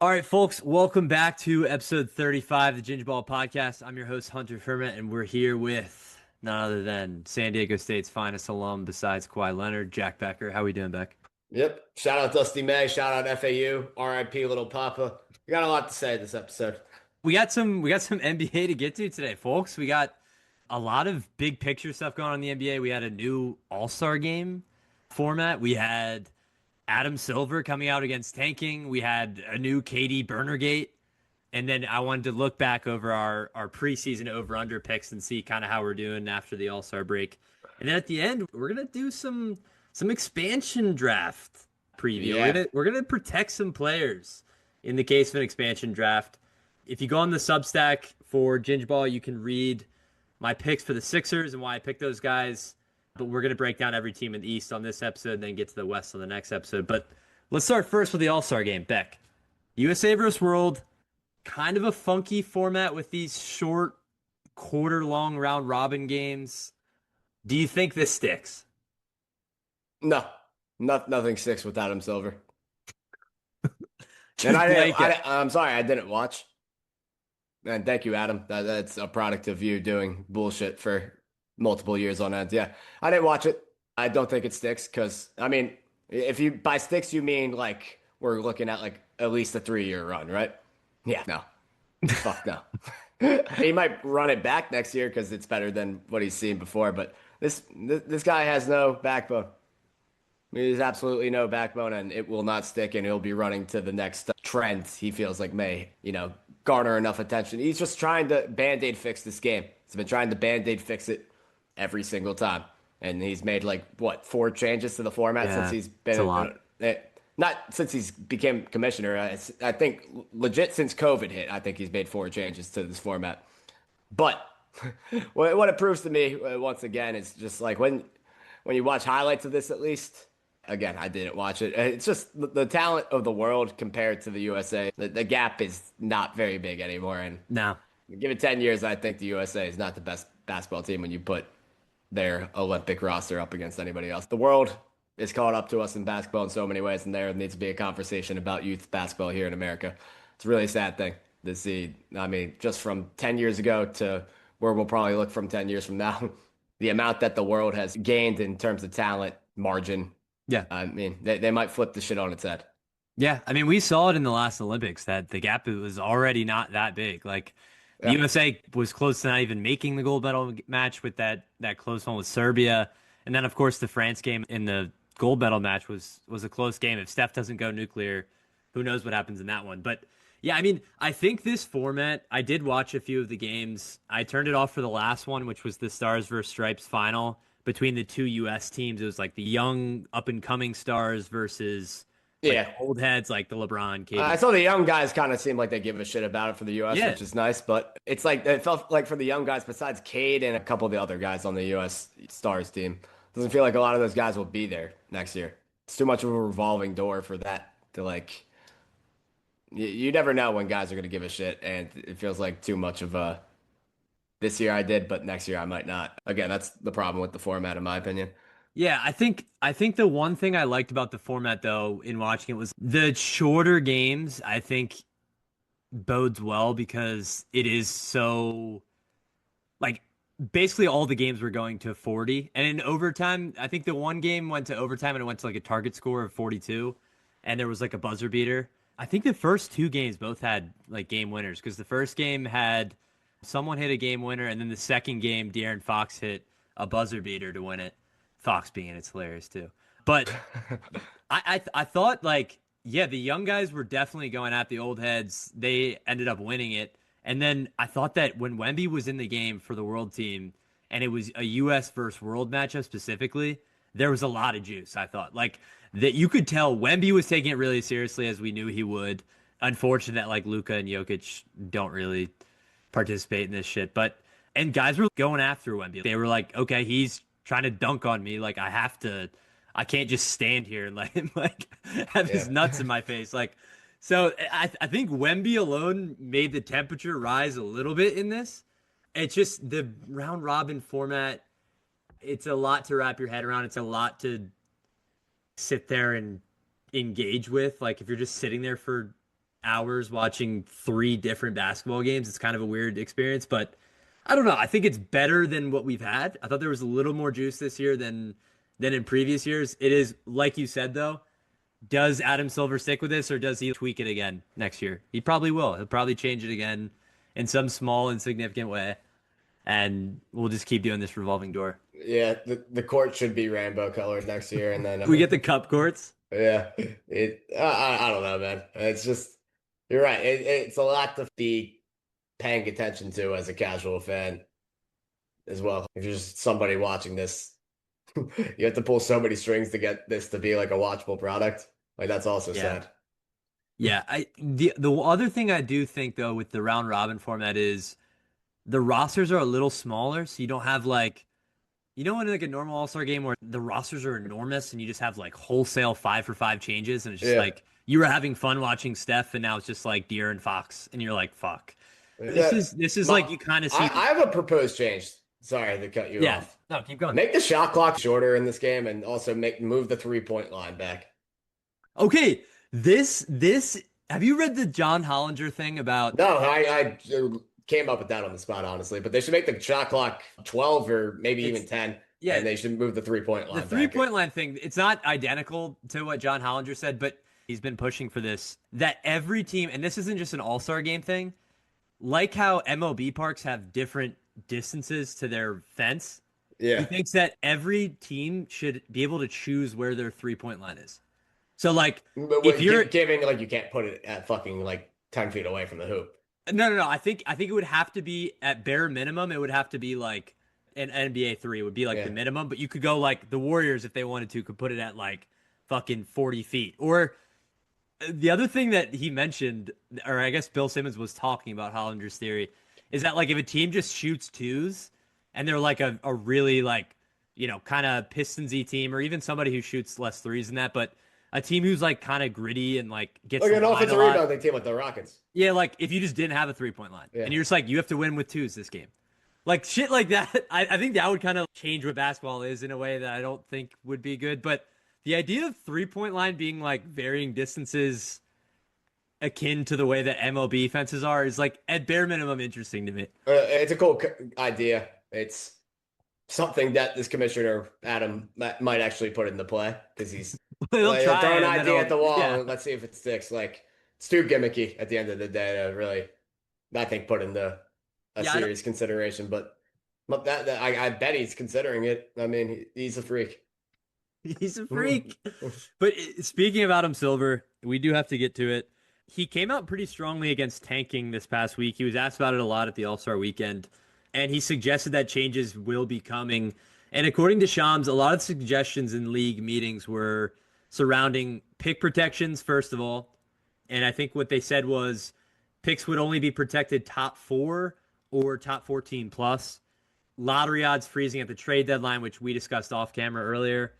All right, folks, welcome back to episode 35 of the Ginger Ball Podcast. I'm your host, Hunter Furman, and we're here with none other than San Diego State's finest alum besides Kawhi Leonard, Jack Becker. How we doing, Beck? Yep. Shout out Dusty May. Shout out FAU. RIP Little Papa. We got a lot to say this episode. We got some NBA to get to today, folks. We got a lot of big picture stuff going on in the NBA. We had a new All-Star game format. We had Adam Silver coming out against tanking. We had a new KD Burnergate. And then I wanted to look back over our preseason over under picks and see kind of how we're doing after the All-Star break. And then at the end, we're gonna do some expansion draft preview. We're Yeah. gonna we're gonna protect some players in the case of an expansion draft. If you go on the Substack for Ginge Ball, you can read my picks for the Sixers and why I picked those guys. But we're gonna break down every team in the East on this episode, and then get to the West on the next episode. But let's start first with the All-Star game. Beck, USA versus World, kind of a funky format with these short quarter long round robin games. Do you think this sticks? No. Nothing sticks with Adam Silver. And Just blanket. I'm sorry, I didn't watch. And thank you, Adam. That's a product of you doing bullshit for multiple years on end. Yeah. I didn't watch it. I don't think it sticks because, I mean, if you by sticks, you mean like we're looking at like at least a 3-year run, right? Yeah. No. Fuck no. He might run it back next year because it's better than what he's seen before, but this guy has no backbone. There's absolutely no backbone, and it will not stick, and he'll be running to the next trend he feels like may, garner enough attention. He's just trying to band-aid fix this game. He's been trying to band-aid fix it every single time. And he's made like what, 4 changes to the format since Yeah, he's it's a been lot. not since he's became commissioner. I think legit since COVID hit, I think he's made 4 changes to this format. But what it proves to me once again is just like when you watch highlights of this, at least. Again, I didn't watch it. It's just the talent of the world compared to the USA. The gap is not very big anymore. And No. give it 10 years, I think the USA is not the best basketball team when you put their Olympic roster up against anybody else. The world is caught up to us in basketball in so many ways, and there needs to be a conversation about youth basketball here in America. It's a really sad thing to see. I mean, just from 10 years ago to where we'll probably look from 10 years from now, the amount that the world has gained in terms of talent margin. Yeah. I mean, they might flip the shit on its head. Yeah. I mean, we saw it in the last Olympics that the gap was already not that big. Like the Yeah. USA was close to not even making the gold medal match with that close one with Serbia. And then of course the France game in the gold medal match was a close game. If Steph doesn't go nuclear, who knows what happens in that one. But yeah, I mean, I think this format, I did watch a few of the games. I turned it off for the last one, which was the Stars versus Stripes final between the two US teams. It was like the young up and coming stars versus like Yeah. the old heads like the LeBron, I KD. saw the young guys kind of seem like they give a shit about it for the US, Yeah. which is nice, but it's like it felt like for the young guys, besides Cade and a couple of the other guys on the US Stars team, doesn't feel like a lot of those guys will be there next year. It's too much of a revolving door for that to like. You never know when guys are going to give a shit, and it feels like too much of a. This year I did, but next year I might not. Again, that's the problem with the format, in my opinion. Yeah, I think the one thing I liked about the format though in watching it was the shorter games, I think bodes well because it is so like basically all the games were going to 40. And in overtime, I think the one game went to overtime and it went to like a target score of 42 and there was like a buzzer beater. I think the first two games both had like game winners because the first game had someone hit a game winner and then the second game De'Aaron Fox hit a buzzer beater to win it. Fox being it's hilarious too. But I thought like yeah, the young guys were definitely going at the old heads. They ended up winning it. And then I thought that when Wemby was in the game for the world team and it was a US versus world matchup specifically, there was a lot of juice, I thought. Like that you could tell Wemby was taking it really seriously as we knew he would. Unfortunate that like Luka and Jokic don't really participate in this shit. But and guys were going after Wemby. They were like, okay, he's trying to dunk on me. Like I can't just stand here and let him like have his Yeah. nuts in my face. Like so I think Wemby alone made the temperature rise a little bit in this. It's just the round robin format. It's a lot to wrap your head around. It's a lot to sit there and engage with. Like if you're just sitting there for hours watching three different basketball games. It's kind of a weird experience, but I don't know. I think it's better than what we've had. I thought there was a little more juice this year than in previous years. It is like you said though. Does Adam Silver stick with this or does he tweak it again next year? He probably will. He'll probably change it again in some small, insignificant way. And we'll just keep doing this revolving door. Yeah, the court should be rainbow colored next year, and then We get the cup courts. yeah, I don't know, man. It's just you're right. It's a lot to be paying attention to as a casual fan as well. If you're just somebody watching this, you have to pull so many strings to get this to be like a watchable product. Like that's also Yeah. sad. Yeah. The other thing I do think though with the round robin format is the rosters are a little smaller, so you don't have like in like a normal All-Star game where the rosters are enormous and you just have like wholesale 5-for-5 changes and it's just Yeah. like you were having fun watching Steph and now it's just like De'Aaron Fox and you're like fuck. This Yeah. is this is My, like you kind of see I have a proposed change. Sorry to cut you yeah. off. No, keep going. Make the shot clock shorter in this game and also move the 3-point line back. Okay, this have you read the John Hollinger thing about No, I came up with that on the spot, honestly. But they should make the shot clock 12 or maybe even it's 10, yeah, and they should move the 3-point the line three back. point line thing, it's not identical to what John Hollinger said, but he's been pushing for this that every team, and this isn't just an all star game thing, like how MLB parks have different distances to their fence. He Yeah, thinks that every team should be able to choose where their 3-point line is. So, like, but if you're giving like you can't put it at fucking like 10 feet away from the hoop. no, I think it would have to be at bare minimum. It would have to be like an NBA three would be like the Yeah, minimum, but you could go like the Warriors if they wanted to could put it at like fucking 40 feet. Or the other thing that he mentioned, or I guess Bill Simmons was talking about Hollinger's theory, is that like if a team just shoots twos and they're like a really like kind of Pistonsy team, or even somebody who shoots less threes than that, but a team who's like kind of gritty and like gets like the an line a offensive lot. rebounding team like the Rockets. Yeah, like if you just didn't have a 3-point line Yeah, and you're just like, you have to win with twos this game. Like shit like that. I think that would kind of change what basketball is in a way that I don't think would be good. But the idea of 3-point line being like varying distances akin to the way that MLB fences are is like at bare minimum interesting to me. it's a cool idea. It's something that this commissioner Adam might actually put into play because he's They'll like, try throw it an and then idea at the it'll- wall yeah. and let's see if it sticks. Like it's too gimmicky at the end of the day to really, I think, put into a Yeah, I don't- serious consideration. But I bet he's considering it. I mean, he's a freak. He's a freak. But speaking of Adam Silver, we do have to get to it. He came out pretty strongly against tanking this past week. He was asked about it a lot at the All-Star weekend, and he suggested that changes will be coming. And according to Shams, a lot of suggestions in league meetings were surrounding pick protections, first of all. And I think what they said was picks would only be protected top 4 or top 14 plus. Lottery odds freezing at the trade deadline, which we discussed off camera earlier.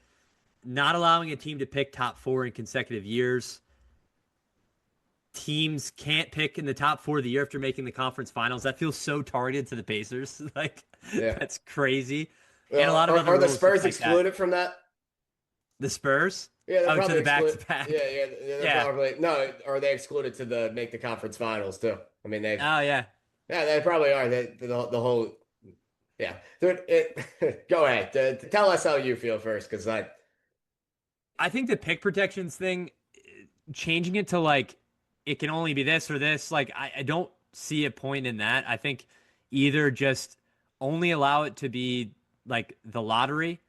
Not allowing a team to pick top 4 in consecutive years. Teams can't pick in the top 4 of the year after making the conference finals. That feels so targeted to the Pacers. Like, Yeah. that's crazy. And a lot of are, other are the rules Spurs like that. excluded from that? The Spurs? Yeah, they're Oh, to probably the back excluded. to back. Yeah, they're Yeah. probably no. Are they excluded to the make the conference finals too? I mean, they Oh, yeah. yeah, they probably are. The whole yeah. Go ahead. Tell us how you feel first, because I think the pick protections thing, changing it to like it can only be this or this, like I don't see a point in that. I think either just only allow it to be like the lottery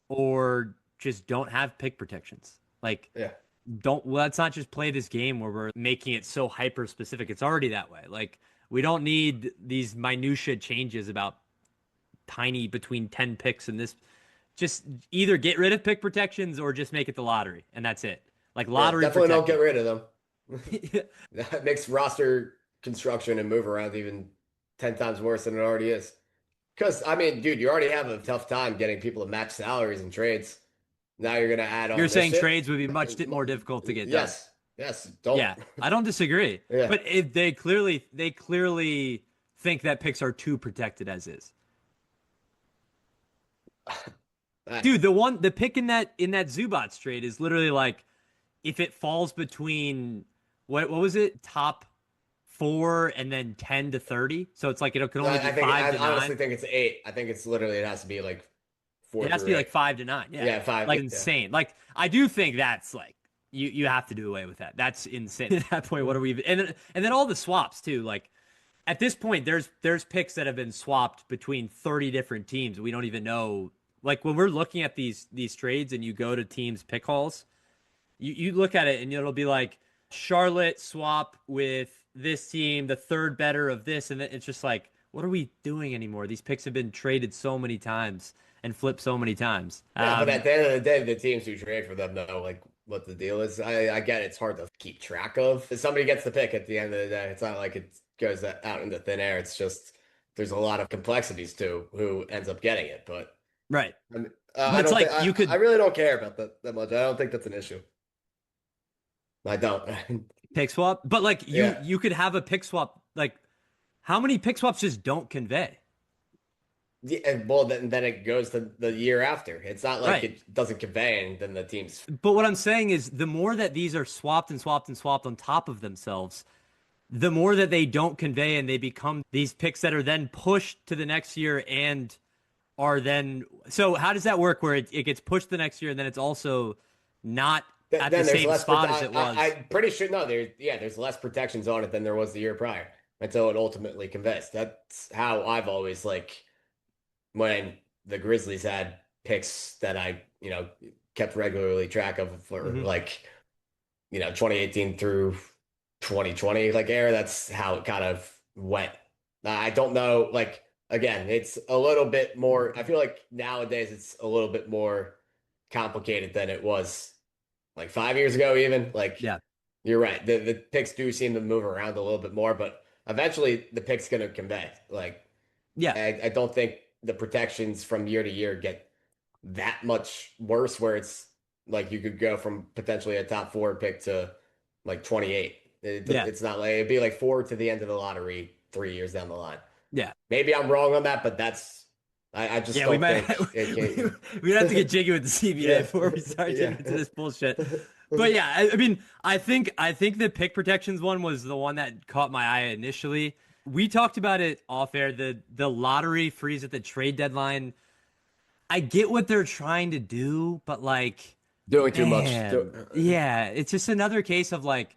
or just don't have pick protections. Like yeah. let's not just play this game where we're making it so hyper specific. It's already that way. Like we don't need these minutia changes about tiny between 10 picks and this. Just either get rid of pick protections or just make it the lottery, and that's it. Like lottery Definitely don't get protected. rid of them. That makes roster construction and move around even 10 times worse than it already is. Because I mean, dude, you already have a tough time getting people to match salaries and trades. Now you're gonna add on You're this saying shit? trades would be much more difficult to get done. Yes. Don't. Yeah, I don't disagree. Yeah. But if they clearly think that picks are too protected as is. Dude, the pick in that Zubats trade is literally like if it falls between what was it? Top four and then 10 to 30. So it's like it can only be I think five I to honestly nine. think it's eight. I think it's literally it has to be like four It has to through be like eight. 5 to 9. Yeah. Yeah, five. Like Yeah. insane. Like I do think that's like you have to do away with that. That's insane. At that point, what are we and then all the swaps too. Like at this point, there's picks that have been swapped between 30 different teams. We don't even know. Like when we're looking at these trades and you go to teams pick hauls, you look at it and it'll be like Charlotte swap with this team, the third better of this, and it's just like, what are we doing anymore? These picks have been traded so many times and flipped so many times. Yeah, but at the end of the day, the teams who trade for them know like what the deal is. I get it's hard to keep track of. If somebody gets the pick at the end of the day, it's not like it goes out into thin air. It's just there's a lot of complexities to who ends up getting it. But Right. I mean, But I it's don't think like you I could really don't care about that much. I don't think that's an issue. I don't. pick swap, but like you Yeah. you could have a pick swap. Like how many pick swaps just don't convey? Yeah, well, then it goes to the year after. It's not like Right. it doesn't convey, and then the teams. But what I'm saying is the more that these are swapped and swapped and swapped on top of themselves, the more that they don't convey and they become these picks that are then pushed to the next year and are then so how does that work where it gets pushed the next year and then it's also not at the Then there's same less. spot as it was? I'm pretty sure no. There's less protections on it than there was the year prior until it ultimately conveys. That's how I've always like when the Grizzlies had picks that I kept regularly track of for Mhm. like 2018 through 2020 like era. That's how it kind of went. I don't know. Like again, it's a little bit more. I feel like nowadays it's a little bit more complicated than it was like 5 years ago. Even like Yeah. you're right. The picks do seem to move around a little bit more, but eventually the pick's going to convey. Like Yeah. I don't think the protections from year to year get that much worse where it's like you could go from potentially a top four pick to like 28. Yeah. It's not like it'd be like four to the end of the lottery 3 years down the line. Yeah. Maybe I'm wrong on that, but I just Yeah, we don't might think it can. we'd have to get jiggy with the CBA Yeah. before we start Yeah. getting into this bullshit. But yeah, I mean, I think the pick protections one was the one that caught my eye initially. We talked about it off air. The lottery freeze at the trade deadline. I get what they're trying to do, but like, Doing too much. man, yeah, it's just another case of like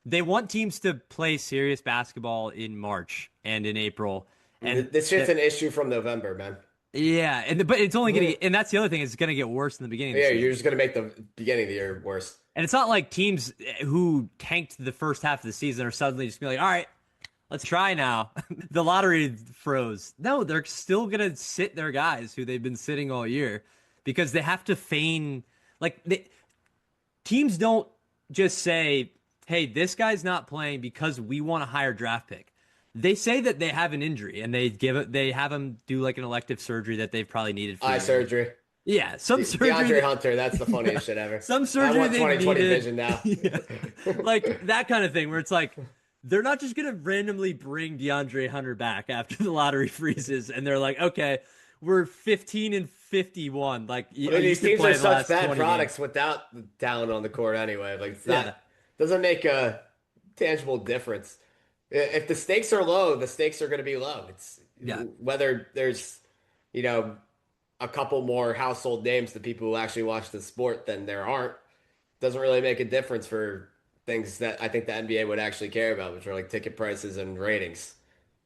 they want teams to play serious basketball in March and in April, and This shit's an issue from November, man. yeah, but it's only gonna Yeah, get, and that's the other thing, it's gonna get worse in the beginning of the you're season. just gonna make the beginning of the year worse. And it's not like teams who tanked the first half of the season are suddenly just be like, all right, let's try now. The lottery froze. No, they're still gonna sit their guys who they've been sitting all year because they have to feign like teams don't just say, "Hey, this guy's not playing because we want a higher draft pick." They say that they have an injury and they have him do like an elective surgery that they've probably needed for Eye years. surgery. Yeah, some surgery. DeAndre Hunter, that's the funniest shit ever. Some I surgery want they've 2020 needed. vision now. Yeah. Like that kind of thing where it's like they're not just gonna randomly bring DeAndre Hunter back after the lottery freezes and they're like, okay, we're 15 and 51. Like I mean, you these can teams play are the such last bad 20 products games. without the talent on the court anyway. Like it's Yeah, not doesn't make a tangible difference. If the stakes are low, the stakes are going to be low. It's yeah, whether there's you know a couple more household names to people who actually watch the sport than there aren't doesn't really make a difference for things that I think the NBA would actually care about, which are like ticket prices and ratings.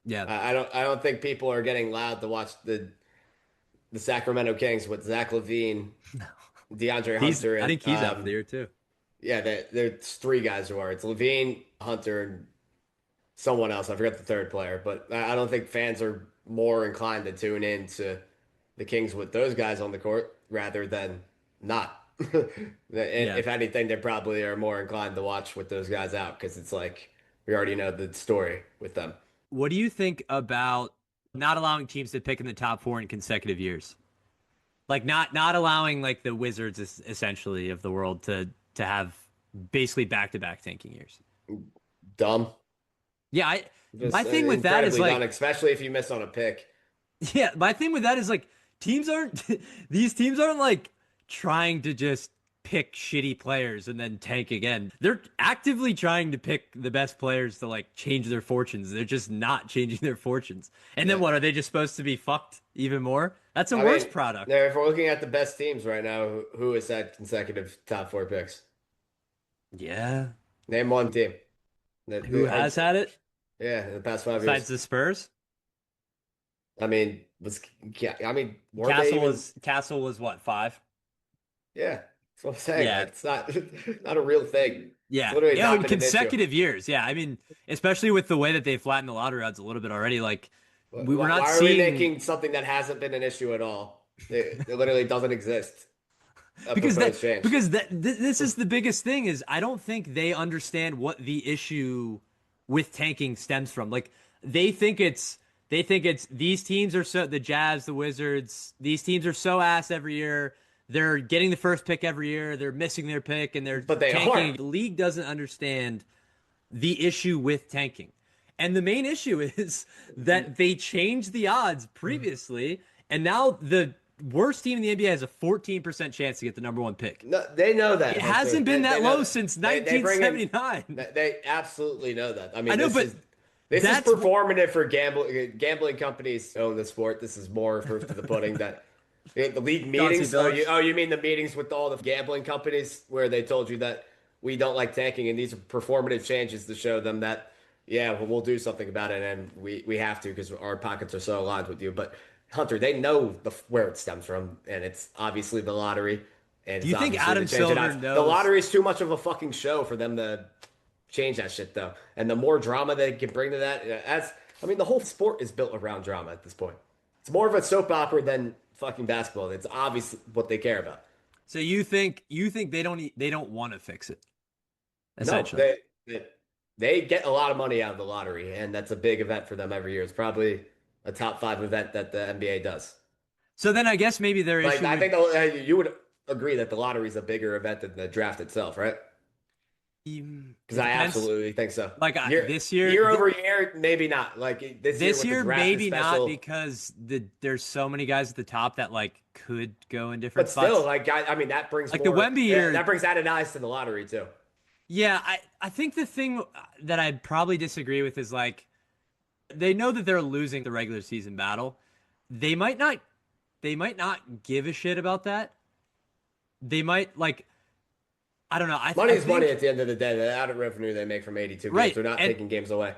yeah. I don't think people are getting loud to watch the Sacramento Kings with Zach LaVine, DeAndre He's Hunter, I and think he's out for the year too. yeah, there's three guys who are. It's LaVine, Hunter, and someone else. I forgot the third player, but I don't think fans are more inclined to tune in to the Kings with those guys on the court rather than not. And Yeah. if anything, they probably are more inclined to watch with those guys out because it's like we already know the story with them. What do you think about not allowing teams to pick in the top four in consecutive years? Like not allowing like the Wizards essentially of the world to have basically back to back tanking years. Dumb. Yeah, I my Just thing with that is incredibly dumb, like especially if you miss on a pick. yeah, my thing with that is like teams aren't these teams aren't like trying to just pick shitty players and then tank again. They're actively trying to pick the best players to like change their fortunes. They're just not changing their fortunes. And then Yeah. what, are they just supposed to be fucked even more? That's a I worse mean, product. now if we're looking at the best teams right now, who has had consecutive top four picks? Yeah. Name one team. Who has had it Yeah, in the past 5 years. besides the Spurs? I mean, yeah, I mean, weren't they Castle even? was Castle was what, 5? Yeah, that's what I'm saying. Yeah. Like, it's not not a real thing. It's Yeah. literally Yeah, not in been an issue. consecutive years. Yeah. I mean, especially with the way that they flattened the lottery odds a little bit already, like we were not Why are we seeing making something that hasn't been an issue at all? It literally doesn't exist. A because proposed change. this is the biggest thing is I don't think they understand what the issue with tanking stems from. Like they think it's these teams are so the Jazz, the Wizards, these teams are so ass every year. They're getting the first pick every year. They're missing their pick and they're But they tanking. are. The league doesn't understand the issue with tanking. And the main issue is that they changed the odds previously, and now the worst team in the NBA has a 14% chance to get the number one pick. No, they know that, It Hunter. hasn't been that They know low that. since They bring in. 1979. They absolutely know that. I mean, I know, but this is that's performative for gambling companies own the sport. This is more proof to the pudding that the league Chauncey meetings. Billups. You mean the meetings with all the gambling companies where they told you that we don't like tanking and these are performative changes to show them that yeah, well, we'll do something about it and we have to because our pockets are so aligned with you. But Hunter, they know where it stems from, and it's obviously the lottery. And Do it's you think obviously Adam the change in Silver odds. The knows? lottery is too much of a fucking show for them to change that shit though. And the more drama they can bring to that, as I mean, the whole sport is built around drama at this point. It's more of a soap opera than fucking basketball. It's obvious what they care about. So you think they don't want to fix it No, essentially. they get a lot of money out of the lottery, and that's a big event for them every year. It's probably a top five event that the NBA does. So then I guess maybe their Like issue I would think you would agree that the lottery is a bigger event than the draft itself, right? be, Because it I depends. absolutely think so. Like Year this year, year over year, maybe not. Like this year this with the year draft is maybe not special, because there's so many guys at the top that like could go in different but still, spots. like I mean, that brings Like the more. Wemby year, That brings added eyes to the lottery too. yeah, I think the thing that I'd probably disagree with is like they know that they're losing the regular season battle. They might not they might not give a shit about that. They might like I don't know. Money I is money think at the end of the day. The added revenue they make from 82 games, right. they're not taking games away.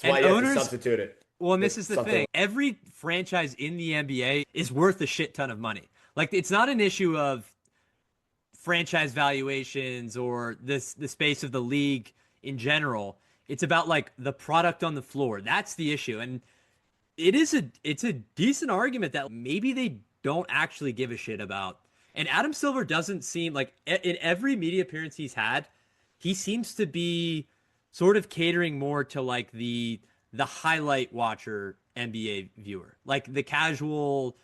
That's why And you have to owners substitute it well, and this with is the something. thing. Every franchise in the NBA is worth a shit ton of money. Like it's not an issue of franchise valuations or the space of the league in general. It's about like the product on the floor. That's the issue. And it's a decent argument that maybe they don't actually give a shit about. And Adam Silver doesn't seem like in every media appearance he's had, he seems to be sort of catering more to like the highlight watcher NBA viewer, like the casual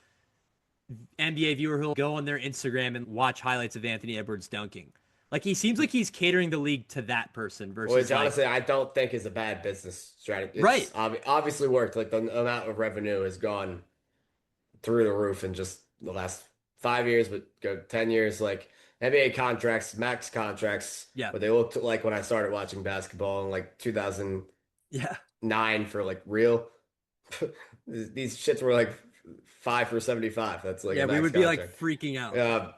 NBA viewer who'll go on their Instagram and watch highlights of Anthony Edwards dunking. Like he seems like he's catering the league to that person versus Which like honestly, I don't think is a bad business strategy. right. It's obviously worked. Like the amount of revenue has gone through the roof in just the last 5 years, but go 10 years. Like NBA contracts, max contracts, Yeah. what they looked like when I started watching basketball in like 2009 Yeah. for like real. These shits were like 5 for 75. That's like Yeah, a we max would be like contract. freaking out.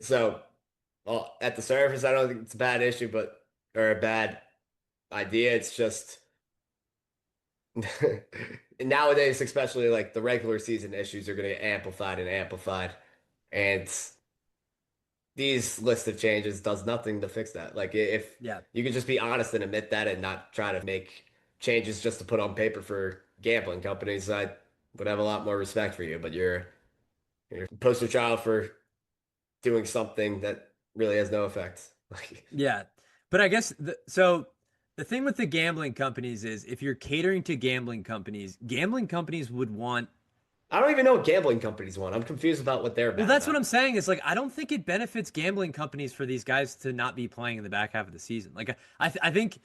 So well, at the surface, I don't think it's a bad issue, but or a bad idea. It's just nowadays, especially like the regular season issues are going to get amplified and amplified, and these list of changes does nothing to fix that. Like if Yeah. you could just be honest and admit that and not try to make changes just to put on paper for gambling companies, I would have a lot more respect for you. But you're a poster child for doing something that really has no effect. Like Yeah. But I guess so the thing with the gambling companies is if you're catering to gambling companies would want I don't even know what gambling companies want. I'm confused about what they're well, mad that's what about. I'm saying is like I don't think it benefits gambling companies for these guys to not be playing in the back half of the season. Like I think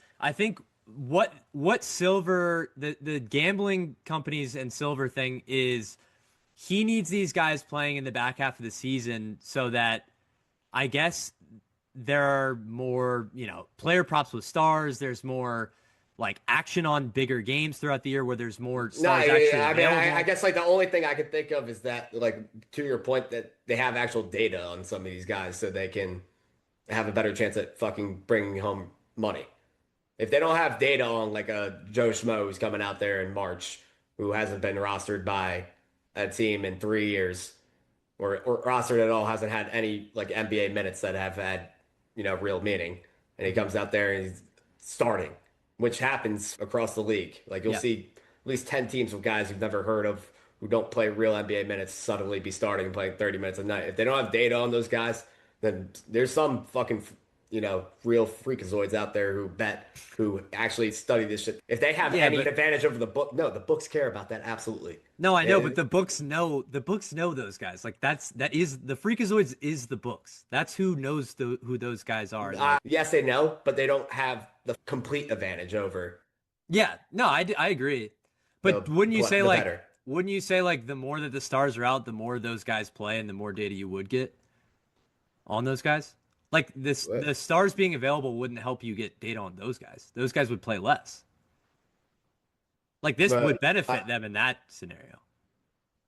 what Silver the gambling companies and Silver thing is he needs these guys playing in the back half of the season so that I guess there are more, player props with stars. There's more like action on bigger games throughout the year where there's more No, stars actually I mean, I available. guess like the only thing I could think of is that, like, to your point, that they have actual data on some of these guys so they can have a better chance at fucking bringing home money. If they don't have data on like a Joe Schmo who's coming out there in March, who hasn't been rostered by a team in 3 years, or rostered at all, hasn't had any like NBA minutes that have had, real meaning, and he Mhm. comes out there and he's starting, which happens across the league. Like you'll Yeah. see at least 10 teams with guys you've never heard of who don't play real NBA minutes suddenly be starting and playing 30 minutes a night. If they don't have data on those guys, then there's some fucking, real freakazoids out there who actually study this shit. If they have Yeah, any but advantage over the book, no, the books care about that absolutely. no, I know, but And, the books know those guys. Like that is the Freakazoids is the books. That's who knows who those guys are. Like, yes, they know, but they don't have the complete advantage over yeah, no, I agree. But the better. wouldn't you say like the more that the stars are out, the more those guys play and the more data you would get on those guys? Like the stars being available wouldn't help you get data on those guys. Those guys would play less. Like this would But benefit them in that scenario.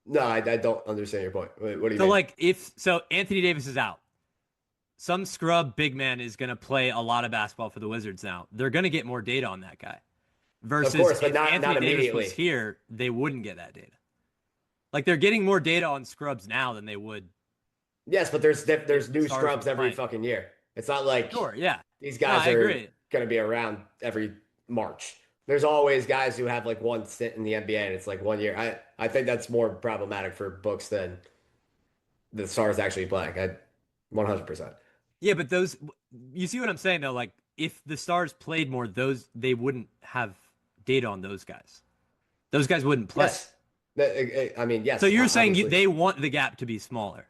no, I don't understand your point. What do you So mean? like if so Anthony Davis is out. Some scrub big man is going to play a lot of basketball for the Wizards now. They're going to get more data on that guy. Of Versus course, but if not Anthony Davis was immediately. here, they wouldn't get that data. Like they're getting more data on scrubs now than they would Yes, but if there's the new stars scrubs were every playing. fucking year. It's not like Sure, yeah. these No, guys I are agree. going to be around every March. There's always guys who have like one stint in the NBA and it's like 1 year. I think that's more problematic for books than the stars actually playing. 100%. Yeah, but those you see what I'm saying though, like if the stars played more, those they wouldn't have data on those guys. Those guys wouldn't play. Yes. I mean, So yes, you're saying obviously. they want the gap to be smaller.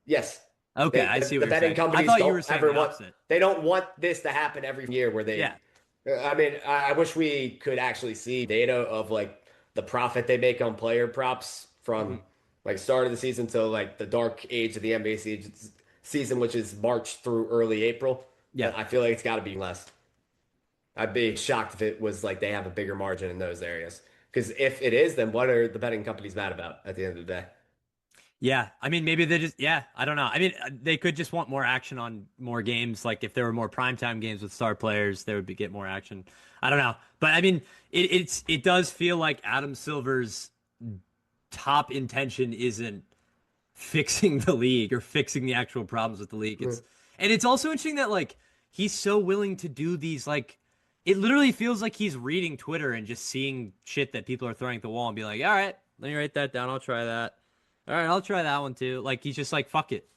Yes. Okay, I see what The you're betting saying. I companies thought you don't were saying ever the want, opposite. they don't want this to happen every year where Yeah. I mean, I wish we could actually see data of like the profit they make on player props Mhm. from like start of the season to like the dark age of the NBA season, which is March through early April. Yeah. But I feel like it's got to be less. I'd be shocked if it was like they have a bigger margin in those areas. Because if it is, then what are the betting companies mad about at the end of the day? Yeah, I mean, maybe they just, yeah, I don't know. I mean, they could just want more action on more games. Like if there were more primetime games with star players, there would be get more action. I don't know, but I mean, it does feel like Adam Silver's top intention isn't fixing the league or fixing the actual problems with the league. It's also interesting that like he's so willing to do these like it literally feels like he's reading Twitter and just seeing shit that people are throwing at the wall and be like, all right, let me write that down. I'll try that. All right, I'll try that one too. Like he's just like, fuck it.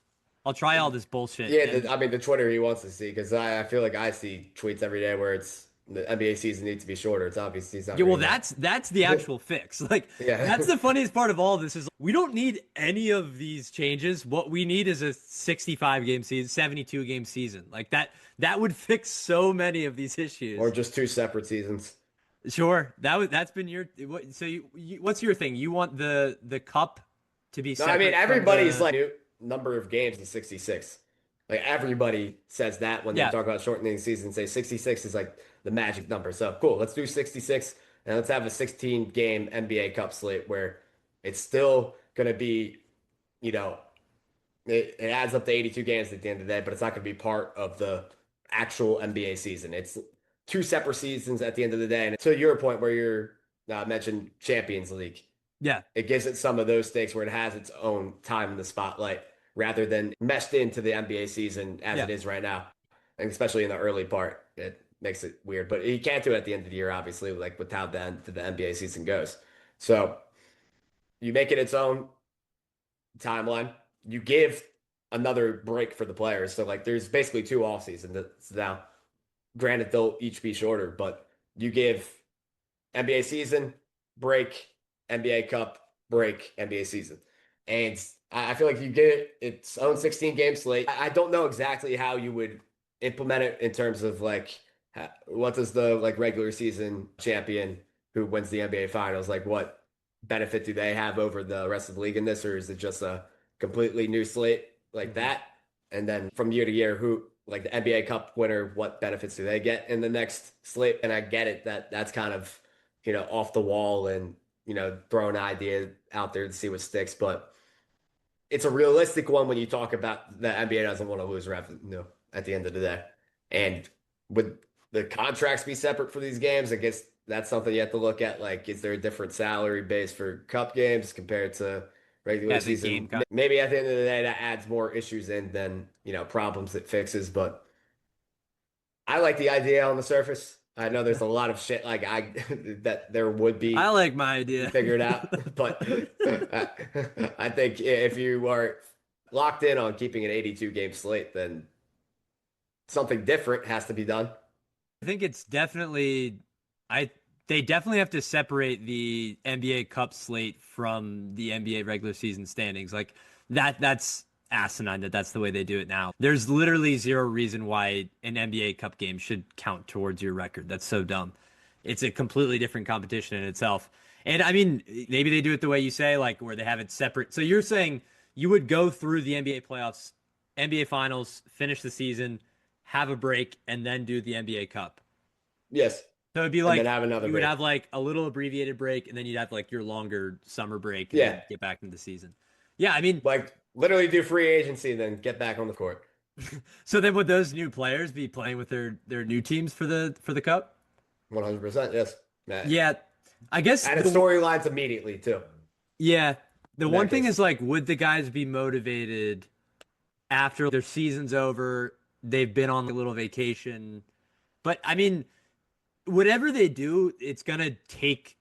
I'll try all this bullshit. Yeah, And I mean the Twitter he wants to see because I feel like I see tweets every day where it's the NBA season needs to be shorter. It's obvious he's not yeah, well, reading that. that's the actual fix. Like Yeah. that's the funniest part of all of this is we don't need any of these changes. What we need is a 65 game season, 72 game season. Like that would fix so many of these Or issues. just two separate seasons. Sure, that's been your so what's your thing? You want the cup to be No, I mean separate from everybody's the like number of games is 66. Like everybody says that when they yeah talk about shortening the season, say 66 is like the magic number. So cool, let's do 66 and let's have a 16 game NBA Cup slate where it's still gonna be, you know, it adds up to 82 games at the end of the day, but it's not going to be part of the actual NBA season. It's two separate seasons at the end of the day. And to your point where you're mentioned Champions League, yeah it gives it some of those stakes where it has its own time in the spotlight rather than meshed into the NBA season as yeah it is right now. And especially in the early part, it makes it weird. But you can't do it at the end of the year, obviously, like with how the end of the NBA season goes. So you make it its own timeline. You give another break for the players. So like there's basically two off seasons now. Granted, they'll each be shorter, but you give NBA season break, NBA Cup break, NBA season, and I feel like you get its own 16 game slate. I don't know exactly how you would implement it in terms of like what does the like regular season champion who wins the NBA finals like what benefit do they have over the rest of the league in this, or is it just a completely new slate like mhm. that? And then from year to year, who like the NBA Cup winner, what benefits do they get in the next slate? And I get it that that's kind of, off the wall and, throw an idea out there to see what sticks. But it's a realistic one when you talk about the NBA doesn't want to lose revenue at the end of the day. And would the contracts be separate for these games? I guess that's something you have to look at. Like, is there a different salary base for cup games compared to regular Yeah, the game season? cut. Maybe at the end of the day, that adds more issues in than, problems it fixes. But I like the idea on the surface. I know there's a lot of shit like that there would I be like my idea. figured out, but I think if you are locked in on keeping an 82 game slate, then something different has to be done. I think it's definitely I they definitely have to separate the NBA Cup slate from the NBA regular season standings. Like that's asinine that that's the way they do it now. There's literally zero reason why an NBA Cup game should count towards your record. That's so dumb. It's a completely different competition in itself. And I mean, maybe they do it the way you say, like where they have it separate. So you're saying you would go through the NBA playoffs, NBA finals, finish the season, have a break, and then do the NBA Cup. Yes, So it'd be and then like have another you would break. have like a little abbreviated break, and then you'd have like your longer summer break, and then Yeah, get back into the season. Yeah, I mean, like literally do free agency, then get back on the court. so then would those new players be playing with their new teams for the cup? 100%. Yes, Yeah, I guess added the storylines immediately too. yeah the In one that thing case, is like, would the guys be motivated after their season's over? They've been on a little vacation, but I mean, whatever they do, it's gonna take.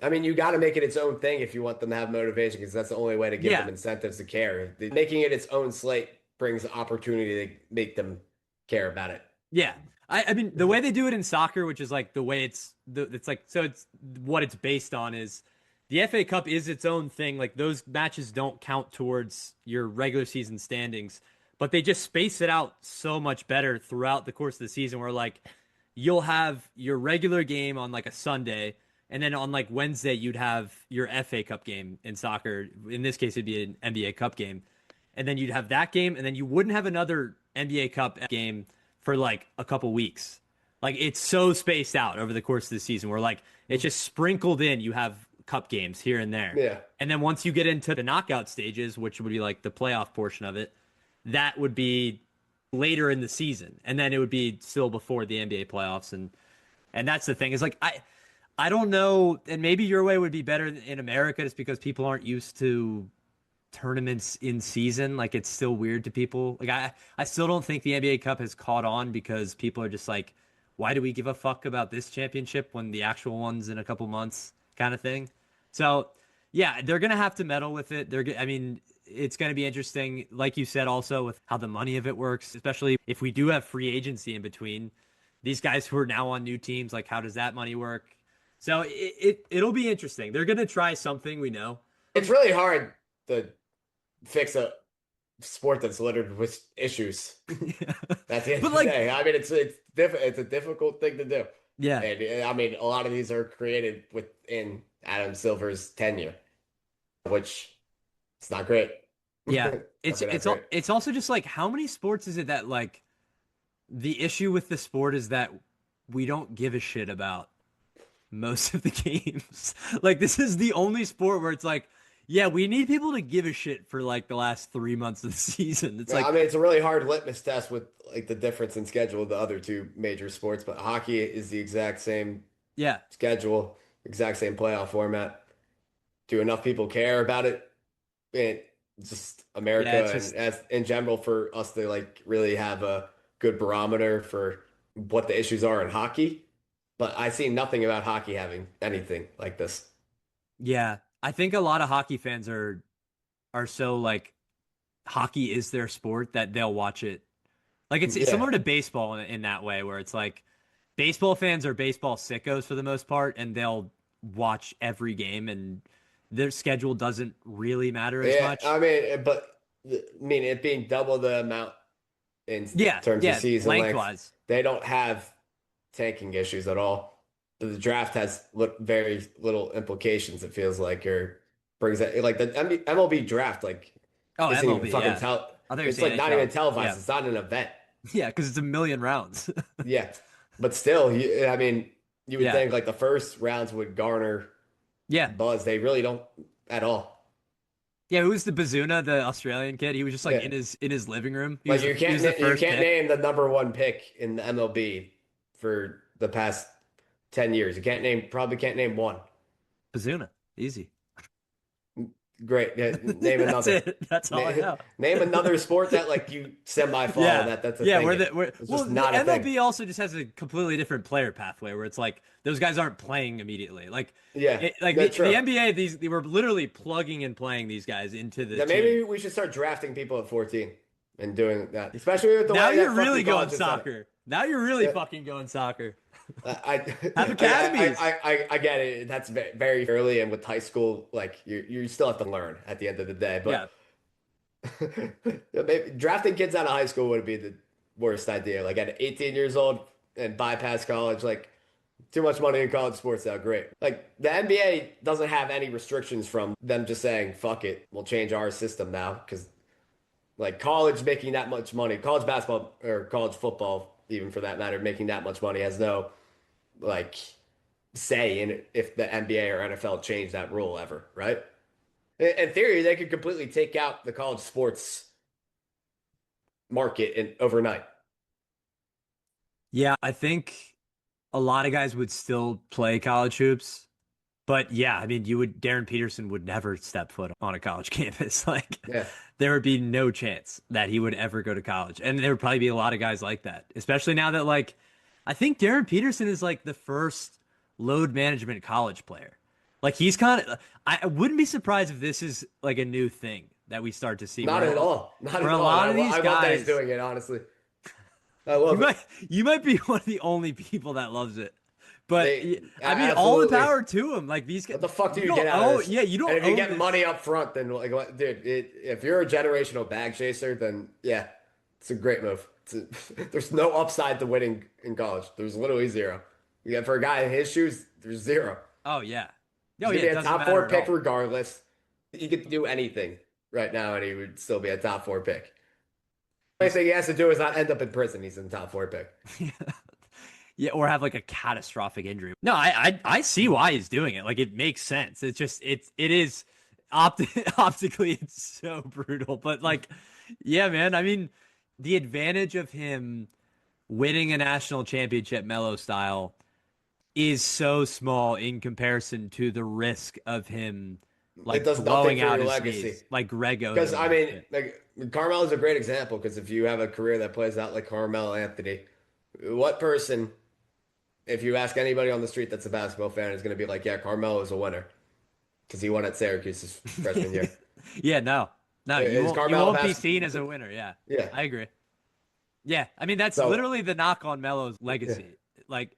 I mean, you got to make it its own thing if you want them to have motivation, because that's the only way to give them Yeah, incentives to care. Making it its own slate brings opportunity to make them care about it. yeah. I mean, the way they do it in soccer, which is like the way it's like, so it's what it's based on is the FA Cup is its own thing. Like those matches don't count towards your regular season standings, but they just space it out so much better throughout the course of the season where like you'll have your regular game on like a Sunday, and then on like Wednesday you'd have your FA Cup game in soccer. In this case, it'd be an NBA Cup game, and then you'd have that game, and then you wouldn't have another NBA Cup game for like a couple weeks. Like it's so spaced out over the course of the season where like it's just sprinkled in. You have cup games here and there. Yeah. And then once you get into the knockout stages, which would be like the playoff portion of it, that would be later in the season. And then it would be still before the NBA playoffs. And that's the thing is like I don't know, and maybe your way would be better in America just because people aren't used to tournaments in season. Like it's still weird to people. Like I still don't think the NBA Cup has caught on because people are just like, why do we give a fuck about this championship when the actual one's in a couple months, kind of thing. So yeah, they're gonna have to meddle with it. I mean, it's gonna be interesting, like you said, also with how the money of it works, especially if we do have free agency in between. These guys who are now on new teams, like how does that money work? So it'll be interesting. They're gonna try something, we know. It's really hard to fix a sport that's littered with issues at the end But of the like, day. I mean, it's a difficult thing to do. yeah, And I mean, a lot of these are created within Adam Silver's tenure, which it's not great. yeah. Not that It's great. it's also just like how many sports is it that like the issue with the sport is that we don't give a shit about most of the games. Like this is the only sport where it's like, yeah, we need people to give a shit for like the last 3 months of the season. It's Yeah, like, I mean, it's a really hard litmus test with like the difference in schedule of the other two major sports, but hockey is the exact same yeah, schedule, exact same playoff format. Do enough people care about it? And just yeah, America it's and just as in general for us to like really have a good barometer for what the issues are in hockey. But I see nothing about hockey having anything like this. yeah. I think a lot of hockey fans are so like hockey is their sport that they'll watch it. Like it's Yeah. similar to baseball in that way where it's like baseball fans are baseball sickos for the most part and they'll watch every game and their schedule doesn't really matter as Yeah, much. I mean, but I mean, it being double the amount in Yeah, terms of yeah, season length, lengthwise. they don't have tanking issues at all. The draft has very little implications, it feels like, or brings that like the MLB draft, like Oh, isn't even MLB, fucking yeah. I thought you were it's like saying not even NHL. televised. Yeah. It's not an event. Yeah, because it's a million rounds. Yeah, but still, I mean, you would Yeah. think like the first rounds would garner Yeah. buzz. They really don't at all. Yeah, who was the Bazuna, the Australian kid? He was just like Yeah, in his living room. like He was the you first can't pick. name the number one pick in the MLB for the past 10 years. You can't name probably can't name one. Bazuna. Easy. Great, yeah, name That's another. it. That's all I know. Name another sport that like you semi follow Yeah. that's a Yeah, thing. where It the it's well, just the not a thing. MLB also just has a completely different player pathway where it's like those guys aren't playing immediately. Yeah, Like that's the true. NBA, they were literally plugging and playing these guys into the Yeah, team. maybe we should start drafting people at 14 and doing that, especially with the Now way you're that really fucking going college has done it. soccer. Now you're really Yeah, fucking going soccer. I, Have academies. I get it. That's very early, and with high school, like you still have to learn at the end of the day. Yeah. But maybe drafting kids out of high school would be the worst idea. Like at 18 years old and bypass college, like too much money in college sports now. Great. Like the NBA doesn't have any restrictions from them just saying, fuck it, we'll change our system now. Because like college making that much money, college basketball or college football, even for that matter, making that much money has no like say in if the NBA or NFL change that rule ever, right? In theory, they could completely take out the college sports market in overnight. Yeah, I think a lot of guys would still play college hoops. But yeah, I mean, Darren Peterson would never step foot on a college campus. Like, Yeah. there would be no chance that he would ever go to college. And there would probably be a lot of guys like that, especially now that, like, I think Darren Peterson is like the first load management college player. Like, he's kind of, I wouldn't be surprised if this is like a new thing that we start to see Not at all. Not where at a all. lot of these I love that he's guys, doing it, honestly. I you love it. might, you might be one of the only people that loves it. But I mean, all the Absolutely. power to him. Like these guys, What the fuck do you you don't get out of own. this? Yeah, you And don't if you own get money this. up front, then like, what, dude, if you're a generational bag chaser, then yeah, it's a great move. There's no upside to winning in college. There's literally zero. Yeah, for a guy in his shoes, there's zero. Oh yeah, He's oh gonna yeah. be It a doesn't top matter four at pick all. regardless. He could do anything right now, and he would still be a top four pick. The only He's thing he has to do is not end up in prison. He's in the top four pick. yeah, or have like a catastrophic injury. No, I see why he's doing it. Like it makes sense. It's just it is optically it's so brutal. But like, yeah, man. I mean, the advantage of him winning a national championship Melo style is so small in comparison to the risk of him It like does nothing blowing for out your his legacy. knees like Greg Because Oden I and mean, shit. like Carmelo is a great example. Because if you have a career that plays out like Carmelo Anthony, what person, if you ask anybody on the street that's a basketball fan, is going to be like, "Yeah, Carmelo is a winner because he won at Syracuse his freshman year." Yeah, no. No, Is you Carmelo won't be best? seen as a winner. Yeah. Yeah. I agree. Yeah. I mean, that's So literally the knock on Melo's yeah, legacy. Like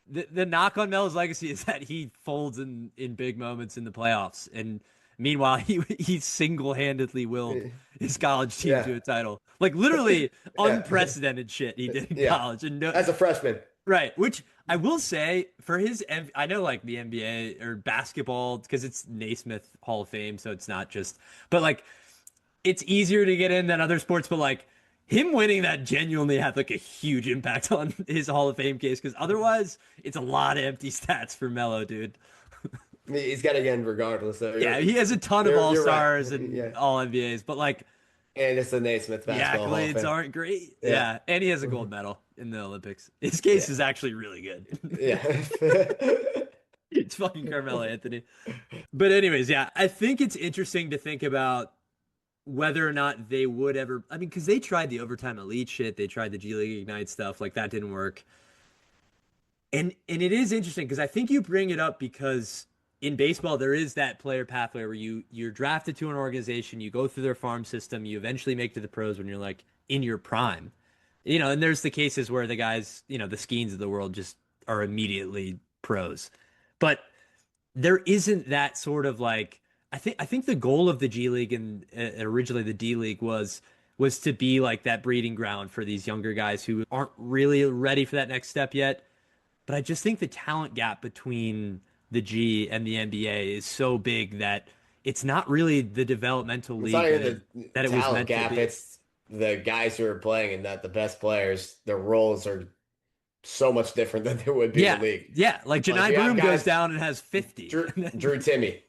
the knock on Melo's legacy is that he folds in big moments in the playoffs. And meanwhile, he single-handedly willed his college team yeah, to a title. Like literally yeah, unprecedented shit he did in yeah. college. And no, As a freshman, right, which I will say for his, I know like the NBA or basketball because it's Naismith Hall of Fame, so it's not just, but like it's easier to get in than other sports. But like him winning that genuinely had like a huge impact on his Hall of Fame case because otherwise it's a lot of empty stats for Melo, dude. he's getting in regardless. So Yeah, he has a ton of All you're right. Stars and Yeah, All NBAs, but like and it's the Naismith the Basketball Hall of accolades Fame. aren't great. Yeah, Yeah, and he has a gold medal in the Olympics. His case yeah, is actually really good. yeah. It's fucking Carmelo Anthony. But anyways, yeah, I think it's interesting to think about whether or not they would ever. I mean, because they tried the overtime elite shit, they tried the G League Ignite stuff, like that didn't work. And it is interesting because I think you bring it up because in baseball there is that player pathway where you're drafted to an organization, you go through their farm system, you eventually make to the pros when you're like in your prime. You know, and there's the cases where the guys, you know, the Skeens of the world just are immediately pros. But there isn't that sort of like I think the goal of the G League and originally the D League was to be like that breeding ground for these younger guys who aren't really ready for that next step yet. But I just think the talent gap between the G and the NBA is so big that it's not really the developmental It's league not that even it the was talent meant to gap. be. the guys who are playing and that the best players, their roles are so much different than they would be in the Yeah, league. yeah. Like Like Janai we have Broom goes guys, down and has 50. Drew And then, Drew Timmy,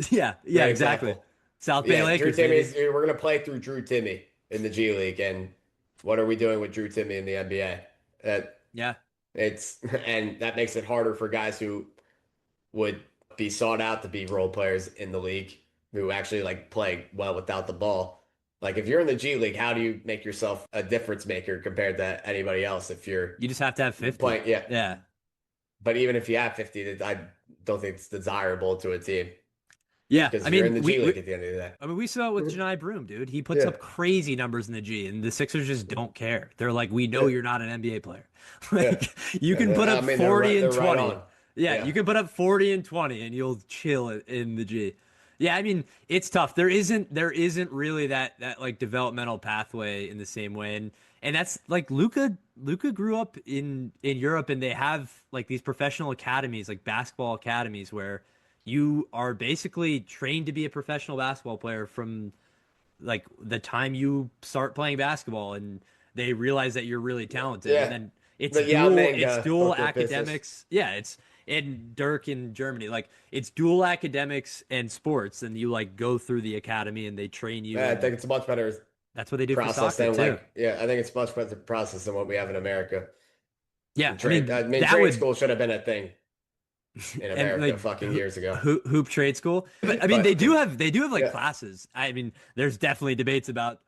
yeah, yeah, great exactly. example. South Bay Yeah, Drew Lakers, baby. Timmy's. We're gonna play through Drew Timmy in the G League, and what are we doing with Drew Timmy in the NBA? That Yeah, it's and that makes it harder for guys who would be sought out to be role players in the league who actually like play well without the ball. Like if you're in the G League, how do you make yourself a difference maker compared to anybody else if you're you just have to have 50. playing? Yeah, Yeah. but even if you have 50, I don't think it's desirable to a team Yeah. because I you're in mean, the G League at the end of the day. we saw it with Janai Broom, dude. He puts Yeah, up crazy numbers in the G, and the Sixers just don't care. They're like, we know yeah, you're not an NBA player. yeah. Like, you can put I up mean, 40 they're and right 20. on. Yeah, Yeah. you can put up 40 and 20, and you'll chill in the G. Yeah, I mean, it's tough. There isn't really that like developmental pathway in the same way, and that's like Luca grew up in Europe, and they have like these professional academies, like basketball academies, where you are basically trained to be a professional basketball player from like the time you start playing basketball, and they realize that you're really talented, and Yeah. then it's The Yao dual Ming, it's dual Tokyo Pistons. academics. Yeah, it's in Dirk in Germany. Like it's dual academics and sports, and you like go through the academy and they train you, I and think it's a much better that's what they do for process soccer than too. yeah, I think it's much better process than what we have in America. Yeah, And I mean I mean, that trade would school should have been a thing in and America like fucking years ago. hoop trade school. But I mean But they do have like yeah, classes. I mean there's definitely debates about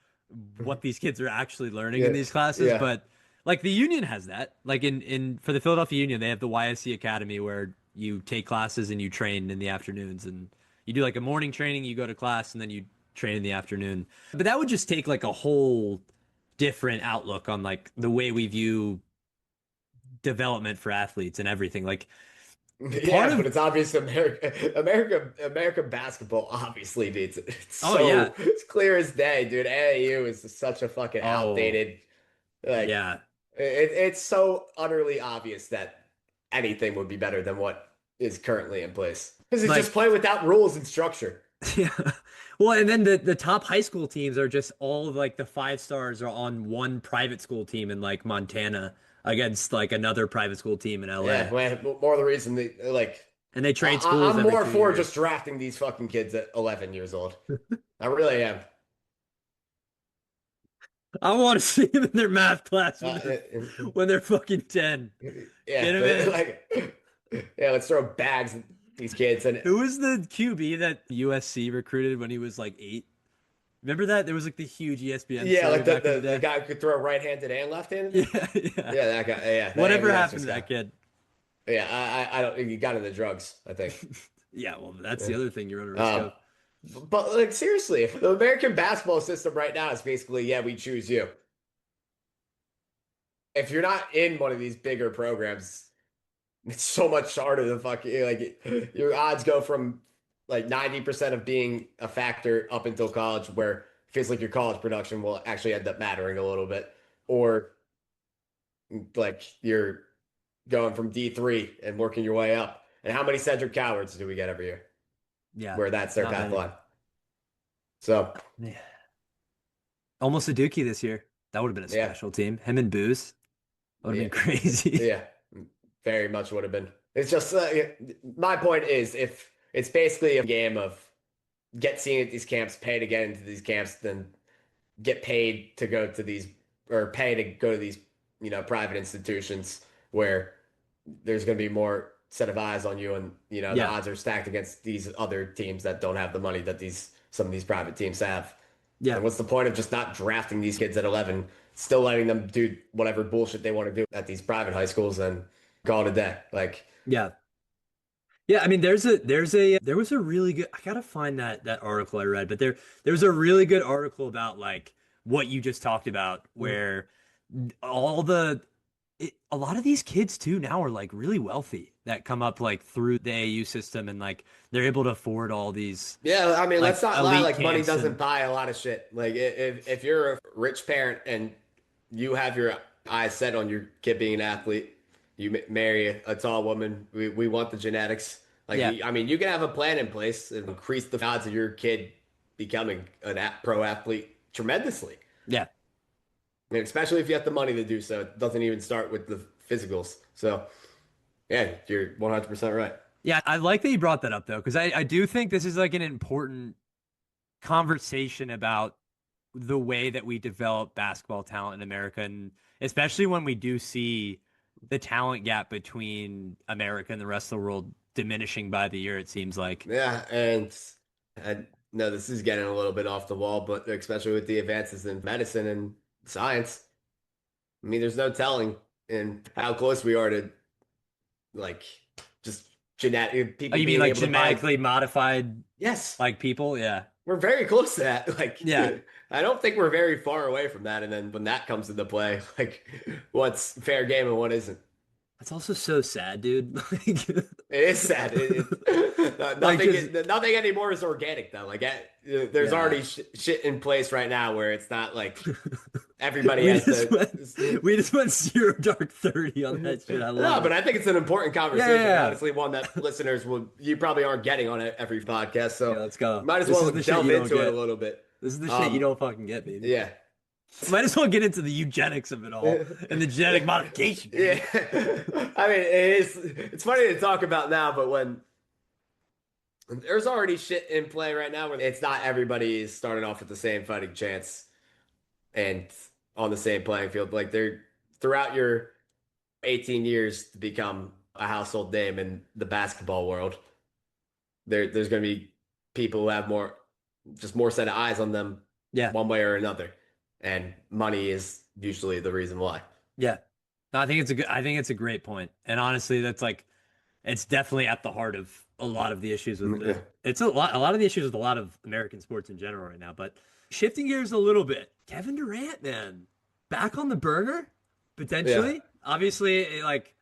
what these kids are actually learning in yeah, these classes, yeah. but like the Union has that. Like in for the Philadelphia Union, they have the YSC Academy where you take classes and you train in the afternoons, and you do like a morning training, you go to class, and then you train in the afternoon. But that would just take like a whole different outlook on like the way we view development for athletes and everything. Like part Yeah, but of it's obvious American basketball obviously needs it. It's oh yeah. so it's clear as day, dude. AAU is such a fucking Oh outdated, like yeah. it's so utterly obvious that anything would be better than what is currently in place. Because it's just Like play without rules and structure. yeah. Well, and then the top high school teams are just all of, like the five stars are on one private school team in like Montana against like another private school team in Yeah, LA. man, more of the reason they like And they trade schools I'm every more two for years. just drafting these fucking kids at 11 years old. I really am. I want to see them in their math class Uh, when they're fucking 10. yeah, Get them in. like yeah, let's throw bags at these kids and Who was the QB that USC recruited when he was like 8? Remember that? There was like the huge ESPN yeah, story like back in the the day. guy who could throw right-handed and left-handed. Yeah, yeah. Yeah, that guy. Yeah, the Whatever happened ambidextrous to guy. that kid? Yeah, I don't think he got into drugs, I think. Yeah, well, that's Yeah. the other thing you run a risk Um, of. but like seriously, the American basketball system right now is basically, yeah, we choose you. If you're not in one of these bigger programs, it's so much harder to fucking like your odds go from like 90% of being a factor up until college, where it feels like your college production will actually end up mattering a little bit, or like you're going from D3 and working your way up. And how many Cedric Cowards do we get every year Yeah, where that's their not path many. line? So, Yeah. Almost a Dookie this year. That would have been a yeah, special team. Him and Booze. That would have yeah, been crazy. yeah, very much would have been. It's just my point is if it's basically a game of get seen at these camps, pay to get into these camps, then get paid to go to these or pay to go to these, private institutions where there's going to be more set of eyes on you and the Yeah. odds are stacked against these other teams that don't have the money that these some of these private teams have. Yeah. And what's the point of just not drafting these kids at 11, still letting them do whatever bullshit they want to do at these private high schools and call it a day? Like, Yeah. Yeah, I mean there was a really good I gotta find that article I read, but there was a really good article about like what you just talked about where all a lot of these kids too now are like really wealthy that come up like through the AU system, and like they're able to afford all these yeah, I mean, like let's not lie. elite Like, money camps doesn't and buy a lot of shit. Like, if you're a rich parent and you have your eyes set on your kid being an athlete, you marry a tall woman. We want the genetics. Like, yeah, I mean, you can have a plan in place and increase the odds of your kid becoming pro athlete tremendously. yeah. And especially if you have the money to do so. It doesn't even start with the physicals. So, yeah, you're 100% right. Yeah, I like that you brought that up though, because I do think this is like an important conversation about the way that we develop basketball talent in America, and especially when we do see the talent gap between America and the rest of the world diminishing by the year, it seems like. Yeah, and I know this is getting a little bit off the wall, but especially with the advances in medicine and science, I mean, there's no telling in how close we are to like just genetic Oh, people you mean being like able to buy. genetically modified Yes, like people? Yeah. we're very close to that. Like, Yeah. I don't think we're very far away from that. And then when that comes into play, like, what's fair game and what isn't? That's also so sad, dude. Like, It is sad. like just Nothing anymore is organic though. Like there's yeah. already shit in place right now where it's not like everybody We has just to. went we just went zero dark 30 on that shit. I love No, but it. I think it's an important Yeah, yeah, conversation. yeah. Honestly, one that listeners will you probably aren't getting on every podcast. Yeah, So let's go. might as This well is the shit delve you don't into it a get. little bit. This is the shit you Um, don't fucking get, baby. yeah. Might as well get into the eugenics of it all and the genetic modification, Yeah. baby. I mean, it's funny to talk about now, but when there's already shit in play right now where it's not everybody is starting off with the same fighting chance and on the same playing field. Like they're throughout your 18 years to become a household name in the basketball world, there's going to be people who have more set of eyes on them Yeah, one way or another. And money is usually the reason why. yeah. No, I think it's a great point. And honestly, that's like it's definitely at the heart of a lot of the issues with the it's a lot of the issues with a lot of American sports in general right now. But shifting gears a little bit, Kevin Durant, man, back on the burner, Yeah. potentially. Obviously, like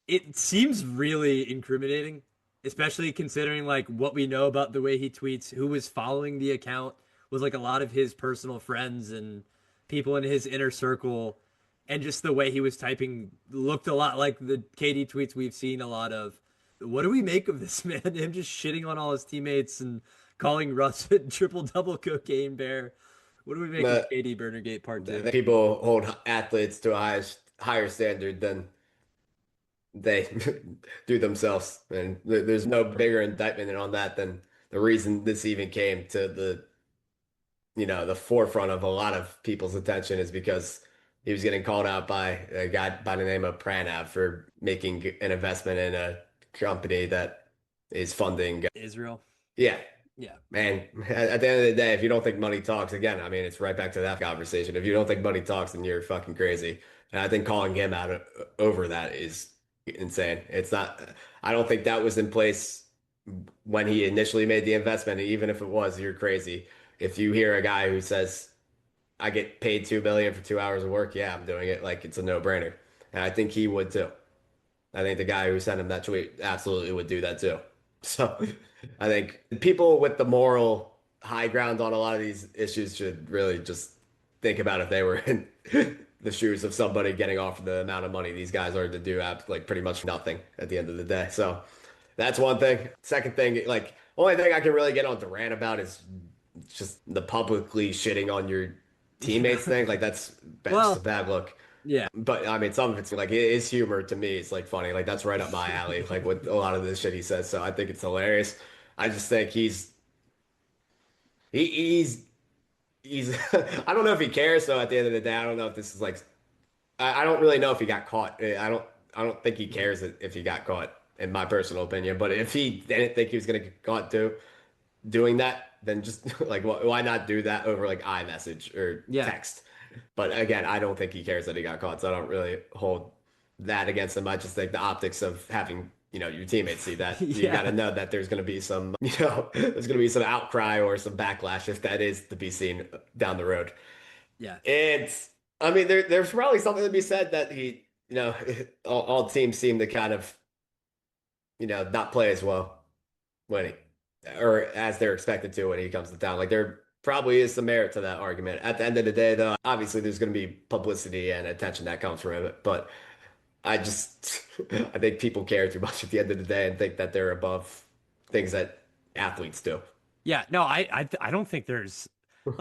it seems really incriminating, especially considering like what we know about the way he tweets, who was following the account was like a lot of his personal friends and people in his inner circle, and just the way he was typing looked a lot like the KD tweets we've seen a lot of. What do we make of this, man? Him just shitting on all his teammates and calling Russ a triple double cocaine bear. What do we make of But KD Burnergate Part I 2? think people hold athletes to a higher standard than they do themselves. And there's no bigger indictment on that than the reason this even came to the forefront of a lot of people's attention is because he was getting called out by a guy by the name of Pranav for making an investment in a company that is funding. Israel. Yeah, Yeah. man. At the end of the day, if you don't think money talks, again, I mean, it's right back to that conversation. If you don't think money talks, then you're fucking crazy. And I think calling him out over that is insane. It's not, I don't think that was in place when he initially made the investment. Even if it was, you're crazy. If you hear a guy who says, I get paid 2 million for 2 hours of work, yeah, I'm doing it. Like it's a no-brainer. And I think he would too. I think the guy who sent him that tweet absolutely would do that too. So I think people with the moral high ground on a lot of these issues should really just think about if they were in the shoes of somebody getting offered the amount of money these guys are to do like pretty much nothing at the end of the day. So that's one thing. Second thing, like only thing I can really get on Durant about is just the publicly shitting on your teammates thing. Like that's just a Well, bad look. yeah. But I mean, some of it's like it is humor to me. It's like funny. Like that's right up my alley. Like with a lot of the shit he says. So I think it's hilarious. I just think he's he's. I don't know if he cares. So at the end of the day, I don't know if this is like. I don't really know if he got caught. I don't think he cares if he got caught. In my personal opinion, but if he didn't think he was gonna get caught doing that, then just like why not do that over like iMessage or Yeah. text? But again, I don't think he cares that he got caught, so I don't really hold that against him. I just think the optics of having your teammates see that you got to Yeah. know that there's going to be some there's going to be some outcry or some backlash if that is to be seen down the road. Yeah. And I mean, there's probably something to be said that he all teams seem to kind of not play as well when or as they're expected to when he comes to town. Like there probably is some merit to that argument. At the end of the day, though, obviously there's going to be publicity and attention that comes from it. But I just I think people care too much at the end of the day and think that they're above things that athletes do. Yeah, no, I don't think there's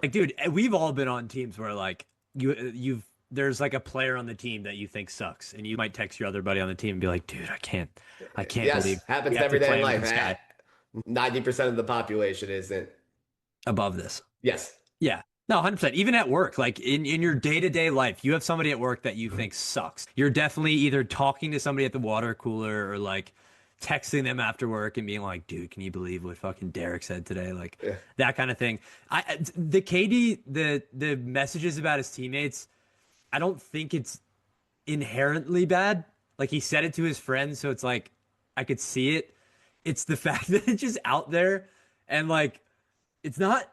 like, dude, we've all been on teams where like you've there's like a player on the team that you think sucks, and you might text your other buddy on the team and be like, dude, I can't Yes, believe we happens have to every day in play with life. this guy 90% of the population isn't. above this. Yes. Yeah. No, 100%. Even at work, like in your day-to-day life, you have somebody at work that you think sucks. You're definitely either talking to somebody at the water cooler or like texting them after work and being like, dude, can you believe what fucking Derek said today? Like Yeah. that kind of thing. The KD, the messages about his teammates, I don't think it's inherently bad. Like he said it to his friends, so it's like I could see it. It's the fact that it's just out there and like it's not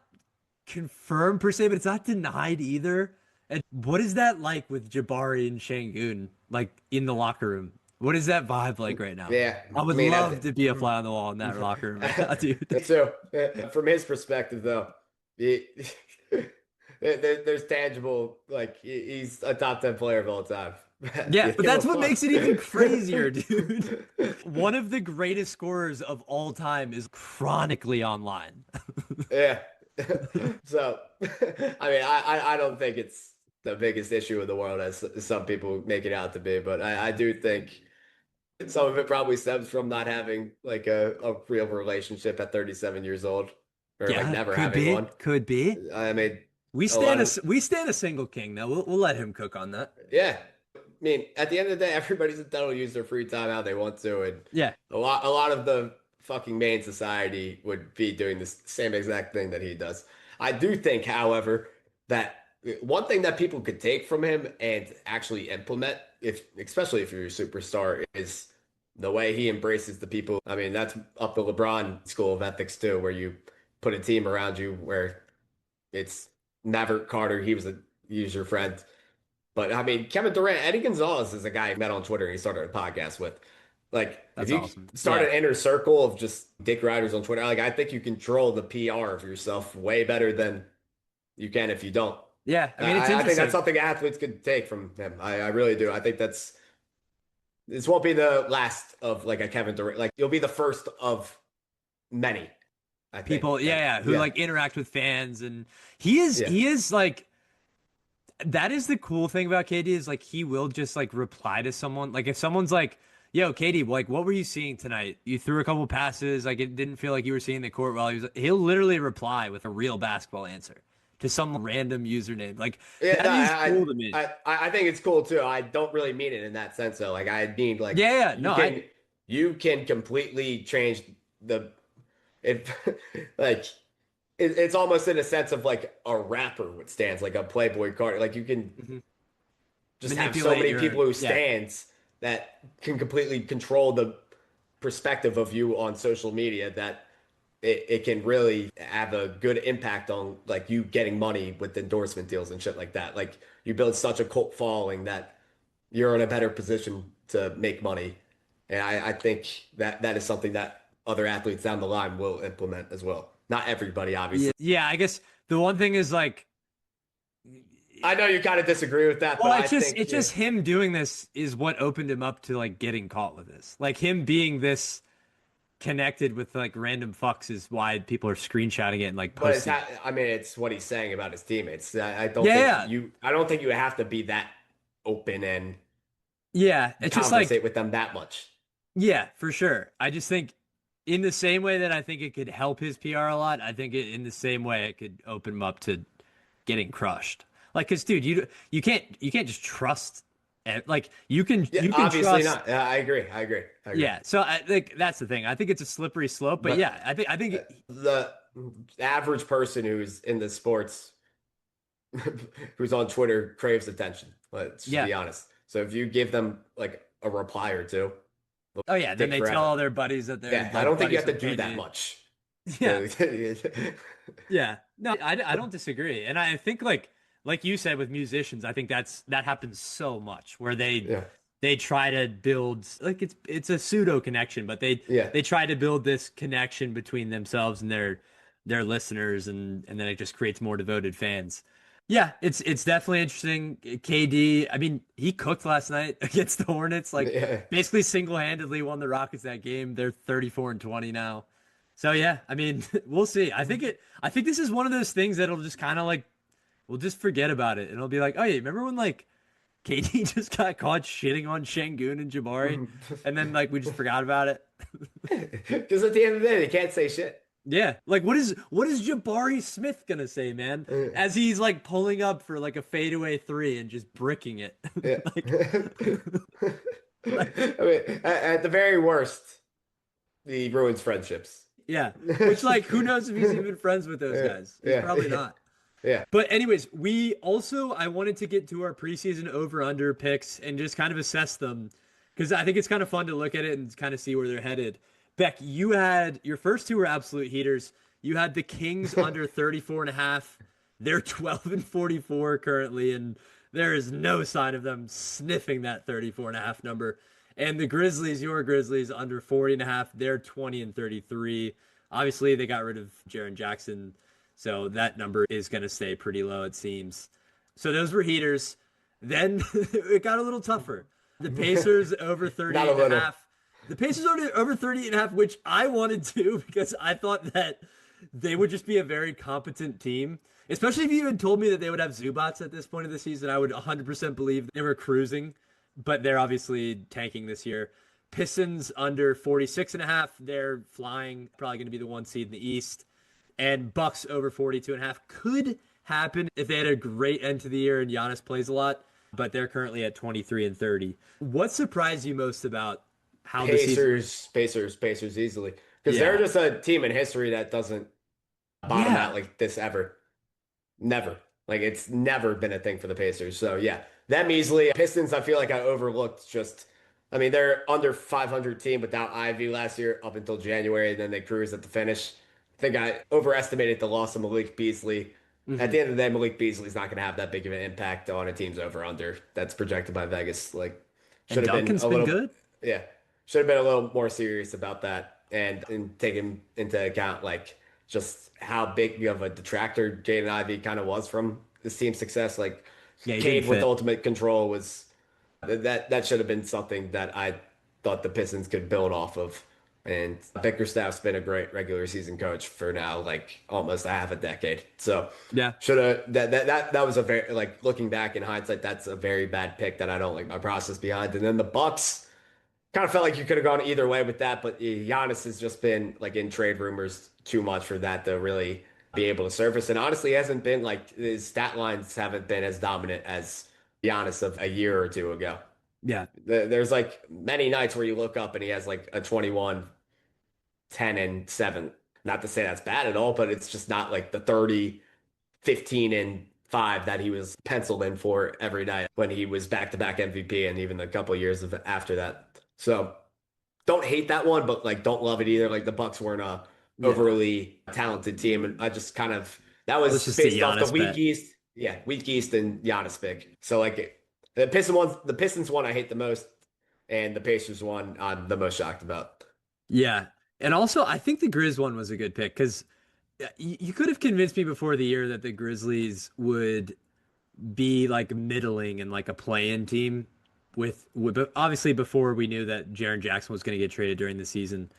confirmed per se, but it's not denied either. And what is that like with Jabari and Şengün, like in the locker room? What is that vibe like right now? Yeah. I I would mean, love to be a fly on the wall in that locker room right now, dude. so from his perspective, though, he, there's tangible, like he's a top 10 player of all time. Yeah, Give but him a that's what fuck. makes it even crazier, dude. One of the greatest scorers of all time is chronically online. Yeah. So, I mean, I don't think it's the biggest issue in the world as some people make it out to be, but I do think some of it probably stems from not having like a real relationship at 37 years old or like Yeah, never could having be, one. could be. I mean, We a lot stand a of, we stand a single king though. We'll let him cook on that. yeah. I mean, at the end of the day, everybody's entitled to use their free time how they want to, and Yeah, a lot of the fucking main society would be doing the same exact thing that he does. I do think, however, that one thing that people could take from him and actually implement, if especially if you're a superstar, is the way he embraces the people. I mean, that's up the LeBron school of ethics too, where you put a team around you where it's Maverick Carter, he was your friend. But I mean, Kevin Durant, Eddie Gonzalez is a guy I met on Twitter and he started a podcast with. Like, if that's you awesome. start Yeah, an inner circle of just dick riders on Twitter, like I think you control the PR of yourself way better than you can if you don't. yeah. I mean, it's I think that's interesting. something athletes could take from him. I really do. I think this won't be the last of like a Kevin Durant. Like you'll be the first of many, I think. People, yeah, yeah, who Yeah, like interact with fans, and he is like that is the cool thing about KD is like he will just like reply to someone. Like if someone's like, "Yo, KD, like what were you seeing tonight? You threw a couple passes, like it didn't feel like you were seeing the court while he was." He'll literally reply with a real basketball answer to some random username. Like yeah. that No, is cool to me. I think it's cool too. I don't really mean it in that sense though. Like I mean like Yeah, yeah, you no, I can you can completely change the if like it's almost in a sense of like a rapper with stands, like a Playboy card. Like you can mhm. just have so Manipulate many your people who yeah. stands that can completely control the perspective of you on social media that it can really have a good impact on like you getting money with endorsement deals and shit like that. Like you build such a cult following that you're in a better position to make money. And I think that is something that other athletes down the line will implement as well. Not everybody, Yeah, obviously. yeah, I guess the one thing is like I know you kind of disagree with that, but well, I it's think yeah, just him doing this is what opened him up to like getting caught with this. Like him being this connected with like random fucks is why people are screenshotting it and like but posting. I mean, it's what he's saying about his teammates. Yeah, yeah, I don't think you have to be that open and yeah. It's just like conversate with them that much. yeah, for sure. I just think in the same way that I think it could help his PR a lot, I think in the same way it could open him up to getting crushed. Like, cause dude, you can't just trust. Like Yeah, you can obviously trust. not. Yeah, I agree. I agree. I agree. Yeah, so I think that's the thing. I think it's a slippery slope, but But yeah, I think the average person who's in the sports, who's on Twitter, craves attention. Let's just yeah. be honest. So if you give them like a reply or two, they'll Oh yeah, then take they tell forever. all their buddies that they're Yeah, I like don't think you buddies have to with do that KD. much. Yeah, Yeah. yeah. No, I don't disagree, and I think like you said with musicians, I think that happens so much where they try to build like it's a pseudo connection, but Yeah. they try to build this connection between themselves and their listeners, and then it just creates more devoted fans. Yeah, it's definitely interesting. KD, I mean, he cooked last night against the Hornets, like Yeah. basically single-handedly won the Rockets that game. They're 34-20 now. So yeah, I mean, we'll see. I think this is one of those things that'll just kind of like we'll just forget about it, and it'll be like, oh yeah, remember when like KD just got caught shitting on Şengün and Jabari, and then like we just forgot about it. Because at the end of the day, they can't say shit. Yeah, like what is Jabari Smith gonna say, man? As he's like pulling up for like a fadeaway three and just bricking it. Yeah. Like, like I mean, at the very worst, he ruins friendships. yeah. Which like who knows if he's even friends with those Yeah, guys? He's yeah, probably yeah, not. yeah. But anyways, we also I wanted to get to our preseason over under picks and just kind of assess them because I think it's kind of fun to look at it and kind of see where they're headed. Beck, you had your first two were absolute heaters. You had the Kings under 34 and a half. They're 12 and 44 currently, and there is no sign of them sniffing that 34 and a half number. And the Grizzlies, your Grizzlies, under 40 and a half, they're 20 and 33. Obviously, they got rid of Jaren Jackson, so that number is going to stay pretty low, it seems. So those were heaters. Then it got a little tougher. The Pacers over 30 Not a and a little. half. The Pacers over 30 and a half, which I wanted to because I thought that they would just be a very competent team. Especially if you had told me that they would have Zubats at this point of the season, I would 100% believe they were cruising, but they're obviously tanking this year. Pistons under 46 and a half, they're flying, probably going to be the one seed in the East. And Bucks over 42 and a half could happen if they had a great end to the year and Giannis plays a lot, but they're currently at 23 and 30. What surprised you most about how the season? Pacers easily. Because they're Yeah. just a team in history that doesn't bottom Yeah. out like this ever. Never. Like it's never been a thing for the Pacers. So yeah, them easily. Pistons, I feel like I overlooked just I mean, they're under 500 team without Ivy last year up until January, and then they cruised at the finish. I think I overestimated the loss of Malik Beasley. At Hmm. the end of the day, Malik Beasley's not going to have that big of an impact on a team's over under. That's projected by Vegas. Like, And should have been Duncan's a been little, good. yeah, should have been a little more serious about that and taking into account like just how big of a detractor Jaden Ivey kind of was from this team's success. Like, Yeah, he didn't Cade with fit. ultimate control was that should have been something that I thought the Pistons could build off of. And Bickerstaff's been a great regular season coach for now, like almost a half a decade. So Yeah. should have that was a very like looking back in hindsight, that's a very bad pick that I don't like my process behind. And then the Bucks kind of felt like you could have gone either way with that, but Giannis has just been like in trade rumors too much for that to really be able to surface. And honestly, he hasn't been like his stat lines haven't been as dominant as Giannis of a year or two ago. Yeah. There's like many nights where you look up and he has like a 21, 10, and 7. Not to say that's bad at all, but it's just not like the 30, 15, and 5 that he was penciled in for every night when he was back-to-back MVP and even a couple years of after that. So don't hate that one, but like don't love it either. Like the Bucks weren't a Yeah. overly talented team, and I just kind of that Let's was just say based off the Giannis weak bet. East. Yeah, weak East and Giannis pick. So like the Pistons one I hate the most, and the Pacers one I'm the most shocked about. Yeah. And also, I think the Grizz one was a good pick because you could have convinced me before the year that the Grizzlies would be like middling and like a play-in team with obviously before we knew that Jaren Jackson was going to get traded during the season.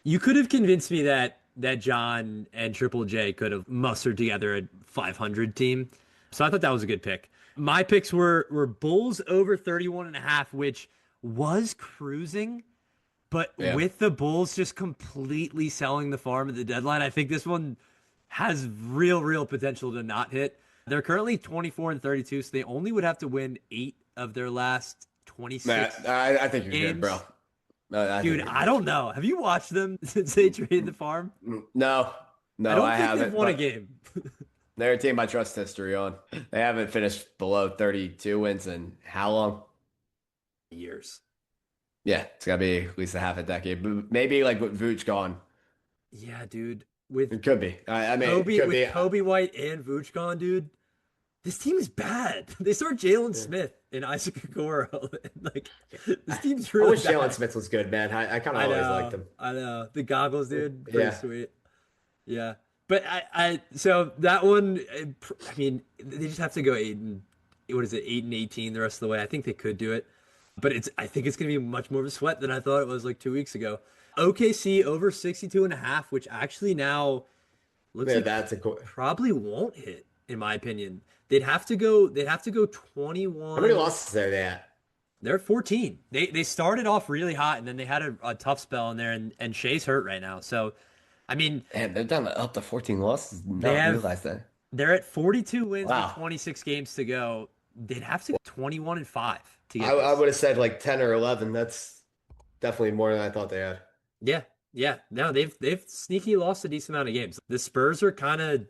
You could have convinced me that John and Triple J could have mustered together a 500 team. So I thought that was a good pick. My picks were Bulls over 31 and a half, which was cruising, but Yeah. with the Bulls just completely selling the farm at the deadline, I think this one has real potential to not hit. They're currently 24 and 32, so they only would have to win 8 of their last Matt, 26 I think you're good, bro. games. I think Dude, you're I good. don't know. Have you watched them since they traded the farm? No, I no, don't I think they've haven't. won a But game. they're a team I trust history on. They haven't finished below 32 wins in how long? Years. Yeah, it's gotta be at least a half a decade. But maybe like with Vooch gone, Yeah, dude. With it could be. I mean, it Kobe could with be. Kobe White and Vooch gone, dude. This team is bad. They start Jalen Yeah. Smith and Isaac Okoro. Like this I, team's I really wish Jalen bad. Smith was good, man. I kind of I always liked know. him. I know. The goggles, dude, pretty Yeah, sweet. Yeah. But so that one, I mean, they just have to go what is it, 8 and 18 the rest of the way. I think they could do it, but I think it's going to be much more of a sweat than I thought it was like 2 weeks ago. OKC over 62 and a half, which actually now looks yeah, like that's a cool. probably won't hit, in my opinion. They'd have to go How many 21. losses are they at? They're at 14. They started off really hot and then they had a tough spell in there and Shea's hurt right now. So I mean, Man, they're down to up to 14 losses. Did they not have realize that. they're at 42 wins with Wow. 26 games to go. They'd have to go 21 and 5 to get I this. would have said like 10 or 11. That's definitely more than I thought they had. Yeah. Yeah. No, they've sneaky lost a decent amount of games. The Spurs are kind of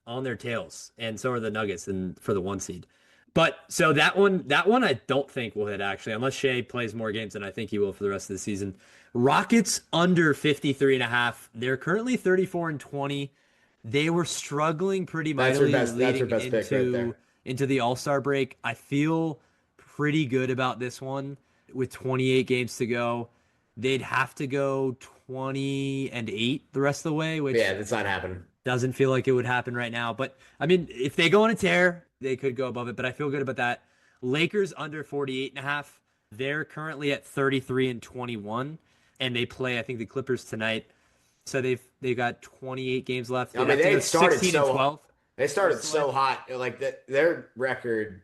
on their tails, and so are the Nuggets and for the 1 seed. But so that one I don't think will hit actually, unless Shea plays more games than I think he will for the rest of the season. Rockets under 53 and a half. They're currently 34 and 20. They were struggling pretty mightily That's your leading best pick right into there. the All-Star break. I feel pretty good about this one with 28 games to go. They'd have to go 20 and 8 the rest of the way, which Yeah, that's not happening. doesn't feel like it would happen right now. But I mean, if they go on a tear, they could go above it, but I feel good about that. Lakers under 48 and a half. They're currently at 33 and 21 and they play I think the Clippers tonight. So they've got 28 games left. I They'd mean, have to they go started 16 and so 12. they started so hot. Like their record,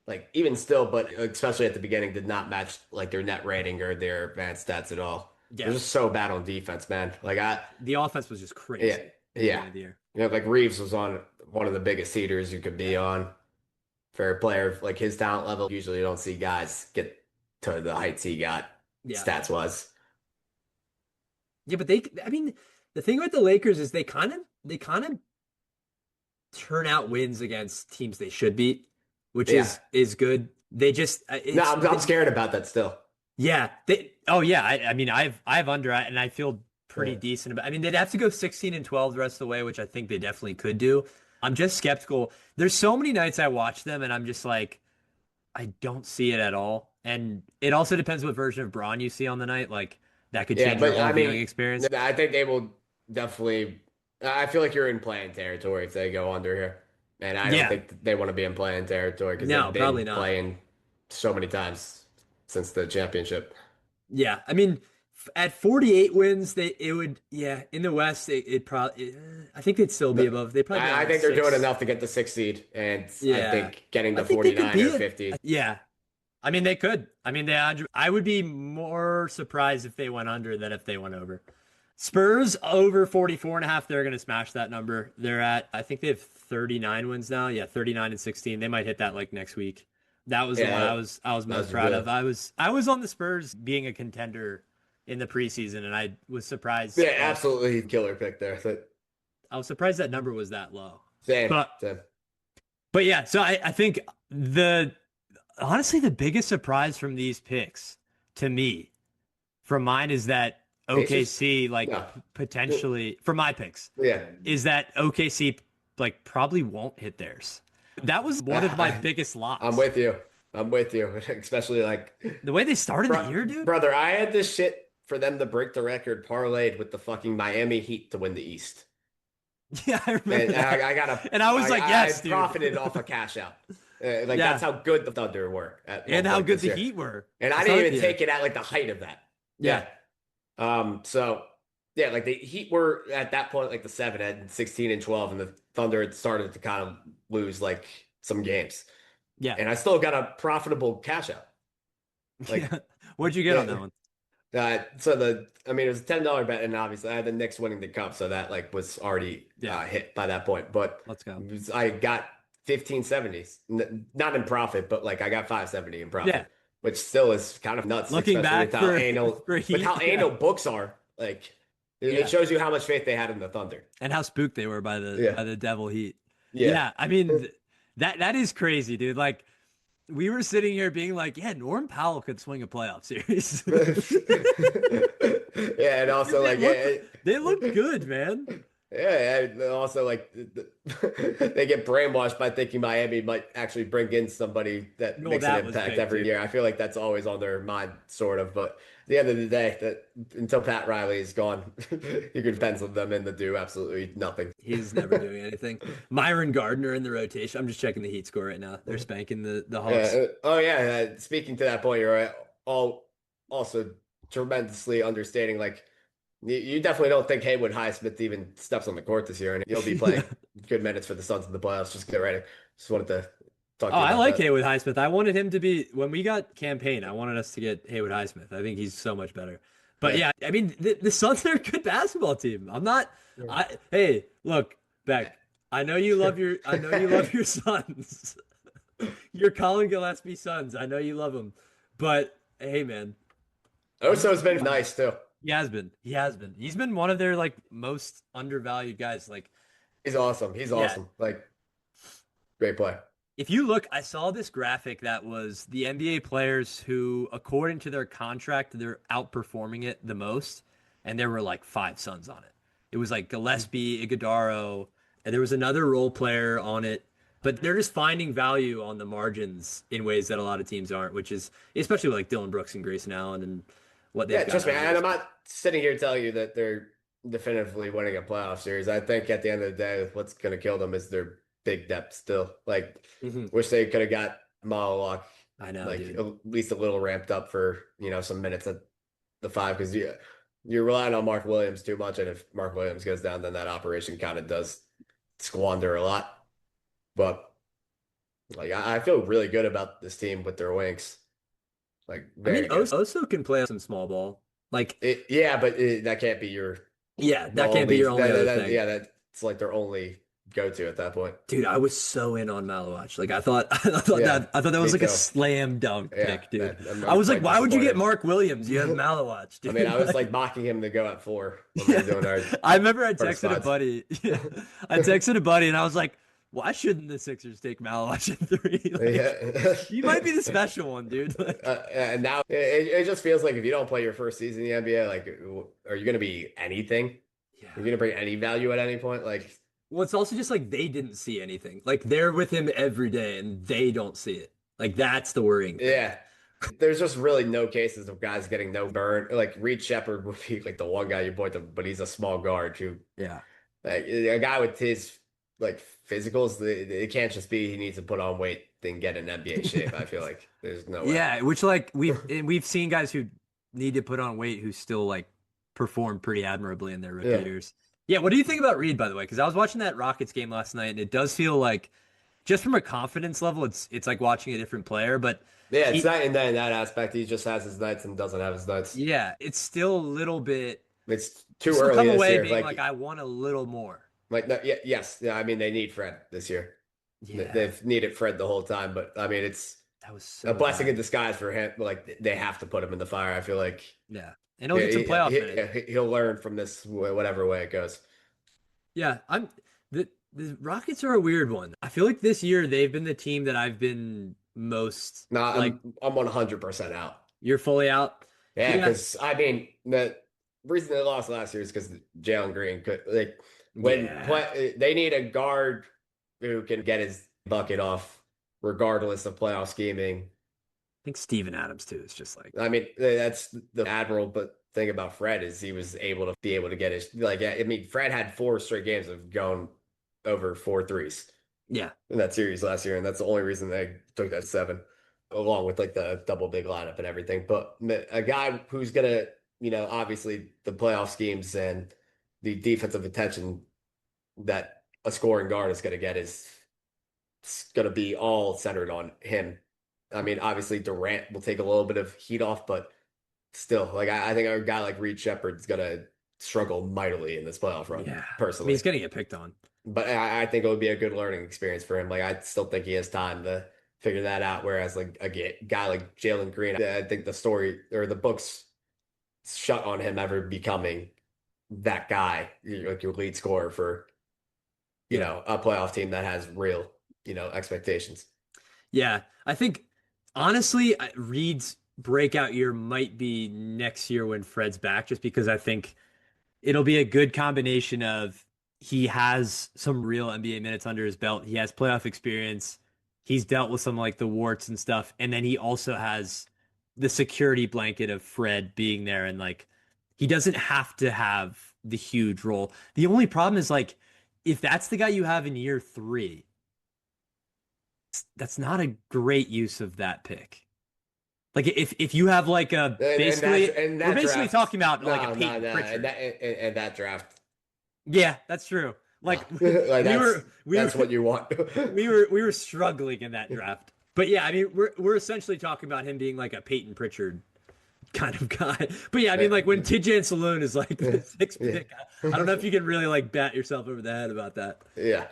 like even still, but especially at the beginning, did not match like their net rating or their advanced stats at all. They're Yeah. just so bad on defense, man. Like The offense was just crazy yeah, at the yeah. beginning of the year. Like Reeves was on one of the biggest heaters you could be on for a player of like his talent level. Usually, you don't see guys get to the heights he got Yeah. stats wise. Yeah, but I mean, the thing with the Lakers is they kind of turn out wins against teams they should beat, which Yeah. is good. They just No, I'm scared about that still. yeah. Oh yeah. I mean I've under and I feel pretty Yeah. decent about. I mean they'd have to go 16 and 12 the rest of the way, which I think they definitely could do. I'm just skeptical. There's so many nights I watch them and I'm just like I don't see it at all. And it also depends what version of Braun you see on the night. Like that could Yeah, change your but whole I viewing mean, experience. I think they will definitely. I feel like you're in playing territory if they go under here, and I don't Yeah. think they want to be in playing territory because No, they've probably been not. playing so many times since the championship. Yeah, I mean, at 48 wins, it would in the West it probably I think they'd still be The- above. They probably be I like think they're doing six. enough to get the 6th seed, and I Yeah, think getting I the think they could 49 be or it. 50. Yeah, I mean they could. I mean I would be more surprised if they went under than if they went over. Spurs over 44 and a half. They're going to smash that number. They're at I think they have 39 wins now. Yeah, 39 and 16. They might hit that like next week. That was the one Yeah, I was most that's proud good. of. I was on the Spurs being a contender in the preseason, and I was surprised. Yeah, absolutely killer pick there. I was surprised that number was that low. Same, But same. but yeah, so I think honestly the biggest surprise from these picks to me from mine is that Pacers? OKC like No. potentially for my picks Yeah, is that OKC like probably won't hit theirs. That was one of my I- biggest locks. I'm with you. I'm with you. Especially like The way they started the year, dude. Brother, I had this shit for them to break the record parlayed with the fucking Miami Heat to win the East. Yeah, I remember And that. I got a, And I was like, yes, I dude. profited off a cash out. Like Yeah. that's how good the Thunder were at And one how point good this the year. Heat were. And I to didn't start even the year. take it at like the height of that. Yeah. So yeah, like the Heat were at that point like the 7 at 16 and 12, and the Thunder had started to kind of lose like some games. Yeah. And I still got a profitable cash out. Like Yeah. What'd you get on that one? I mean, it was a $10 bet, and obviously I had the Knicks winning the cup, so that like was already Yeah. hit by that point. But Let's go. I got 1570s, not in profit, but like I got 570 in profit, Yeah. which still is kind of nuts. Looking especially back with how for- anal, for with Heat, how yeah. anal books are. Like it Yeah. shows you how much faith they had in the Thunder. And how spooked they were by Yeah. the Devil Heat. Yeah. Yeah, I mean that is crazy, dude. Like we were sitting here being like, yeah, Norm Powell could swing a playoff series. Yeah, and also like They look good, man. Yeah, and also like they get brainwashed by thinking Miami might actually bring in somebody that Well, makes that an was impact big, every too. year. I feel like that's always on their mind, sort of. But at the end of the day, that until Pat Riley is gone, you could pencil them in to do absolutely nothing. He's never doing anything. Myron Gardner in the rotation. I'm just checking the Heat score right now. They're spanking the Hawks. Oh yeah. Speaking to that point, you're right. Also tremendously understating. Like you definitely don't think Haywood Highsmith even steps on the court this year, and he'll be playing good minutes for the Suns in the playoffs. Just get ready. Just wanted to talk Oh, to you I about like that. Haywood Highsmith. I wanted him to be when we got campaign. I wanted us to get Haywood Highsmith. I think he's so much better. But Yeah. yeah, I mean the Suns are a good basketball team. I'm not. Yeah. Hey, look, Beck. I know you love your Suns. Your Colin Gillespie Suns. I know you love them. But hey, man, I'm Oso's been nice too. he has been. He has been. He's been one of their like most undervalued guys. Like, He's awesome. He's yeah, awesome. Like great play. if you look, I saw this graphic that was the NBA players who, according to their contract, they're outperforming it the most, and there were like five Suns on it. It was like Gillespie, Iguodaro, and there was another role player on it. But they're just finding value on the margins in ways that a lot of teams aren't, which is especially with like Dylan Brooks and Grayson Allen and what they've Yeah, got trust me. out of And this. I'm not sitting here telling you that they're definitively winning a playoff series. I think at the end of the day, what's going to kill them is their big depth still. Like, Mhm. wish they could have got Malalock I know, like dude. at least a little ramped up for, some minutes at the five because you're relying on Mark Williams too much. And if Mark Williams goes down, then that operation kind of does squander a lot. But like, I feel really good about this team with their wings. Like, I mean, very good. Oso can play some small ball. Like, Yeah, but that can't be your yeah, the that can't be only your only other thing. yeah, that's like their only go-to at that point. Dude, I was so in on Malawach. Like Yeah, I thought that was me like a too. slam dunk Yeah, pick, dude. I I'm was like, quite why would you get disappointed. Mark Williams? You have Malawach, I mean, I dude. was like mocking him to go at 4 when we were Yeah. doing our I remember I first texted a pods. buddy. Yeah. I texted a buddy and I was like, why shouldn't the Sixers take Malawach at three? Like, Yeah. you might be the special one, dude. Like, And now it just feels like if you don't play your first season in the NBA, like, are you going to be anything? yeah. Are you going to bring any value at any point? Like, Well, it's also just like they didn't see anything. Like they're with him every day and they don't see it. Like that's the worrying thing. yeah. There's just really no cases of guys getting no burn. Like Reed Shepard would be like the one guy you point to, but he's a small guard who Yeah. like a guy with his like physicals. It can't just be he needs to put on weight then get in NBA shape. I feel like there's no way. Yeah, which like we've seen guys who need to put on weight who still like perform pretty admirably in their rookie Yeah, years. Yeah, what do you think about Reed, by the way? Because I was watching that Rockets game last night, and it does feel like just from a confidence level, it's like watching a different player. But yeah. It's he, not in that aspect. He just has his nights and doesn't have his nights. yeah, it's still a little bit. It's You too still early come this away year. being like, I want a little more. No, yeah, yes. Yeah, I mean, they need Fred this year. Yeah, They've needed Fred the whole time, but I mean, it's that was a so blessing bad. in disguise for him. Like they have to put him in the fire. I feel like Yeah, and he'll get some playoff minutes. he'll learn from this whatever way it goes. Yeah, the Rockets are a weird one. I feel like this year they've been the team that I've been most No, like I'm 100% out. you're fully out. Yeah, Yeah. because I mean the reason they lost last year is because Jalen Green could like Yeah. I they need a guard who can get his bucket off regardless of playoff scheming. think Steven Adams too is just like I mean that's the admiral, but thing about Fred is he was able to get his like I mean Fred had 4 straight games of going over 4 threes yeah. in that series last year, and that's the only reason they took that 7, along with like the double big lineup and everything. But a guy who's gonna, obviously the playoff schemes and the defensive attention that a scoring guard is gonna get is it's gonna be all centered on him. I mean, obviously Durant will take a little bit of heat off, but still, like I think a guy like Reed Shepard's gonna struggle mightily in this playoff run, Yeah. I mean personally. he's gonna get picked on. But I think it would be a good learning experience for him. Like I still think he has time to figure that out. Whereas like a guy like Jalen Green, I think the story or the books shut on him ever becoming that guy, like your lead scorer for Yeah. a playoff team that has real expectations. Yeah. I think honestly, Reed's breakout year might be next year when Fred's back, just because I think it'll be a good combination of he has some real NBA minutes under his belt. He has playoff experience. He's dealt with some like the warts and stuff. And then he also has the security blanket of Fred being there. And like, he doesn't have to have the huge role. The only problem is like, if that's the guy you have in year three, that's not a great use of that pick. Like if you have like a basically And we're that basically draft, talking about like a no, no, Peyton no, Pritchard. and that draft, Yeah, that's true. Like Like we were we were that's what you want. we were struggling in that draft. But yeah, I mean, we're essentially talking about him being like a Peyton Pritchard kind of guy. But yeah, I mean, like when Tidjane Saloon is like the sixth Yeah. pick, I don't know if you can really like bat yourself over the head about that. Yeah.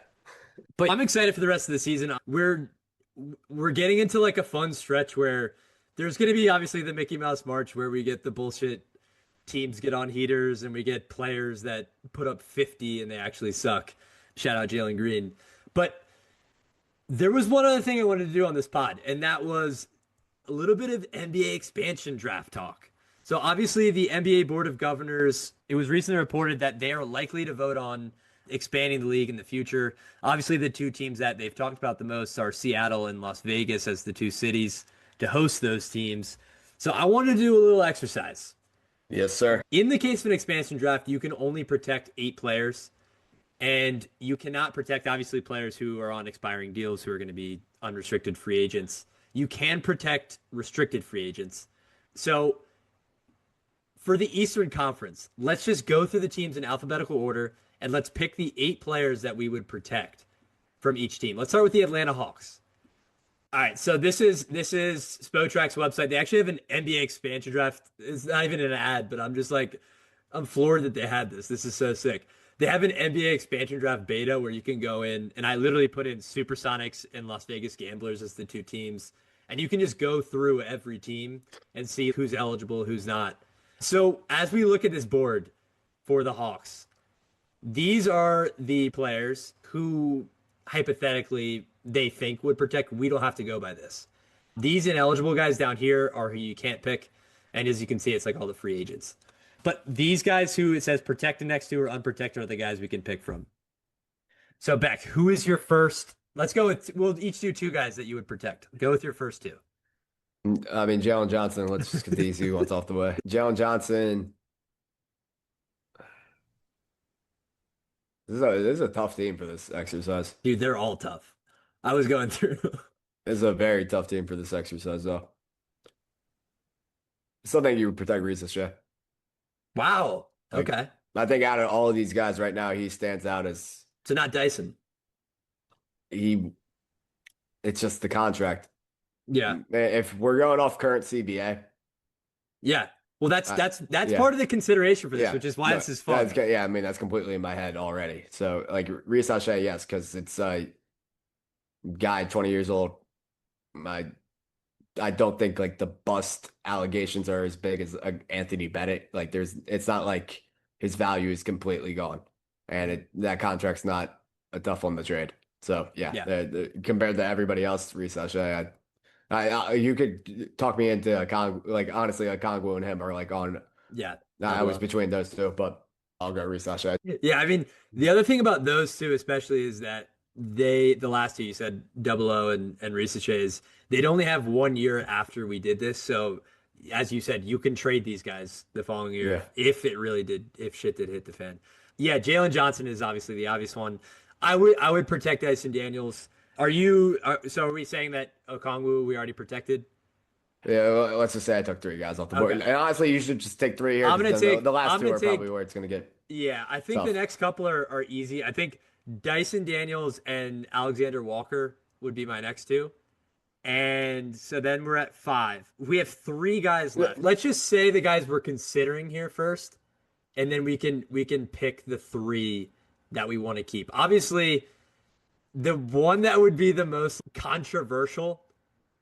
But I'm excited for the rest of the season. We're getting into like a fun stretch where there's going to be obviously the Mickey Mouse March where we get the bullshit teams get on heaters and we get players that put up 50 and they actually suck. Shout out Jalen Green. But there was one other thing I wanted to do on this pod, and that was a little bit of NBA expansion draft talk. So obviously the NBA Board of Governors, it was recently reported that they are likely to vote on expanding the league in the future. Obviously the two teams that they've talked about the most are Seattle and Las Vegas as the two cities to host those teams. So I wanted to do a little exercise. Yes, sir. In the case of an expansion draft, you can only protect 8 players, and you cannot protect obviously players who are on expiring deals who are going to be unrestricted free agents. You can protect restricted free agents. So for the Eastern Conference, let's just go through the teams in alphabetical order and let's pick the 8 players that we would protect from each team. Let's start with the Atlanta Hawks. All right, so this is Spotrac's website. They actually have an NBA expansion draft. It's not even an ad, but I'm floored that they had this. This is so sick. They have an NBA expansion draft beta where you can go in, and I literally put in Supersonics and Las Vegas Gamblers as the two teams, and you can just go through every team and see who's eligible, who's not. So as we look at this board for the Hawks, these are the players who hypothetically they think would protect. We don't have to go by this. These ineligible guys down here are who you can't pick. And as you can see, it's like all the free agents. But these guys who it says protected next to or unprotected are the guys we can pick from. So Beck, who is your first? Let's go with, we'll each do 2 guys that you would protect. Go with your first 2. I mean, Jalen Johnson, let's just get the easy ones off the way. Jalen Johnson. This is a tough team for this exercise. Dude, they're all tough. I was going through. This is a very tough team for this exercise, though. Still think you would protect Risa Shea. Wow. Like, Okay. I think out of all of these guys right now, he stands out as So not Dyson. he. It's just the contract. Yeah. If we're going off current CBA, Yeah. Well, that's yeah. part of the consideration for this, yeah, which is why no, this is fun. yeah, I mean that's completely in my head already. So like Risa Shea, yes, because it's a guy 20 years old. I don't think like the bust allegations are as big as Anthony Bennett. Like it's not like his value is completely gone, and that contract's not a tough one to trade. So yeah, Yeah. compared to everybody else, Risa Shea, you could talk me into like honestly, like Kongwu and him are like on. Yeah. I was between those two, but I'll go Risa Shea. Yeah, I mean, the other thing about those two especially is that the last two you said Double O and Risa Shays, they'd only have 1 year after we did this. So as you said, you can trade these guys the following year if shit did hit the fan. Yeah, Jalen Johnson is obviously the obvious one. I would protect Dyson Daniels. Are we saying that Okongwu we already protected? Yeah, well, let's just say I took 3 guys off the board. Okay. And honestly, you should just take 3 here. I'm gonna take the last I'm 2 gonna are take probably where it's gonna get Yeah, I think tough. the next couple are easy. I think Dyson Daniels and Alexander Walker would be my next 2. And so then we're at 5. We have 3 guys left. Let's just say the guys we're considering here first, and then we can pick the 3 that we want to keep. Obviously, the one that would be the most controversial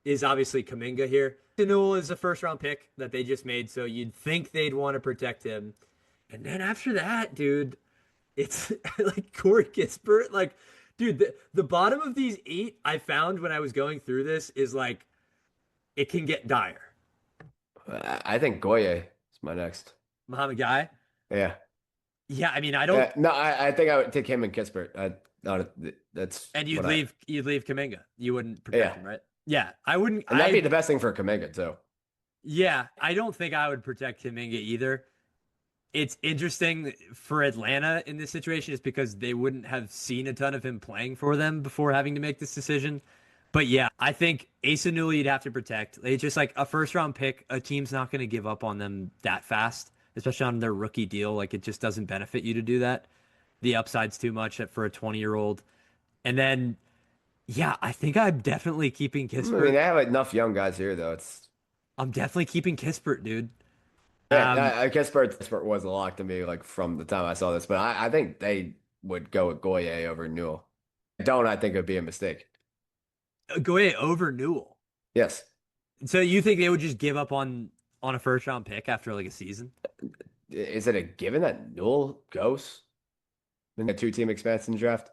is obviously Kuminga here. Newell is a first-round pick that they just made, so you'd think they'd want to protect him. And then after that, dude, it's like Corey Kispert. Like, dude, the bottom of these 8 I found when I was going through this is like, it can get dire. I think Goye is my next. Muhammad Guy. Yeah. Yeah, I mean, I don't. No, I think I would take him and Kispert. That's And what you'd leave Kuminga. You wouldn't protect him, right? Yeah, I wouldn't. and that'd be the best thing for Kuminga too. Yeah, I don't think I would protect Kuminga either. It's interesting for Atlanta in this situation is because they wouldn't have seen a ton of him playing for them before having to make this decision. But yeah, I think Asa Newell you'd have to protect. It's just like a first round pick. A team's not going to give up on them that fast, especially on their rookie deal. Like it just doesn't benefit you to do that. the upside's too much for a 20-year-old. And then, yeah, I think I'm definitely keeping I mean, Kispert. they have enough young guys here, though. It's I'm definitely keeping Kispert, dude. yeah. Um, I guess Spurt was a lock to me, like from the time I saw this, but I think they would go with Goye over Newell. Don't I think it would be a mistake? Goye over Newell. Yes. So you think they would just give up on a first round pick after like a season? Is it a given that Newell goes in a two-team expansion draft?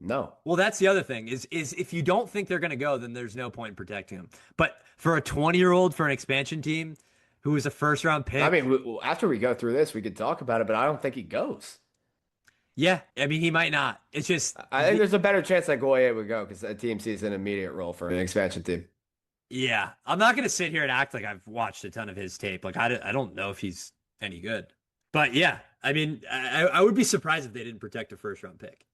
No. Well, that's the other thing is if you don't think they're going to go, then there's no point in protecting them. But for a 20-year-old for an expansion team who is a first round I pick, mean, after we go through this, we could talk about it, but I don't think he goes. yeah, I mean he might not. It's just I think there's a better chance that Goye would go because the team sees an immediate role for an expansion team. yeah, I'm not going to sit here and act like I've watched a ton of his tape. Like I don't know if he's any good. But yeah, I mean I would be surprised if they didn't protect a first round pick.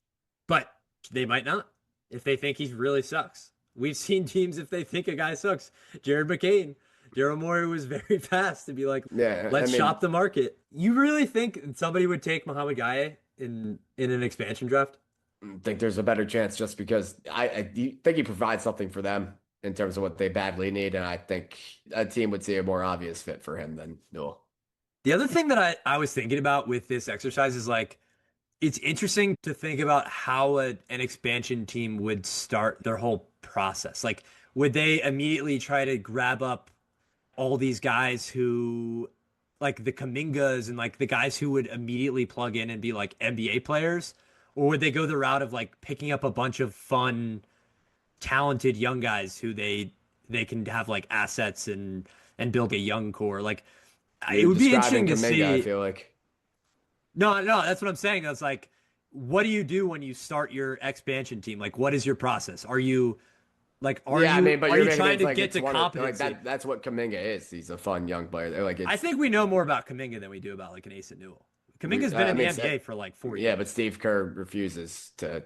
But they might not if they think he really sucks. We've seen teams if they think a guy sucks. Jared McCain, Daryl Morey was very fast to be like, Yeah, I let's mean, shop the market. You really think somebody would take Muhammad Gaye in an expansion draft? I think there's a better chance just because I think he provides something for them in terms of what they badly need, and I think a team would see a more obvious fit for him than Newell. The other thing that I was thinking about with this exercise is like it's interesting to think about how an expansion team would start their whole process. Like, would they immediately try to grab up all these guys who, like the Kamingas and like the guys who would immediately plug in and be like NBA players? Or would they go the route of like picking up a bunch of fun, talented young guys who they can have like assets and build a young core? Like, it You're would be describing interesting to Kuminga, I see. feel like. No, that's what I'm saying. That's like, what do you do when you start your expansion team? Like, what is your process? Are you like, Yeah, I mean, but are you're you making trying it to like get it's to one of like competency? that's what Kuminga is. He's a fun young player. They're like I it's think we know more about Kaminga than we do about like an Ace Newell. Kaminga's been I in the mean, NBA for like 4 years. yeah, but Steve Kerr refuses to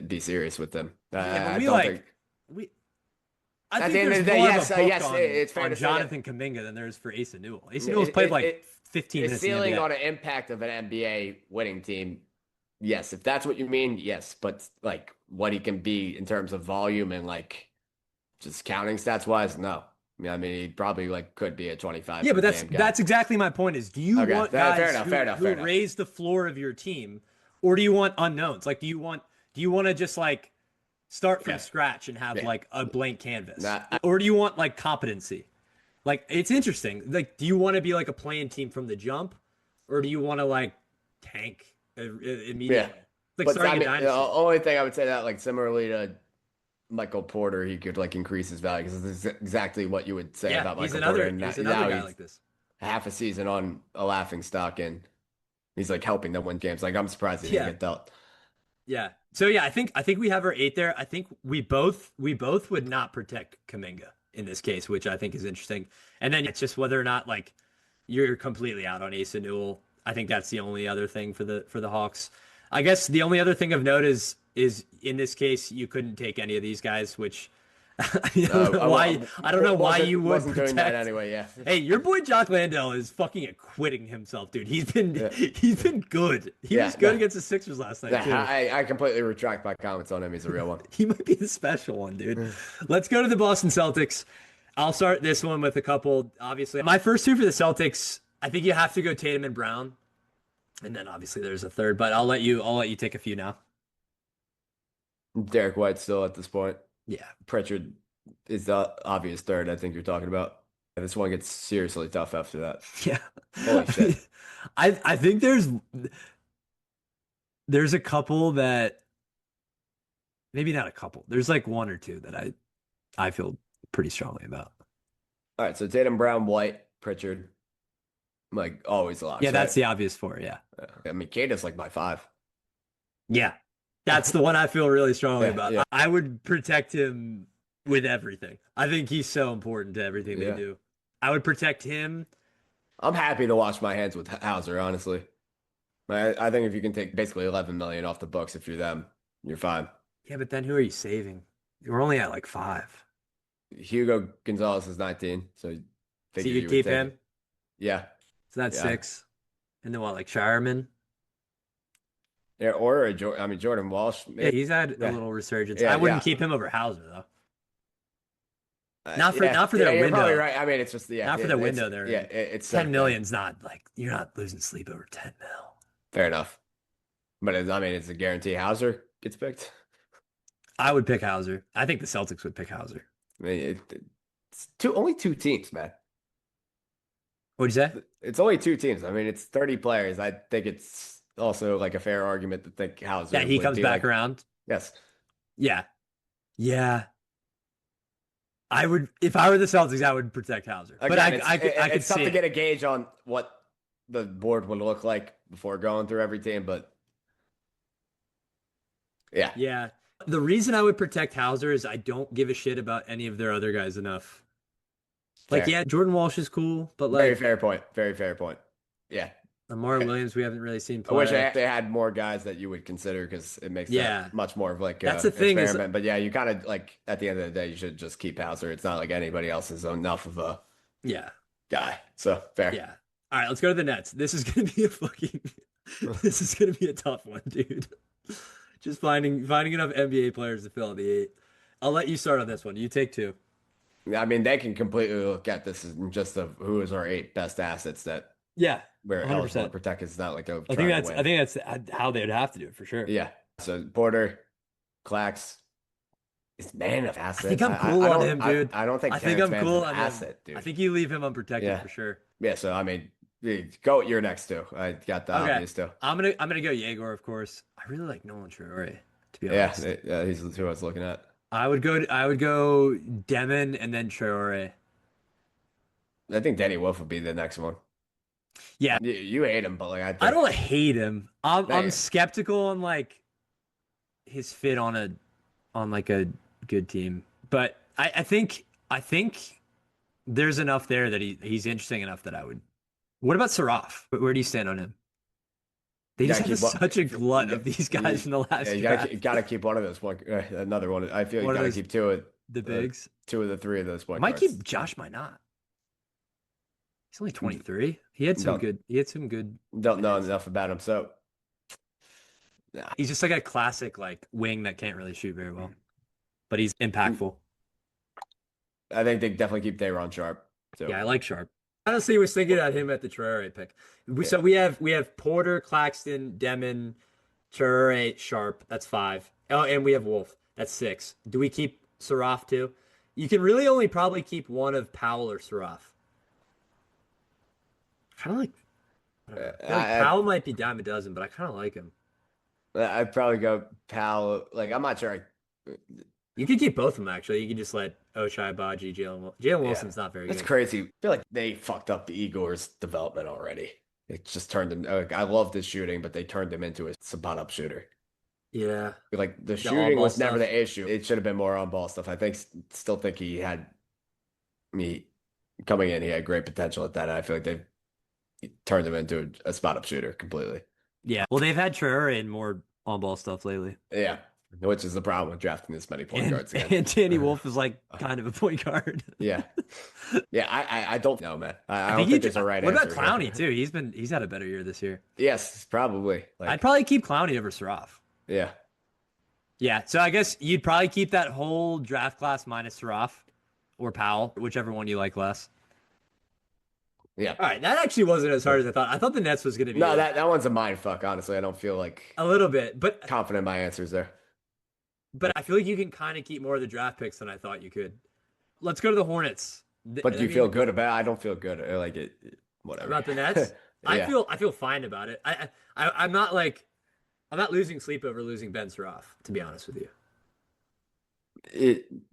be serious with them. Yeah, but I we don't like think we. I at think the end there's of the day, more of yes, a book yes, it's fair on to say that Jonathan Kaminga than there is for Ace Newell. Ace Newell's it, played it, like it, 15 his minutes in the ceiling NBA. on an impact of an NBA winning team. Yes, if that's what you mean, yes. But like what he can be in terms of volume and like just counting stats wise, no. I mean, he probably like could be a 25 Yeah, per but game guy. that's exactly my point is do you Okay, want fair guys enough, who, fair enough, who fair enough. raise the floor of your team or do you want unknowns? Like do you want to just like start from Yeah, scratch and have yeah. like a blank canvas? Nah, Or do you want like competency? Like it's interesting. Like do you want to be like a playing team from the jump or do you want to like tank immediately? yeah. Like But I starting a mean, the dynasty. only thing I would say that like similarly to Michael Porter, he could like increase his value because it's exactly what you would say Yeah, about he's Michael Porter. another And he's now another guy he's like this. half a season on a laughing stock and he's like helping them win games. Like I'm surprised he didn't Yeah. get dealt. Yeah. So yeah, I think we have our 8 there. I think we both would not protect Kaminga in this case, which I think is interesting. And then it's just whether or not like you're completely out on Asa Newell. I think that's the only other thing for the Hawks. I guess the only other thing of note is in this case you couldn't take any of these guys, which I don't know why you would wasn't doing that protect. anyway. Yeah, Hey, your boy Jock Landale is fucking acquitting himself, dude. He's been yeah, he's been good. He yeah. was good against the Sixers last night too. I completely retract my comments on him. He's a real one. He might be the special one, dude. Let's go to the Boston Celtics. I'll start this one with a couple. Obviously, my first two for the Celtics, I think you have to go Tatum and Brown, and then obviously there's a third. But I'll let you take a few now. Derek White still at this point. Yeah, Pritchard is the obvious third. I think you're talking about. And this one gets seriously tough after that. yeah. Holy shit. I think there's a couple that maybe not a couple. There's like one or two that I feel pretty strongly about. All right, so Tatum, Brown, White, Pritchard, like always locks, Yeah, that's right? the obvious four. Yeah. I mean, Kata's like my five. Yeah. That's the one I feel really strongly Yeah, about. yeah. I would protect him with everything. I think he's so important to everything they Yeah. do. I would protect him. I'm happy to wash my hands with Hauser, honestly. I think if you can take basically 11 million off the books, if you're them, you're fine. Yeah, but then who are you saving? We're only at like 5. Hugo Gonzalez is 19, so So figure you you could would keep take him. it. Yeah, So that's yeah. 6. And then what, like Shireman? Yeah, or I mean Jordan Walsh. Yeah, Maybe. he's had a Yeah, little resurgence. yeah, I wouldn't yeah. keep him over Hauser though. Not for Yeah, not for yeah, their you're probably window. right. I mean, it's just Not for the window they're in. it's 10 sick, man. million's not like you're not losing sleep over 10 mil. Fair enough. But I mean, it's a guarantee Hauser gets picked. I would pick Hauser. I think the Celtics would pick Hauser. I mean, it's only two teams, man. What'd you say? It's only two teams. I mean, it's 30 players. I think it's also like a fair argument to think Hauser Yeah, he would comes be back like, around. yes. Yeah. Yeah. I would if I were the Celtics, I would protect Hauser. But Again, I could it's tough see to it. get a gauge on what the board would look like before going through every team, but yeah. Yeah. The reason I would protect Hauser is I don't give a shit about any of their other guys enough. Like, Fair. yeah, Jordan Walsh is cool, but Very like fair point. Very fair point. Yeah. Lamar Williams, we haven't really seen I wish play. they had more guys that you would consider because it makes Yeah. that much more of like That's the thing is- experiment. But yeah, you kind of like at the end of the day, you should just keep Hauser. It's not like anybody else is enough of a Yeah. guy. So fair. Yeah. All right, let's go to the Nets. This is gonna be a fucking this is gonna be a tough one, dude. Just finding enough NBA players to fill the 8. I'll let you start on this one. You take 2. I mean, they can completely look at this as just of who is our 8 best assets that Yeah. we're eligible to 100%. protect. It's not like a I think that's how they would have to do it for sure. yeah. So Porter, Clax, is man of assets. I think I'm cool on him, dude. I don't think I think Terrence I'm Mann's cool an on him. asset, dude. I think you leave him unprotected Yeah. for sure. Yeah. So I mean, go with your next two. I got the Okay. obvious two. I'm gonna go Jaeger, of course. I really like Nolan Traore, to be Yeah, honest. he's who I was looking at. I would go Demon and then Traore. I think Danny Wolf would be the next one. Yeah. You hate him, but like I don't hate him. I'm Yeah. skeptical on like his fit on like a good team. But I think there's enough there that he's interesting enough that I would. What about Saraf? Where do you stand on him? They You just gotta have keep one- such a glut of these guys in the last Yeah, you draft. gotta keep one of those one. Another one. I feel you One of gotta those- keep two of The bigs. the three of those point Might guards. keep Josh, might not. He's only 23. He had some good. Don't know enough about him, so He's just like a classic like wing that can't really shoot very well, but he's impactful. I think they definitely keep Day'Ron Sharp. So Yeah, I like Sharp. Honestly, was thinking about him at the Traore pick. So we have Porter, Claxton, Demon, Traore, Sharp. That's 5. Oh, and we have Wolf. That's 6. Do we keep Saraf too? You can really only probably keep one of Powell or Saraf. Kind of like, I don't know. I feel like Powell might be dime a dozen, but I kind of like him. I'd probably go Powell. Like I'm not sure. You could keep both of them actually. You could just let Ochai Baji, Jalen Wilson's not very That's good. crazy. I feel like they fucked up the Igor's development already. It just turned him. I love his shooting, but they turned him into a spot up shooter. Yeah. Like the shooting on-ball was never stuff. the issue. It should have been more on ball stuff. I still think he had me coming in. He had great potential at that. And I feel like they turned him into a spot up shooter completely. Yeah. Well, they've had Traore in more on-ball stuff lately. Yeah, which is the problem with drafting this many point guards again. And Danny Wolf is like kind of a point guard. Yeah, yeah. I don't know, man. I don't think think there's a right What answer. about here. Clowney too? He's had a better year this year. Yes, probably. Like, I'd probably keep Clowney over Saraf. yeah. Yeah. So I guess you'd probably keep that whole draft class minus Saraf or Powell, whichever one you like less. Yeah. All right. That actually wasn't as hard as I thought. I thought the Nets was going to be No, that one's a mind fuck. Honestly, I don't feel like a little bit, but confident in my answers there. I feel like you can kind of keep more of the draft picks than I thought you could. Let's go to the Hornets. But do you feel good about it? I don't feel good. Like it. Whatever. About the Nets? Yeah. I feel fine about it. I'm not losing sleep over losing Ben Saraf, to be honest with you.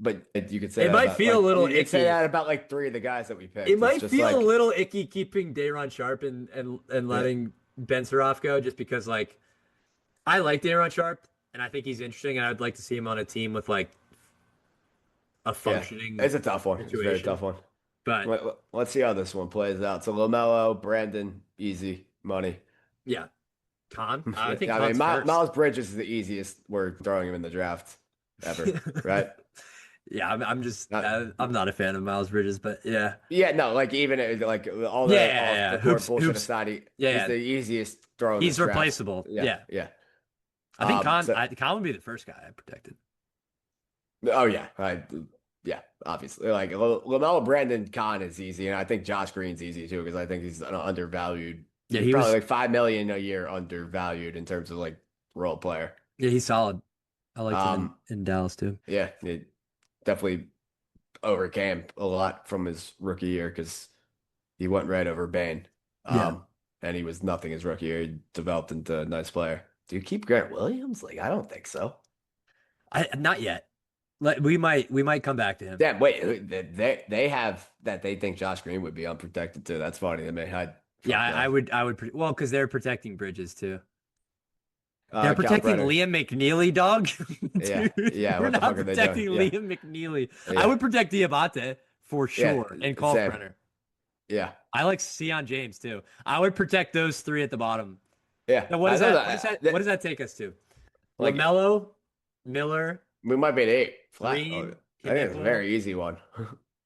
But you could say It that might about, feel like, a little you could say icky. that about like 3 of the guys that we picked. It It's might just feel like, a little icky keeping Day'Ron Sharp and letting Ben Saraf go, just because like I like Day'Ron Sharp and I think he's interesting, and I'd like to see him on a team with like a functioning. It's a tough one. It's a very situation. tough one. But Let's see how this one plays out. So LaMelo, Brandon, easy money. yeah, Con. I think I Con's mean, first. Miles Bridges is the easiest. We're throwing him in the draft ever, right? Yeah, I'm just Not- I'm not a fan of Miles Bridges, but yeah. Yeah, no, like even like all the Yeah. off the court Hoops- bullshit hoops. aside, Yeah. he's the easiest throw. in He's this draft. replaceable. Yeah. yeah. I think So Khan would be the first guy I protected. oh yeah, yeah, obviously like Lamelo Brandon Khan is easy, and I think Josh Green's easy too because I think he's an undervalued. Yeah, He's he probably was. like 5 million a year undervalued in terms of like role player. Yeah, he's solid. I liked him Um, in Dallas too. yeah, it definitely overcame a lot from his rookie year because he went right over Bane. Yeah, And he was nothing his rookie year. He developed into a nice player. Do you keep Grant Williams? Like, I don't think so. I not yet. We might come back to him. Damn, wait, they have that they think Josh Green would be unprotected too. That's funny to me. Yeah, Fuck them. well, because they're protecting Bridges too. They're Cal protecting Brenner. Liam McNeely, dog. Yeah, Dude, yeah. we're What the not fuck are they doing? protecting Yeah, Liam McNeely. I yeah, would protect Diabate for yeah. sure and Same. Kalkbrenner. Yeah, I like Sion James too. I would protect those three at the bottom. yeah. Now, what I does know that that. what does that take us to? Like LaMelo, Miller, we might be at 8 flat. Oh, Green, I think it's a Knipple, very easy one.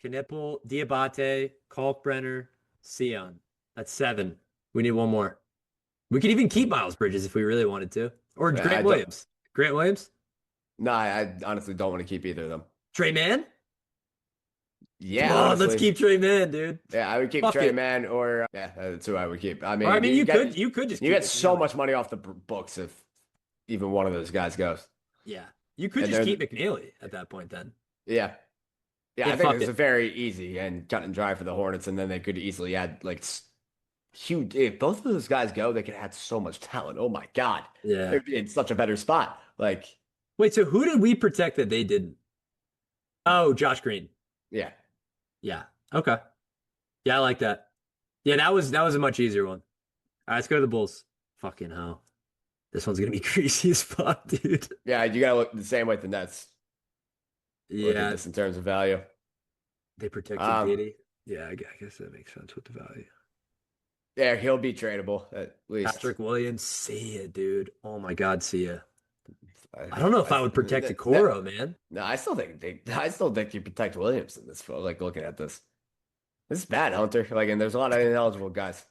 Diabate, Kalkbrenner, Sion. That's 7. We need one more. We could even keep Miles Bridges if we really wanted to. Or I Grant don't. Williams. Grant Williams? No, I honestly don't want to keep either of them. Trey Mann? Come Yeah, on, let's honestly. keep Trey Mann, dude. Yeah, I would keep Fuck Trey it. Man or yeah, that's who I would keep. I Or I mean, mean, you could just you keep get so McNeely. much money off the books if even one of those guys goes. Yeah. You could And just then keep McNeely at that point then. yeah, yeah, Yeah, I think fuck this is it. a very easy and cut and dry for the Hornets, and then they could easily add like huge. If both of those guys go, they could add so much talent. Oh my God, Yeah. it's such a better spot. Like Wait, so who did we protect that they didn't? Oh, Josh Green. yeah, Yeah. Okay. Yeah, I like that. Yeah, that was a much easier one. All right, let's go to the Bulls. Fucking hell. This one's gonna be crazy as fuck, dude. yeah, you gotta look the same way the Nets look at Yeah, this in terms of value. they protected Um, Giddy. Yeah, I guess that makes sense with the value. yeah, he'll be tradable at least. Patrick Williams, see ya, dude. Oh my God, see ya. I, I don't know if I, I would protect that, Okoro, man. No, I still think you protect Williams in this. Like looking at this, this is bad, Hunter. Like, and there's a lot of ineligible guys.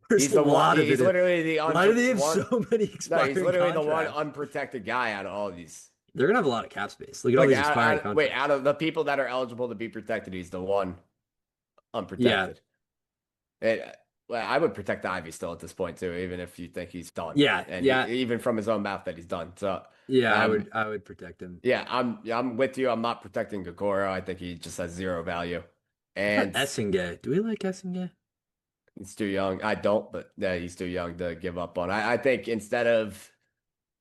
There's He's a the one. lot of He's it. literally the Why do they have one. so many No, he's expiring literally the one contracts? unprotected guy out of all of these. They're gonna have a lot of cap space. Look at all Like, these expiring wait, contracts. out of the people that are eligible to be protected, he's the one Yeah, unprotected. Well, I would protect Ivy still at this point too, even if you think he's done, yeah, and yeah, even from his own mouth that he's done. So, yeah. um, I would protect him. yeah, I'm with you. I'm not protecting Kokoro. I think he just has zero value, What and about Essengay? Do we like Essengay? he's too young. I don't, but yeah, he's too young to give up on. I think instead of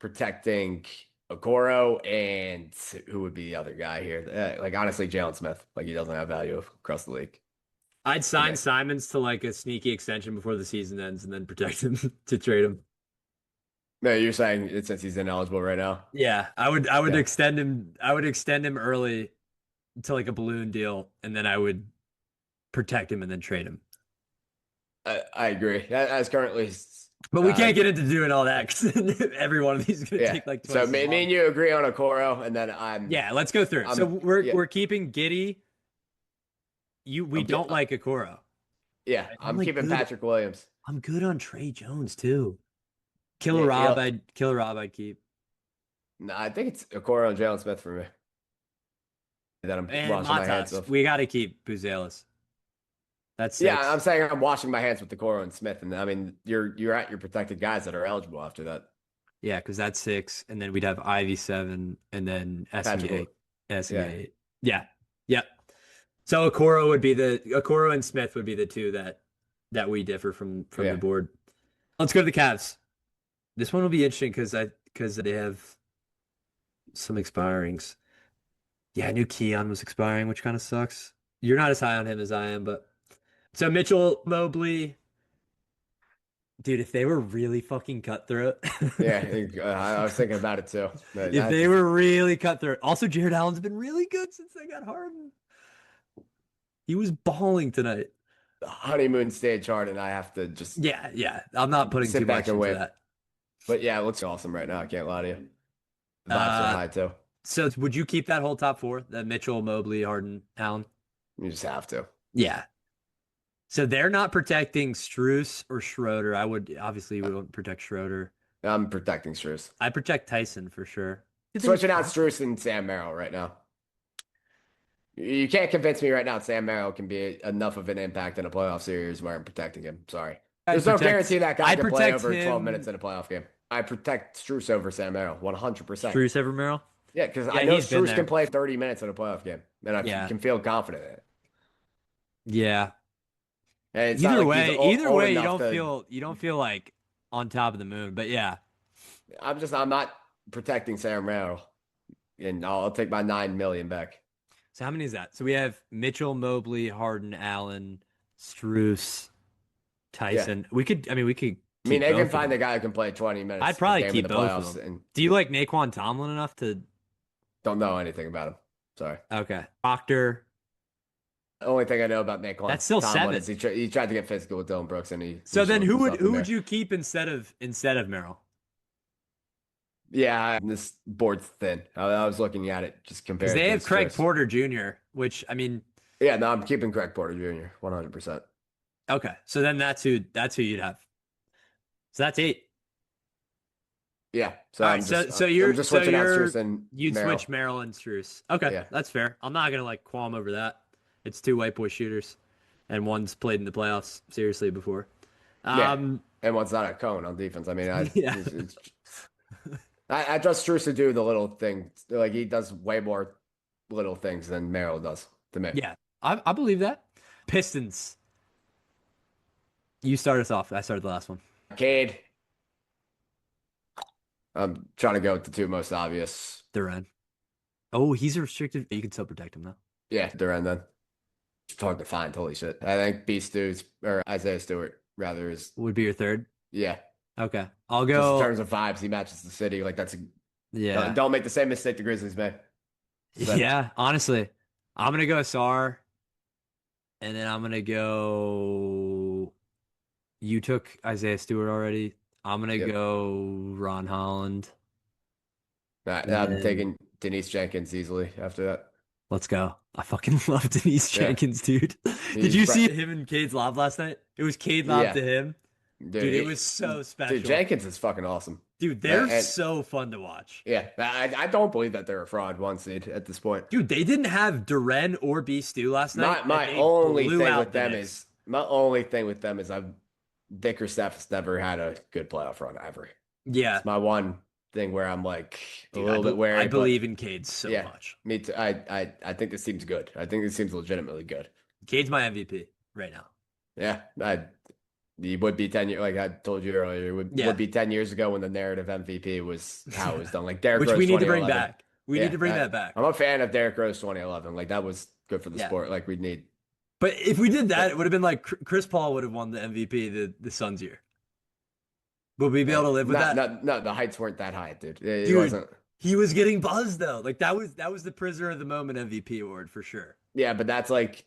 protecting Okoro and who would be the other guy here? Like honestly, Jalen Smith. Like he doesn't have value across the league. I'd sign Okay. Simons to like a sneaky extension before the season ends and then protect him to trade him. No, you're saying it since he's ineligible right now. Yeah, I would Yeah, extend him. I would extend him early to like a balloon deal, and then I would protect him and then trade him. I agree. As currently, But we uh, can't get into doing all that because every one of these is gonna yeah. take like So twice as me long. and you agree on Okoro, and then Yeah, let's go through it. So yeah, we're keeping Giddy. We I'm, don't like Okoro. yeah, I'm I'm like keeping good. Patrick Williams. I'm good on Trey Jones too. Killer Yeah, Rob, I'd keep. no, I think it's Okoro and Jalen Smith for me. That I'm And washing my hands Matas, of. we got to keep Buzelis. That's Yeah, 6. I'm saying I'm washing my hands with Okoro and Smith, and I mean you're at your protected guys that are eligible after that. Yeah, because that's 6, and then we'd have Ivy 7, and then Patrick, SNA, yeah, 8. Yeah, yeah. So Okoro and Smith would be the two that we differ from yeah. the board. Let's go to the Cavs. This one will be interesting because they have some expirings. Yeah, I knew Keon was expiring, which kind of sucks. You're not as high on him as I am, but so Mitchell Mobley, dude, if they were really fucking cutthroat, Yeah, I was thinking about it too. But if they were really cutthroat. Also, Jared Allen's been really good since they got Harden. He was balling tonight. the honeymoon stage hard, and I have to just Yeah, yeah. I'm not putting sit too back much and into wait. that. But yeah, it looks awesome right now. I can't lie to you. The vibes are Uh, high too. so would you keep that whole top 4? That Mitchell, Mobley, Harden, Allen? You just have to. Yeah. So they're not protecting Struess or Schroeder. I would obviously we won't protect Schroeder. I'm protecting Strus. I protect Tyson for sure. Switching out Strus and Sam Merrill right now. You can't convince me right now Sam Merrill can be enough of an impact in a playoff series where I'm protecting him. Sorry. There's no guarantee that guy can play over 12 minutes in a playoff game. I protect Strus over Sam Merrill 100%. Strus over Merrill? Yeah, because I know Strus can play 30 minutes in a playoff game, and I can feel confident in it. Yeah. And either way, you don't feel like on top of the moon, but yeah. I'm not protecting Sam Merrill, and I'll take my 9 million back. So how many is that? So we have Mitchell, Mobley, Harden, Allen, Strus, Tyson. Yeah. We could. They can find a guy who can play 20 minutes. I'd probably keep both of them. Do you like Naquan Tomlin enough to? Don't know anything about him. Sorry. Okay. Proctor. The only thing I know about Naquan that's still Tomlin 7. Is he tried to get physical with Dylan Brooks, and he. So then who would you keep instead of Merrill? Yeah, this board's thin. I was looking at it just compared. They have Craig Porter Jr., which I mean. Yeah, no, I'm keeping Craig Porter Jr. 100%. Okay, so then that's who you'd have. So that's 8. Yeah. So you're switching out Strus and you'd Merrill. Switch Merrill and Strus. Okay, yeah. That's fair. I'm not gonna qualm over that. It's 2 white boy shooters, and one's played in the playoffs seriously before. And one's not a cone on defense. I mean, I trust Strus to do the little thing. Like he does way more little things than Merrill does to me. Yeah, I believe that. Pistons. You start us off. I started the last one. Cade. I'm trying to go with the 2 most obvious. Duren. Oh, he's a restricted. You can still protect him though. Yeah, Duren then. It's hard to find. Holy shit. I think Beastu or Isaiah Stewart rather would be your 3rd. Yeah. Okay, I'll go. Just in terms of vibes, he matches the city. Like that's yeah. Don't make the same mistake the Grizzlies made. Yeah, honestly, I'm gonna go Sar, and then I'm gonna go. You took Isaiah Stewart already. I'm gonna go Ron Holland. I'm taking Denise Jenkins easily after that. Let's go. I fucking love Denise Jenkins, dude. Did you see him and Cade's lob last night? It was Cade lob to him. Dude, it was so special. Dude, Jenkins is fucking awesome. Dude, they're so fun to watch. Yeah, I don't believe that they're a fraud 1 seed at this point. Dude, they didn't have Duren or Beastu last night. My only thing with them is Bickerstaff's never had a good playoff run ever. Yeah, it's my one thing where I'm like a little bit wary. I believe in Cade so much. Me too. I think this team's good. I think this team's legitimately good. Cade's my MVP right now. Yeah, he would be 10 years. Like I told you earlier, would be 10 years ago when the narrative MVP was how it was done. Like Derrick Rose, which we need to bring back. We need to bring that back. I'm a fan of Derrick Rose 2011. Like that was good for the sport. Like we'd need. But if we did that, it would have been like Chris Paul would have won the MVP the Suns year. Would we be able to live with that? No, the heights weren't that high, dude. It dude, wasn't. He was getting buzzed though. Like that was the prisoner of the moment MVP award for sure. Yeah, but that's like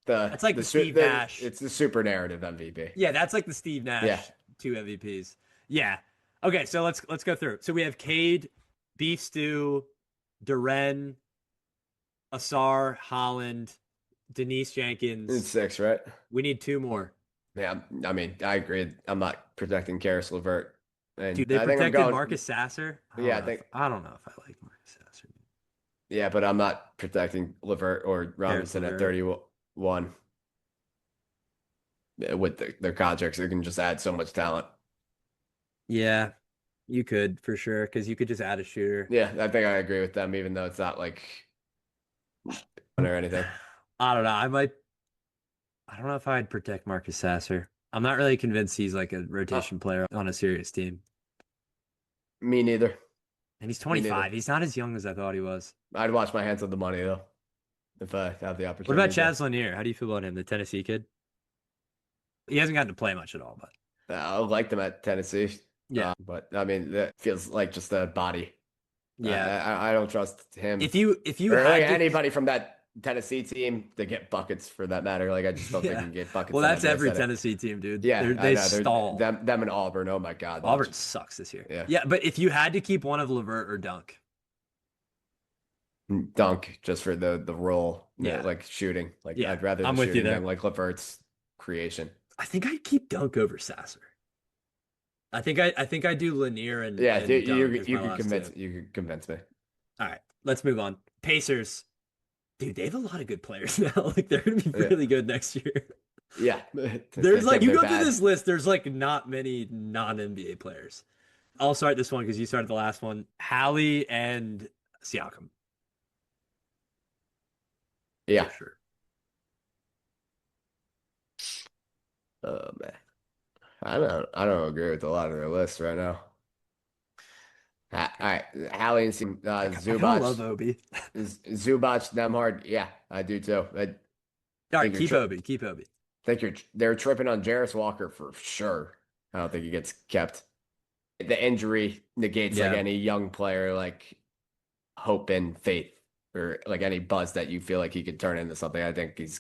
the Steve Nash. It's the super narrative MVP. Yeah, that's like the Steve Nash 2 MVPs. Yeah. Okay, so let's go through. So we have Cade, Beef Stew, Duren, Asar, Holland, Denise Jenkins. It's 6, right? We need 2 more. Yeah, I mean, I agree. I'm not protecting Karis LeVert. And dude, they protected Marcus Sasser. I don't know if I like Marcus Sasser. Yeah, but I'm not protecting LeVert or Robinson at 31. With their contracts, they can just add so much talent. Yeah, you could for sure because you could just add a shooter. Yeah, I think I agree with them, even though it's not like or anything. I don't know. I don't know if I'd protect Marcus Sasser. I'm not really convinced he's like a rotation player on a serious team. Me neither. And he's 25. He's not as young as I thought he was. I'd wash my hands on the money though, if I have the opportunity. What about Chaz Lanier? How do you feel about him, the Tennessee kid? He hasn't gotten to play much at all, but I liked him at Tennessee. Yeah, but I mean, that feels like just a body. Yeah, I don't trust him. If you or had anybody from that Tennessee team to get buckets for that matter, like I just don't think you can get buckets. Well, that's every Tennessee team, dude. Yeah, they stall. Them and Auburn. Oh my God, Auburn sucks this year. Yeah, but if you had to keep one of LeVert or Dunk. Dunk just for the role, yeah, like shooting. Like I'd rather I'm with you than like LeVert's creation. I think I'd keep Dunk over Sasser. I think I do Lanier Yeah, and Dunk as you my could last two. convince me. All right, let's move on. Pacers. Dude, they have a lot of good players now. Like they're gonna be Yeah, really good next year. yeah. There's like you They're go through bad. this list, there's like not many non-NBA players. I'll start this one because you started the last one. Hallie and Siakam, for Yeah. sure. Oh man, I don't agree with a lot of their lists right now. All right, Hallie and I kind of love Zubac, Obi. Zubac, Nemhard. Yeah, I do too. I All right, think keep Obi, keep Obi. they're tripping on Jarris Walker for sure. I don't think he gets kept. The injury negates like Yeah. any young player, like hope and faith, or like any buzz that you feel like he could turn into something. I think he's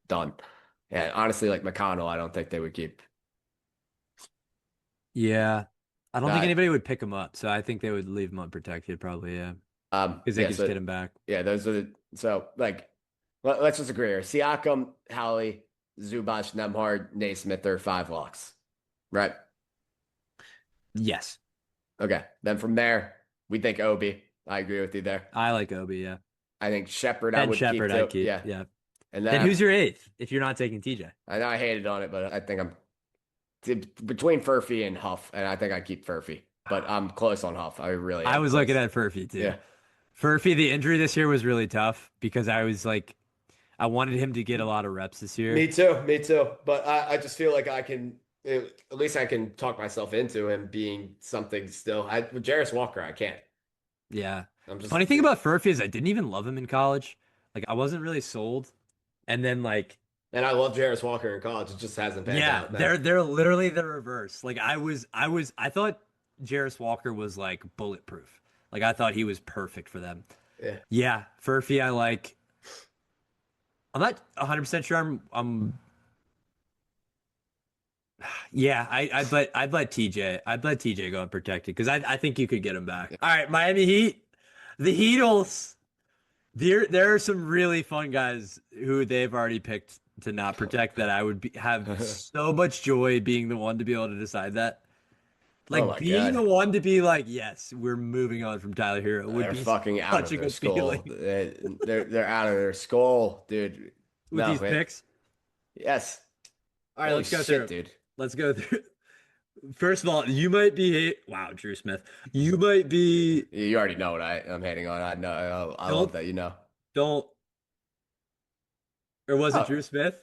done. And honestly, like McConnell, I don't think they would keep. Yeah. I don't think Uh, anybody would pick him up, so I think they would leave him unprotected, probably, yeah. Because they yeah. could just So get him back. yeah, those are so like let's just agree here. Siakam, Hallie, Zubac, Nemhard, Naismith are five locks, right? Yes. Okay. Then from there, we think Obi. I agree with you there. I like Obi, yeah. I think Shepard I And would keep Shepard, I'd too. keep. Yeah. Yeah. And Then then who's your eighth if you're not taking TJ? I know I hated on it, but I think I'm between Furphy and Huff, and I think I keep Furphy. But I'm close on Huff. I really I am was looking close. at Furphy too. Yeah. Furphy, the injury this year was really tough because I was like, I wanted him to get a lot of reps this year. Me too, me too. But I just feel like I can, at least I can talk myself into him being something still. With Jarris Walker, I can't. Yeah. I'm just, Funny thing about Furphy is I didn't even love him in college. Like I wasn't really sold. And then like and I love Jarris Walker in college. It just hasn't panned yeah, out, man. they're literally the reverse. Like I thought Jarris Walker was like bulletproof. Like I thought he was perfect for them. Yeah. Yeah, Furphy I like. I'm not 100% sure I'm yeah, I'd let TJ go unprotected because I think you could get him back. All right, Miami Heat. The Heatles. There are some really fun guys who they've already picked to not protect that I would have so much joy being the one to be able to decide that. Oh Like my being God. the one to be like, yes, we're moving on from Tyler Hero would They're be fucking out such of a their good skull. feeling They're out of their skull, dude. with No, these man. picks. Yes. All right, Holy let's go shit, through. dude. Let's go through. First of all, you might be wow, Drew Smith. You might be You already know what I'm hating on. I know. I love don't that. You know. don't or was it Oh Drew Smith?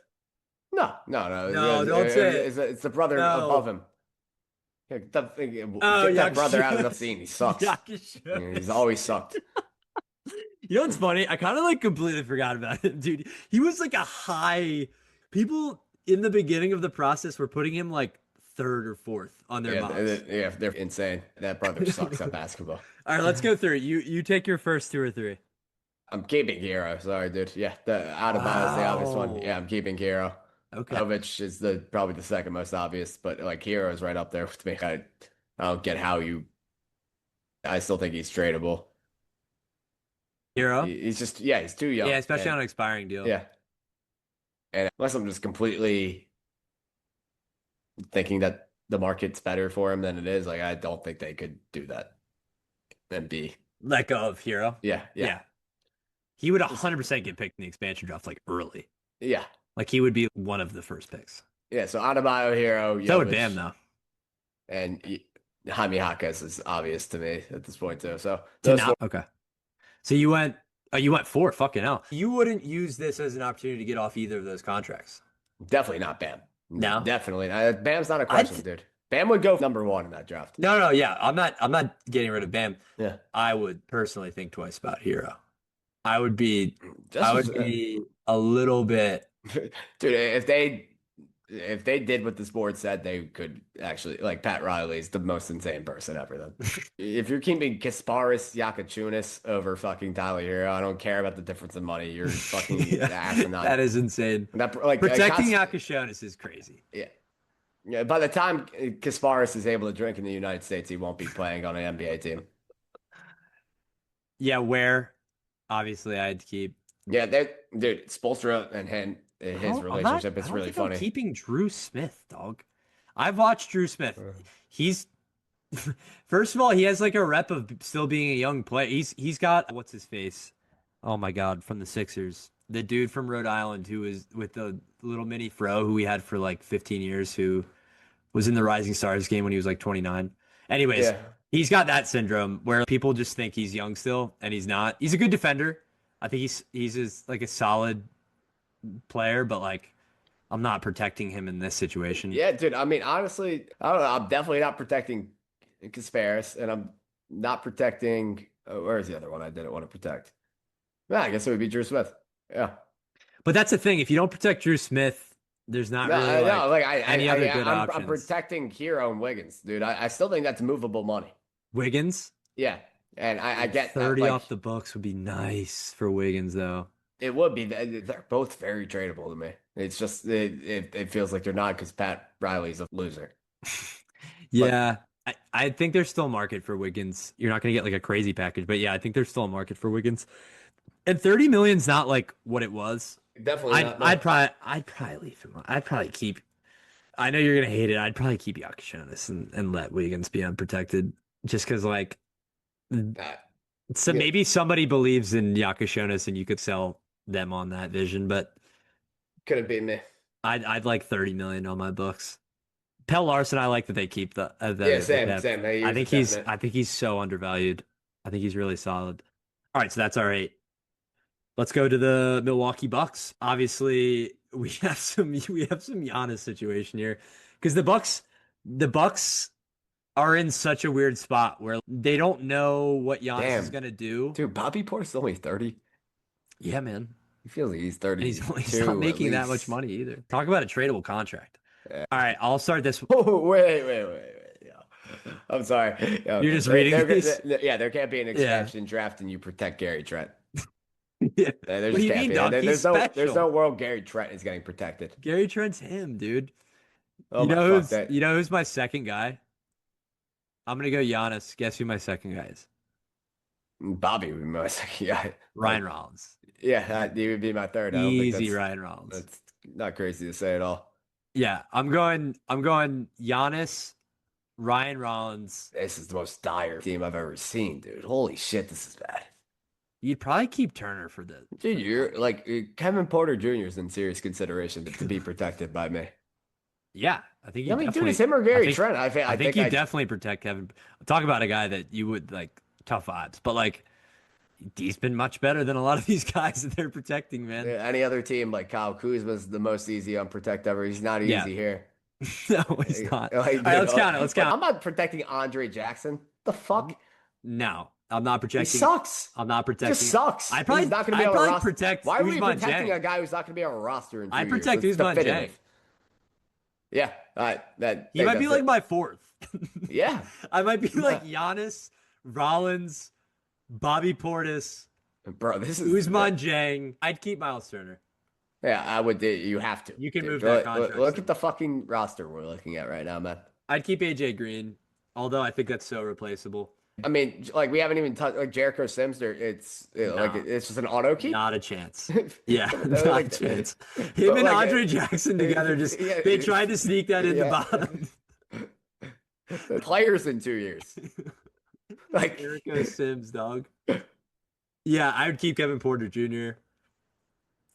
no. No, don't say it. It's the brother above No. him. Yeah, Oh, get that brother out of the Yakusho. scene. He sucks. Yeah, he's Yakusho. always sucked. You know what's funny? I kind of like completely forgot about him, dude. He was like a high. People in the beginning of the process were putting him like third or fourth on their Yeah, mocks. they're insane. That brother sucks at basketball. All right, let's go through it. You take your first two or three. I'm keeping Hero. Sorry, dude. Yeah, the Adebayo is the obvious one. Wow. Yeah, I'm keeping Hero. Okay. Jovic is the probably the second most obvious, but like Hero is right up there with me. I don't get how you. I still think he's tradable. Hero. He's just yeah, he's too young. Yeah, especially And on an expiring deal. yeah, and unless I'm just completely thinking that the market's better for him than it is, like I don't think they could do that and be Let go of Hero. yeah, Yeah. He would 100% get picked in the expansion draft like early. yeah, Like he would be one of the first picks. yeah. So Adebayo, Hero, So would Jovic, Bam though. and Jaime Jaquez is obvious to me at this point too. So To those now. four, Okay. So you went four. Fucking hell. You wouldn't use this as an opportunity to get off either of those contracts. definitely not Bam. No. Definitely not. Bam's not a question, dude. Bam would go number one in that draft. No, yeah. I'm not getting rid of Bam. Yeah, I would personally think twice about Hero. I would be just a little bit dude. If they did what this board said, they could actually like Pat Riley's the most insane person ever. Then, if you're keeping Kasparis Yakachunas over fucking Tyler Hero, I don't care about the difference in money. You're fucking yeah, asinine. that is insane. That like Protecting Yakashonis is crazy. yeah. Yeah, by the time Kasparis is able to drink in the United States, he won't be playing on an NBA team. Yeah, where obviously I'd keep. Yeah, dude, Spoelstra and his I'm relationship I is don't really think I'm funny. keeping Drew Smith, dog. I've watched Drew Smith. He's first of all, he has like a rep of still being a young player. He's got what's his face? Oh my God, from the Sixers. The dude from Rhode Island who was with the little mini fro who we had for like 15 years who was in the Rising Stars game when he was like 29. Anyways, Yeah. he's got that syndrome where people just think he's young still and he's not. He's a good defender. I think he's just like a solid player, but like I'm not protecting him in this situation. Yeah, dude. I mean, honestly, I don't know. I'm definitely not protecting Kasparis, and I'm not protecting. Where's the other one I didn't want to protect? Yeah, I guess it would be Drew Smith. Yeah. But that's the thing. If you don't protect Drew Smith, there's not No, really no, like like any other good I'm options. protecting Hero and Wiggins, dude. I still think that's movable money. Wiggins, Yeah, and I get that. 30 Like, off the books would be nice for Wiggins, though. it would be. They're both very tradable to me. It's just it feels like they're not because Pat Riley's a loser. Yeah, I think there's still a market for Wiggins. You're not going to get like a crazy package, but yeah, I think there's still a market for Wiggins. And 30 million's not like what it was. Definitely not. No. I'd probably leave him. I'd probably keep. I know you're gonna hate it. I'd probably keep Yakushonis and let Wiggins be unprotected, just because like, so Yeah. maybe somebody believes in Yakushonis and you could sell them on that vision, but Couldn't be me. I'd like 30 million on my books. Pell Larson, I like that they keep the Yeah, same, depth. same. I think he's so undervalued. I think he's really solid. All right, so that's our 8. Let's go to the Milwaukee Bucks. Obviously, we have some Giannis situation here because the Bucks are in such a weird spot where they don't know what Giannis is gonna do. Dude, Bobby Portis only 30. Yeah, man. He feels like he's 30. And he's not making that much money either. Talk about a tradable contract. Yeah. All right, I'll start this. Oh, wait. Yeah. I'm sorry. Yeah. You're just reading these? Yeah, there can't be an expansion draft and you protect Gary Trent. Yeah. There What do just you can't mean, be. dog? He's There's special. no world Gary Trent is getting protected. Gary Trent's him, dude. Oh you my know fuck that. you know who's my second guy? I'm gonna go Giannis. Guess who my second guy is? Bobby would be my second guy. Ryan Rollins. Yeah, he would be my third. I don't think Easy Ryan Rollins. That's not crazy to say at all. Yeah, I'm going Giannis, Ryan Rollins. This is the most dire team I've ever seen, dude. Holy shit, this is bad. You'd probably keep Turner for the Dude, you're like Kevin Porter Jr. is in serious consideration to be protected by me. Yeah, I think you I mean, dude, definitely it's him or Gary think- Trent. I think you definitely protect Kevin. Talk about a guy that you would like tough vibes, but like he's been much better than a lot of these guys that they're protecting, man. Any other team like Kyle Kuzma's the most easy unprotect ever. He's not easy Yeah. here. No, he's not. Like, All right, let's count it. Let's count. I'm not protecting Andre Jackson. The fuck? No, I'm not He protecting. sucks. I'm not He protecting. just sucks. I probably He's not going to be I'd on a probably roster. protect. Why are we Ousmane protecting Dieng. a guy who's not going to be on a roster in 2 I years? protect That's Ousmane definitive. Dieng. Yeah, He might be like my 4th. Yeah, I might be like Giannis, Rollins, Bobby Portis, bro. This is Ousmane Dieng. I'd keep Miles Turner. Yeah, I would. You have to. You can Dude, move that contract Look still. at the fucking roster we're looking at right now, man. I'd keep AJ Green, although I think that's so replaceable. I mean, like we haven't even touched like Jericho Sims. It's like Nah. it's just an auto keep. Not a chance. Yeah, Like, not a chance. Him but and like, Andre Jackson together yeah, they tried to sneak that in the yeah. bottom. The players in 2 years. Like Jericho Sims, dog. Yeah, I would keep Kevin Porter Jr.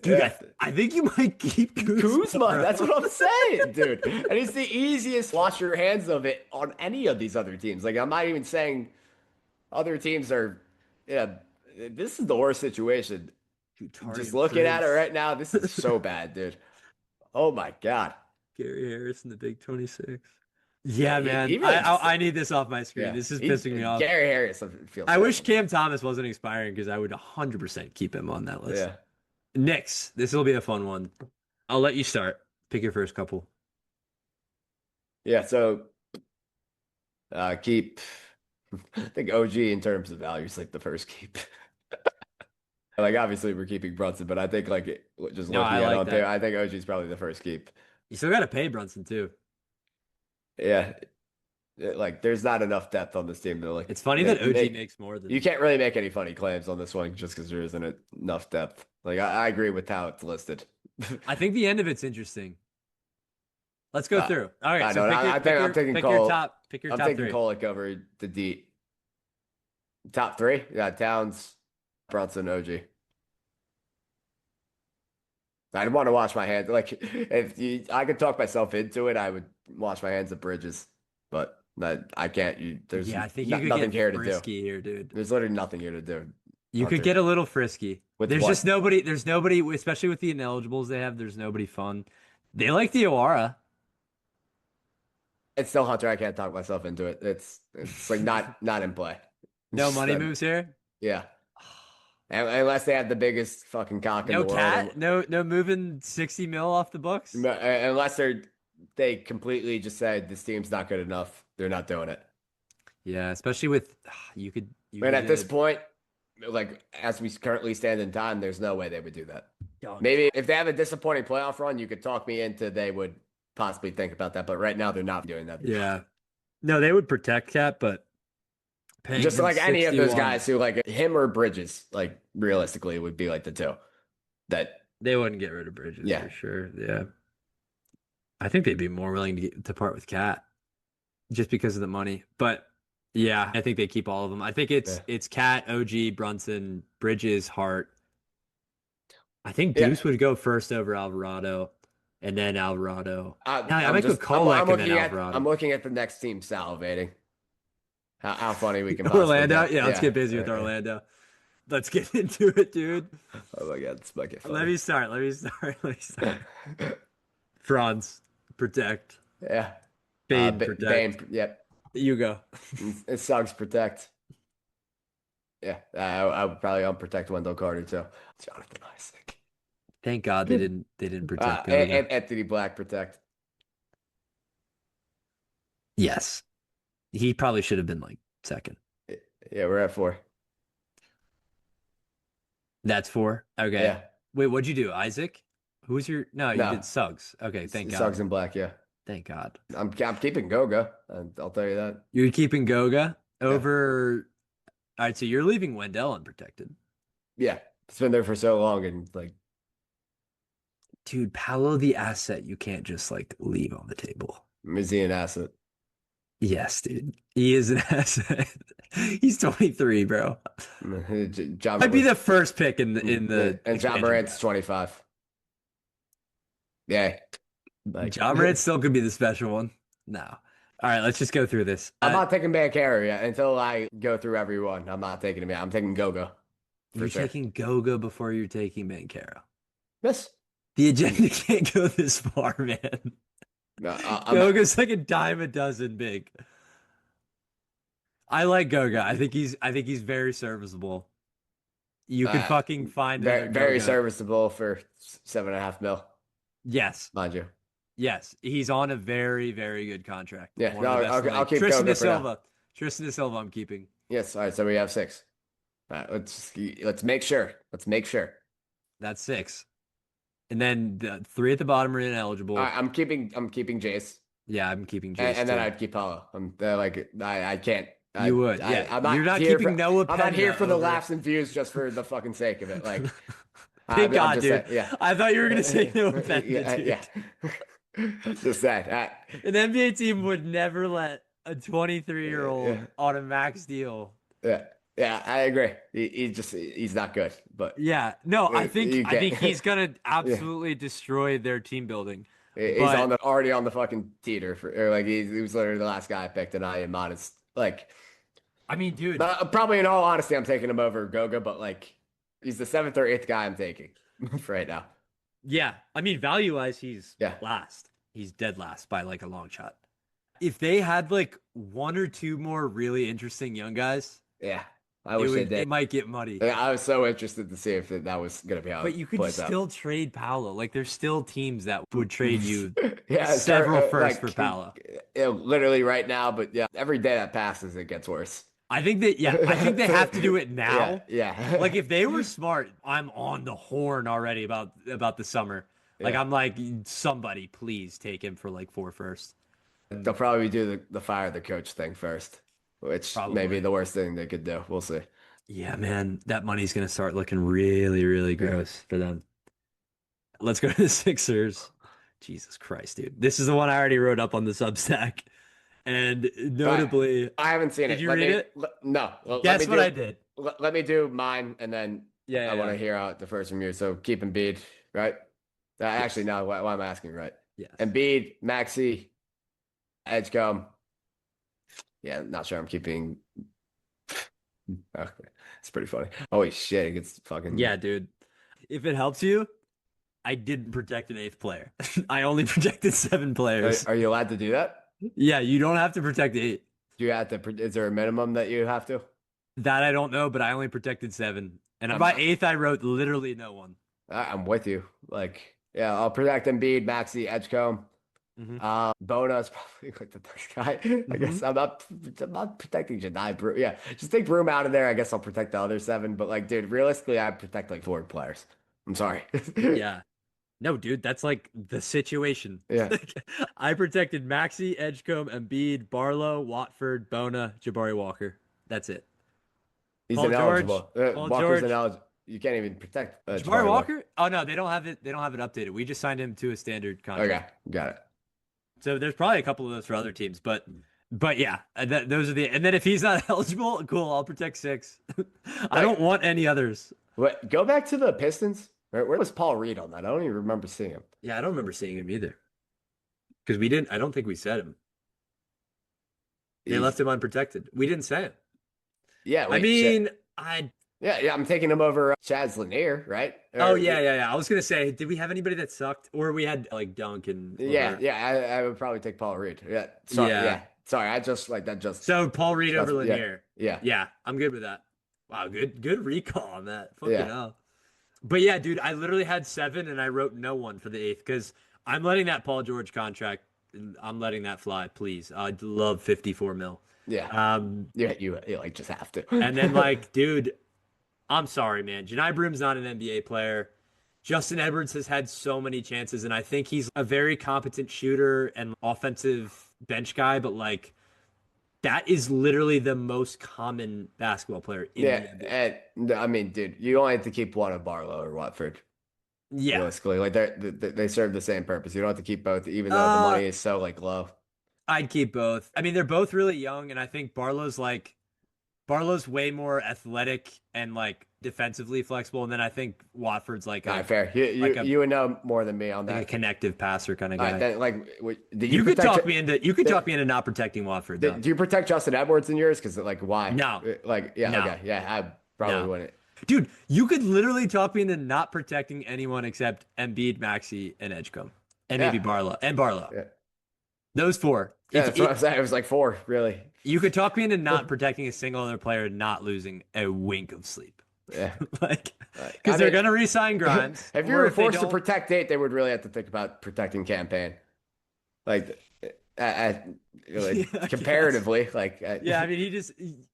Dude, Yeah. I think you might keep Kuzma, bro. that's what I'm saying, dude. And it's the easiest wash your hands of it on any of these other teams. Like I'm not even saying other teams are. Yeah, this is the worst situation. Dude, Taurean Just looking at it Prince, right now, this is so bad, dude. Oh my god. Gary Harris in the Big 26. Yeah, He- man. he really just- I need this off my screen. Yeah. This is He- pissing me off. Gary Harris feels. I wish terrible. Cam Thomas wasn't expiring because I would 100% keep him on that list. Yeah. Knicks. This will be a fun one. I'll let you start. Pick your first couple. Yeah. So keep. I think OG in terms of value is like the first keep. Like obviously we're keeping Brunson, but I think like just No, looking I at like on that. there, I think OG is probably the first keep. You still got to pay Brunson too. Yeah. Like there's not enough depth on this team to like. It's funny that OG make- makes more than You can't really make any funny claims on this one just because there isn't enough depth. Like I agree with how it's listed. I think the end of it's interesting. Let's go through. All right, I so know. I'm taking Cole. pick your I'm top taking three. Kolek over the D. Top three? Yeah, Towns, Brunson, OG. I'd want to wash my hands. Like I could talk myself into it, I would wash my hands of Bridges, but I can't. There's Yeah, I think you could nothing get here to do. frisky here, dude. There's literally nothing here to do, You could Hunter. get a little frisky. With There's just what? nobody. There's nobody, especially with the ineligibles they have. There's nobody fun. They like the Oara. It's still Hunter. I can't talk myself into it. It's like not in play. No money moves here. Yeah. Unless they have the biggest fucking cock in No the world. cat. No moving 60 mil off the books. Unless they completely just said this team's not good enough. They're not doing it. Yeah, especially with you could. And at this point, like as we currently stand in time, there's no way they would do that. Dog. Maybe if they have a disappointing playoff run, you could talk me into they would possibly think about that. But right now, they're not doing that. Yeah. No, they would protect Cat, but paying Just him like any of those 61, guys who like him or Bridges, like realistically would be like the two that they wouldn't get rid of Bridges Yeah. for sure. Yeah. I think they'd be more willing to part with Cat just because of the money. But yeah, I think they keep all of them. I think it's Cat, OG, Brunson, Bridges, Hart. I think Yeah. Deuce would go first over Alvarado, and then Alvarado. No, I I'm might go just Kolek and then looking at Alvarado. I'm looking at the next team salivating. How funny we can possibly Orlando? get. Yeah, let's get busy with Orlando. Let's get into it, dude. Oh my god, this might get funny. Let me start. Franz, protect. Yeah. Bane, protect. Bane, yep. You go. It sucks. Protect. Yeah, I would probably unprotect Wendell Carter too. Jonathan Isaac. Thank God they didn't protect him. And Anthony Black protect. Yes. He probably should have been like second. Yeah, we're at 4. That's 4. Okay. Yeah. Wait, what'd you do? Isaac? Who's your No, you No. did Suggs. Okay, thank God. Suggs and Black, yeah. Thank God. I'm keeping Goga, and I'll tell you that. You're keeping Goga over All right, so you're leaving Wendell unprotected. Yeah, it's been there for so long, and like, Dude, Paolo the asset you can't just like leave on the table. is he an asset? Yes, dude. He is an asset. He's 23, bro. John Might be the first pick in the and John expansion Morant's draft. 25. Yeah, like, John Morant still could be the special one. No. All right, let's just go through this. I'm not taking Banchero yet until I go through everyone. I'm not taking him yet. I'm taking Goga. You're sure. taking Goga before you're taking Banchero. Yes. The agenda can't go this far, man. No, Goga's like a dime a dozen big. I like Goga. I think he's very serviceable. You could fucking find very, another very Goga. serviceable for 7.5 mil, Yes. mind you. Yes. He's on a very, very good contract. Yeah, One no, of the best in the I'll league. keep Tristan Goga da for now. Silva. Tristan da Silva I'm keeping. Yes. All right. So we have 6. All right. Let's make sure. Let's make sure. That's 6. And then the 3 at the bottom are ineligible. All right, I'm keeping Jace, Yeah, I'm keeping Jace and then too. I'd keep Paulo. I can't. You would, yeah. I'm not You're not here keeping Noah I'm not here Penda for the over- laughs and views just for the fucking sake of it. Like, Thank God, just dude. saying, yeah. I thought you were gonna say Noah Penda, yeah, dude. yeah. Just that. An NBA team would never let a 23-year-old Yeah. on a max deal. Yeah, I agree. He's not good, but Yeah, no, I You think can't- he's gonna absolutely destroy their team building. he's But- already on the fucking teeter or like he was literally the last guy I picked, and I am honest. Like, I mean, dude, probably in all honesty, I'm taking him over Goga, but like, he's the 7th or 8th guy I'm taking for right now. yeah, I mean, value-wise, he's Yeah. last. He's dead last by like a long shot. If they had like 1 or 2 more really interesting young guys, Yeah, I wish they did. it might get muddy. I was so interested to see if that was going to be how But it you could plays out. still trade Paolo. Like, there's still teams that would trade you Yeah, several sure, firsts for Paolo. Literally right now, but yeah, every day that passes, it gets worse. I think they have to do it now. Yeah. Like, if they were smart, I'm on the horn already about the summer. Like, Yeah. I'm like, somebody please take him for like 4 firsts. They'll probably do the fire the coach thing first, which may Probably. be the worst thing they could do. We'll see. Yeah, man, that money's gonna start looking really, really gross for them. Let's go to the Sixers. Jesus Christ, dude. This is the one I already wrote up on the Substack. And But notably, I haven't seen did it. you read it? No. Let me Guess what do I did. let me do mine, and then Yeah, I yeah, want yeah. to hear out the first from you. So keep Embiid, right? Actually, Yes. no. Why am I asking, right? Yes. Embiid, Maxi, Edgecombe. Yeah, not sure I'm keeping. Okay. It's pretty funny. Holy shit, it gets fucking. Yeah, dude. If it helps you, I didn't protect an eighth player. I only protected seven players. Are you allowed to do that? Yeah, you don't have to protect eight. Do you have to? Is there a minimum that you have to? That I don't know, but I only protected seven. And I'm by eighth, I wrote literally no one. I'm with you. Like, yeah, I'll protect Embiid, Maxi, Edgecombe. Hmm. Bona is probably like the next guy. I Hmm. guess I'm not protecting Jedi Broom. Yeah, just take Broom out of there. I guess I'll protect the other seven. But like, dude, realistically, I protect like four players. I'm sorry. Yeah. No, dude, that's like the situation. Yeah, I protected Maxi, Edgecombe, Embiid, Barlow, Watford, Bona, Jabari Walker. That's it. he's Paul George. ineligible. Paul Walker's George. ineligible. You can't even protect Jabari Jabari Walker. Walker? Oh no, they don't have it. They don't have it updated. We just signed him to a standard Okay, contract. got it. So there's probably a couple of those for other teams, but yeah, those are the. And then if he's not eligible, cool. I'll protect six. I Like, don't want any others. what? Go back to the Pistons. Where was Paul Reed on that? I don't even remember seeing him. Yeah, I don't remember seeing him either because we didn't. I don't think we said him. They He's left him unprotected. We didn't say it. yeah. I Wait, shit. mean, I. Yeah. I'm taking him over Chaz Lanier, right? Oh yeah. I was gonna say, did we have anybody that sucked, or we had like Dunk and Yeah, Levert? yeah, I would probably take Paul Reed. Yeah, sorry, Yeah. yeah, sorry. I just like that. Just So Paul Reed over yeah, Lanier. yeah, Yeah, I'm good with that. Wow, good recall on that. Fucking yeah. hell. But yeah, dude, I literally had seven and I wrote no one for the eighth because I'm letting that Paul George contract. I'm letting that fly, please. I'd love 54 mil. Yeah, yeah. You like just have to. And then like, dude, I'm sorry, man. Janai Broom's not an NBA player. Justin Edwards has had so many chances, and I think he's a very competent shooter and offensive bench guy, but like that is literally the most common basketball player in the Yeah, NBA. and I mean, dude, you only have to keep one of Barlow or Watford. Yeah. Realistically, like they serve the same purpose. You don't have to keep both, even though the Uh, money is so like low. I'd keep both. I mean, they're both really young, and I think Barlow's way more athletic and like defensively flexible, and then I think Watford's like All a right, fair. You like you a you would know more than me on like a that. connective passer kind of All guy. right, then like, did you You could protect? talk me into you could Did, talk me into not protecting Watford though. do you protect Justin Edwards in yours? Because like, why? No, Like, yeah, no, okay, yeah, I probably no. wouldn't. Dude, you could literally talk me into not protecting anyone except Embiid, Maxi, and Edgecombe. And maybe Yeah, Barlow. yeah. Those four. Yeah, If that's what I'm saying. It was like four, really. you could talk me into not protecting a single other player, not losing a wink of sleep. Yeah. Like, I because they're mean, gonna re-sign Grimes. if you Or were if they forced to don't, protect eight, they would really have to think about protecting campaign. Like, yeah, I guess. comparatively, like, Yeah, I mean,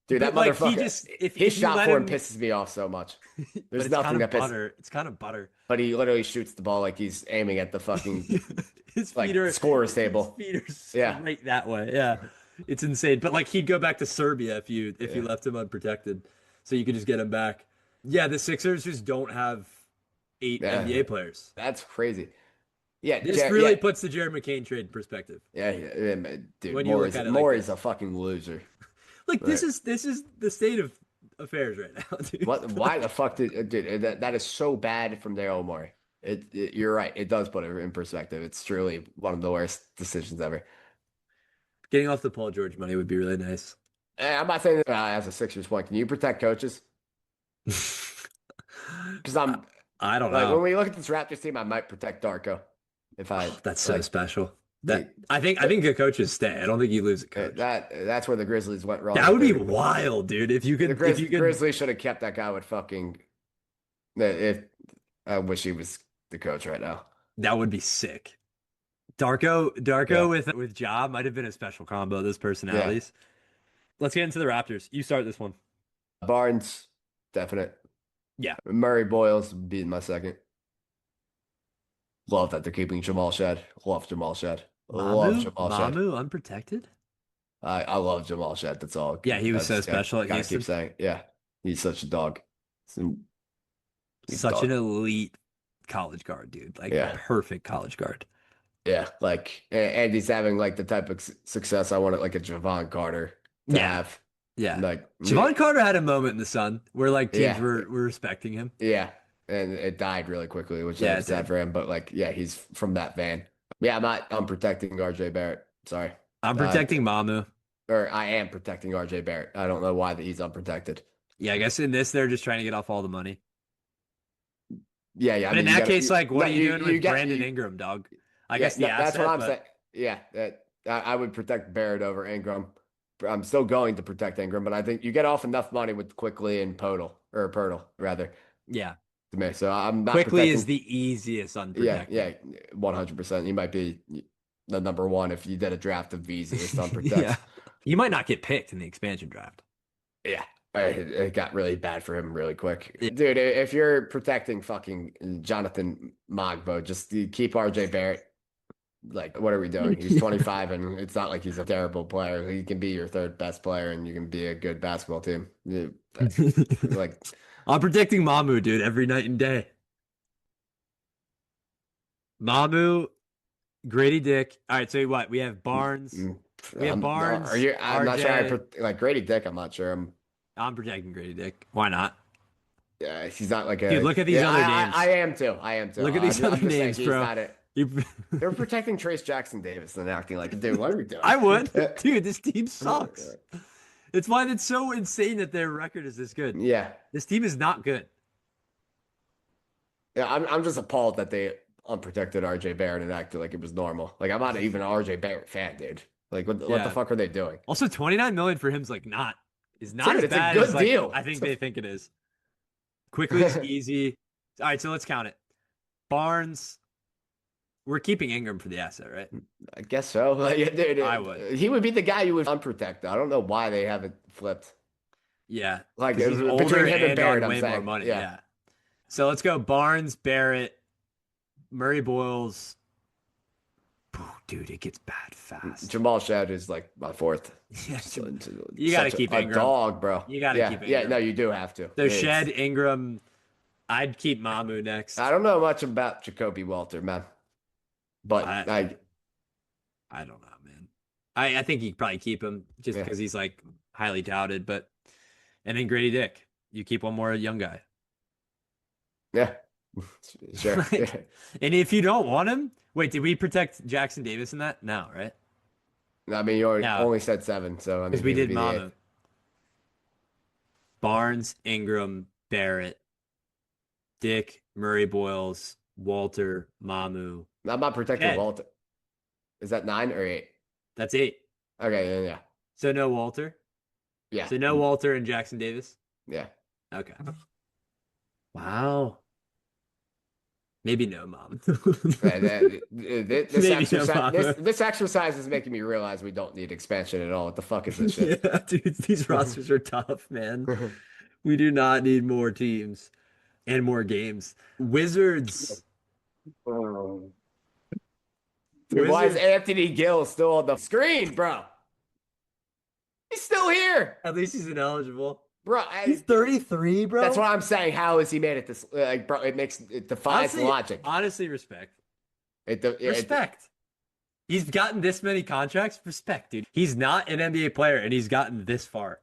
dude, that but like he motherfucker, just if his you shot let form him, pisses me off so much. but There's it's nothing kind of that pisses, butter. It's kind of butter. but he literally shoots the ball like he's aiming at the fucking His like feet are scorer's table. His feet are Yeah, straight that way. Yeah, it's insane. But like he'd go back to Serbia if you yeah, left him unprotected, so you could just get him back. Yeah, the Sixers just don't have eight yeah. NBA players. That's crazy. Yeah, This Yeah, really puts the Jared McCain trade in perspective. dude. When you look at it like Maury's this. a fucking loser. Like Right. this is the state of affairs right now, dude. What? Why the fuck dude? That is so bad from Daryl Morey. You're right. It does put it in perspective. It's truly one of the worst decisions ever. Getting off the Paul George money would be really nice. I'm not saying that as a Sixers point. Can you protect coaches? Because I'm I don't like when know. we look at this Raptors team, I might protect Darko. If I That's so like special. dude, I think the coaches stay. I don't think you lose a coach. that's where the Grizzlies went wrong. That would be wild, dude. If you The could, if you could, Grizzlies should have kept that guy with fucking. If I wish he was the coach right now. that would be sick. Darko Yeah, with Ja might have been a special combo. Those yeah. personalities. Let's get into the Raptors. You start this one. Barnes, definite. Yeah. Murray Boyles being my second. Love that they're keeping Jamal Shed. Love Jamal Shed. Love Jamal Shed. Mamu unprotected. I love Jamal Shed. That's all. Yeah, he was I so just special at gotta Houston. keep saying, yeah, he's such a dog. He's a Such dog. an elite college guard, dude. Like Yeah. perfect college guard. Yeah, like, and he's having like the type of success I wanted, like a Javon Carter to Yeah, have. yeah. Like, Javon Carter had a moment in the sun where like teams yeah, were respecting him. yeah, and it died really quickly, which Yeah, is it sad did. for him. But like, yeah, he's from that van. Yeah, I'm protecting RJ Barrett. Sorry, I'm uh, protecting Mamu. or I am protecting RJ Barrett. I don't know why that he's unprotected. Yeah, I guess in this they're just trying to get off all the money. Yeah, yeah. I But in mean, that case, like, what no, are you doing you with get Brandon Ingram, dog? I yeah. guess the No, that's what asset, I'm but saying. Yeah, that I would protect Barrett over Ingram. I'm still going to protect Ingram, but I think you get off enough money with Quickly and Podal or Pirtle rather yeah, to me. So I'm not quickly is protecting. the easiest Yeah, unprotected. yeah, 100%. He might be the number one if you did a draft of easiest Yeah, unprotects. you might not get picked in the expansion draft. Yeah, it got really bad for him really quick. Yeah. Dude, if you're protecting fucking Jonathan Mogbo, just keep RJ Barrett. Like, what are we doing? He's 25, and it's not like he's a terrible player. He can be your third best player, and you can be a good basketball team. Like, I'm protecting Mamu, dude, every night and day. Mamu, Grady Dick. All right, so what? We have Barnes. mm, We have are Barnes, you? I'm not sure. RJ. Like Grady Dick, I'm not sure. I'm protecting Grady Dick. Why not? Yeah, he's not like Dude, a. look at these Yeah, other I names. am too. I am too. Look at these other I'm just saying names, he's bro. not it. You- They're protecting Trace Jackson Davis and acting like, dude, what are we doing? I would. Dude, this team sucks. It's why it's so insane that their record is this good. Yeah, This team is not good. yeah. I'm just appalled that they unprotected RJ Barrett and acted like it was normal. Like I'm not even an RJ Barrett fan, dude. Like what the Yeah. fuck are they doing? Also, 29 million for him is not Dude, as it's a bad as good like deal. I think they think it is. Quickly is easy. All right, so let's count it. Barnes, we're keeping Ingram for the asset, right? I guess so. Like, yeah, dude, I would. he would be the guy you would unprotect. I don't know why they haven't flipped. Yeah, Like because he's older between him and and Barrett, on I'm way more saying, money. yeah. Yeah. So let's go Barnes, Barrett, Murray Boyles. Dude, it gets bad fast. Jamal Shad is like my fourth. Yeah, So- you got to such keep a Ingram. dog, bro. You got to Yeah, keep yeah. Ingram. No, you do have to. So It's- Shed, Ingram. I'd keep Mamu next. I don't know much about Jacoby Walter, man, but I don't know, man. I think you probably keep him just yeah, because he's like highly touted, but and then Grady Dick. You keep one more young guy. yeah, sure. Like, and if you don't want him, wait, did we protect Jackson Davis in that? No, right? I mean, you already No. only said seven, so I Because mean, we he would did be the Mamu. eighth. Barnes, Ingram, Barrett, Dick, Murray Boyles, Walter, Mamu. I'm not protecting Ed. Walter. Is that 9 or 8? That's 8. Okay, yeah, So no Walter. yeah, So no Walter and Jackson Davis. yeah. Okay. Wow. Maybe no, Mom. This Maybe exercise, no Mamu. this exercise is making me realize we don't need expansion at all. What the fuck is this shit? Yeah, dude, these rosters are tough, man. We do not need more teams and more games. Wizards. Dude, why is Anthony Gill still on the screen, bro? He's still here, At least he's ineligible. bro. He's 33, bro. That's what I'm saying. How has he made it this? Like, bro, it defies honestly, logic. Honestly, respect. It Respect. He's gotten this many contracts. Respect, dude. He's not an NBA player, and he's gotten this far.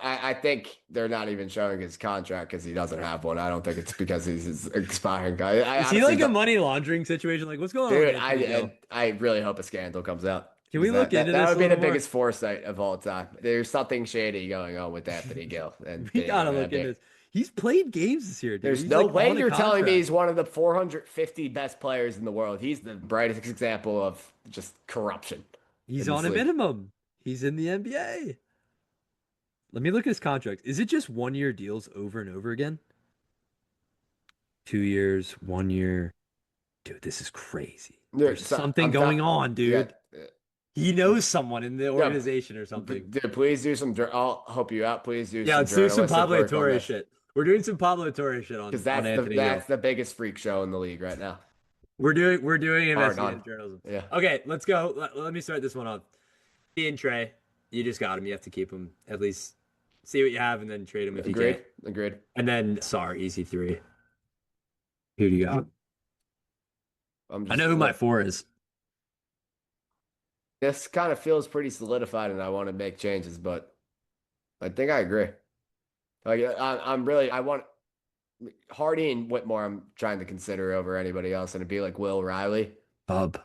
I think they're not even showing his contract because he doesn't have one. I don't think it's because he's his expiring guy. Is he like a money laundering situation? Like, what's going on? dude? with Anthony Gill? I really hope a scandal comes out. Can we look into that this would a be the little more? biggest foresight of all time. There's something shady going on with Anthony Gill, and We gotta look into this. He's played games this year, dude. There's He's no like way on a you're telling me contract. he's one of the 450 best players in the world. He's the brightest example of just corruption. He's in on this a league. minimum. He's in the NBA. Let me look at his contract. Is it just 1-year deals over and over again? 2 years, 1 year. Dude, this is crazy. There's something going on, dude. Yeah. He knows someone in the organization or something. Dude, please do some. I'll help you out. Please do. Yeah, let's do some journalistic Pablo work on Torre this. shit. We're doing some Pablo Torre shit on, Because on Anthony Gill. that's the biggest freak show in the league right now. We're doing Bar investigative none. journalism. Yeah. Okay, let's go. Let me start this one off. Ian Trey, you just got him. You have to keep him. At least see what you have and then trade him if you Agreed. can. Agreed. And then Sar, easy 3. Who do you got? I'm I know who my 4 is. This kind of feels pretty solidified, and I want to make changes, but I think I agree. Like I'm really I want Hardy and Whitmore. I'm trying to consider over anybody else, and it'd be like Will Riley. Bub.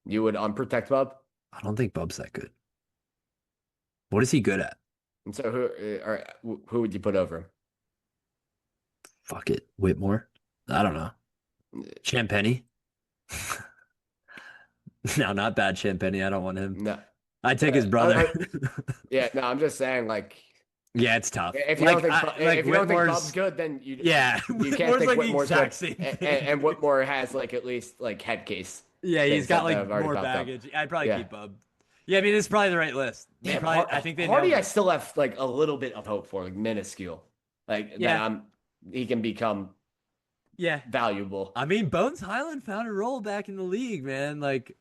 You would unprotect Bub, I don't think Bub's that good. What is he good at? and so who would you put over Fuck it. Whitmore? I don't know. him? Champagny? No, not bad Champagny. I don't want him. No, I'd take his brother. yeah, no. I'm just saying, like, Yeah, it's tough. if you don't think Like if you don't think Whitmore's, Bub's good, then yeah, you can't Whitmore's think like the Whitmore's exact good. same And, thing. and Whitmore has like at least like head case Yeah, he's things got that like have already more popped up. baggage. I'd probably Yeah. keep Bub. Yeah, I mean, it's probably the right list. They Damn, probably, I think they Hardy, nailed I it. still have like a little bit of hope for, like minuscule, like that. Yeah, He can become yeah. valuable. I mean, Bones Highland found a role back in the league, man. Like,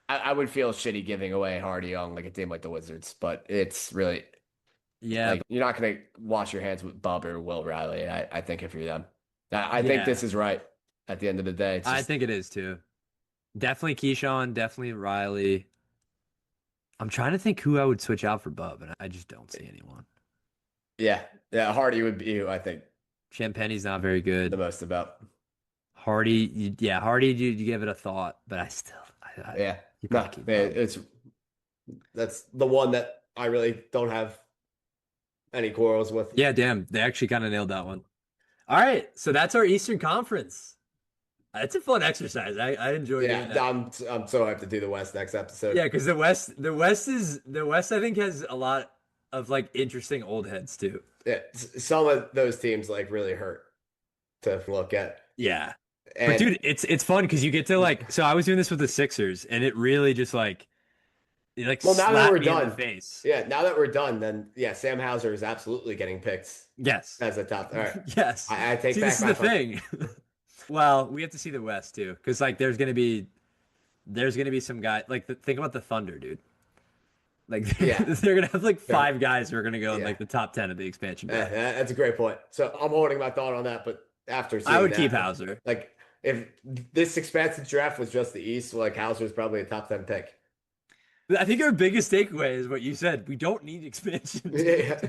I would feel shitty giving away Hardy on like a team like the Wizards, but it's really yeah, like you're not gonna wash your hands with Bub or Will Riley. I think if you're them, I think yeah. this is right at the end of the day. It's I just think it is too. Definitely Keyshawn, definitely Riley. I'm trying to think who I would switch out for Bub, and I just don't see anyone. yeah, yeah. Hardy would be who I think Champagne's not very the good. most about. Hardy, yeah, Hardy, you give it a thought, but I still, Yeah, you no, probably keep Bub. it's that's the one that I really don't have any quarrels with. Yeah, damn, they actually kind of nailed that one. All right, so that's our Eastern Conference. It's a fun exercise. I enjoy doing Yeah, that. I'm so hyped to do the West next episode. Yeah, because the West I think has a lot of like interesting old heads too. Yeah, some of those teams like really hurt to look at, Yeah. But and dude, it's fun because you get to like so I was doing this with the Sixers and it really just like it like well, now that slapped we're me in the done, face. yeah, now that we're done, then yeah, Sam Hauser is absolutely getting picked Yes. as a top. All right, Yes. I take See, back this is my the thing. Well, we have to see the West too, because like there's gonna be some guy like think about the Thunder, dude. Like Yeah, they're gonna have like sure. five guys who are gonna go in Yeah, like the top 10 of the expansion draft. that's a great point. So I'm holding my thought on that, but after I seeing would keep that, Hauser. like if this expansive draft was just the East, like Hauser's probably a top 10 pick. I think our biggest takeaway is what you said. We don't need expansion. Yeah.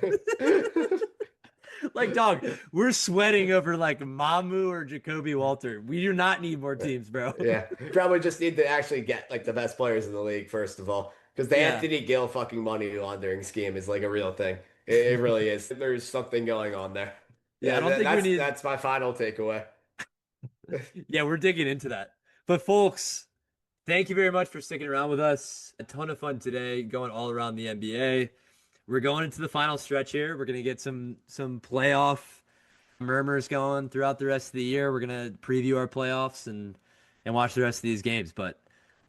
Like, dog, we're sweating over like Mamu or Jacoby Walter. We do not need more teams, bro. Yeah, probably just need to actually get like the best players in the league first of all, because the Yeah. Anthony Gill fucking money laundering scheme is like a real thing. It really is. There's something going on there. Yeah, I Yeah, don't think we need. that's my final takeaway. Yeah, we're digging into that. But folks, thank you very much for sticking around with us. A ton of fun today, going all around the NBA. We're going into the final stretch here. We're gonna get some playoff murmurs going throughout the rest of the year. We're gonna preview our playoffs and watch the rest of these games. But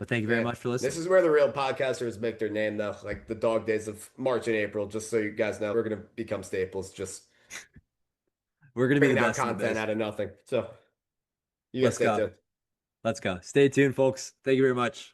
thank you very Yeah, much for this listening. is where the real podcasters make their name though, like the dog days of March and April. Just so you guys know, we're gonna become staples. Just We're gonna be the bringing out best in the content biz. out of nothing. So you guys Let's stay go. tuned. Let's go. Stay tuned, folks. Thank you very much.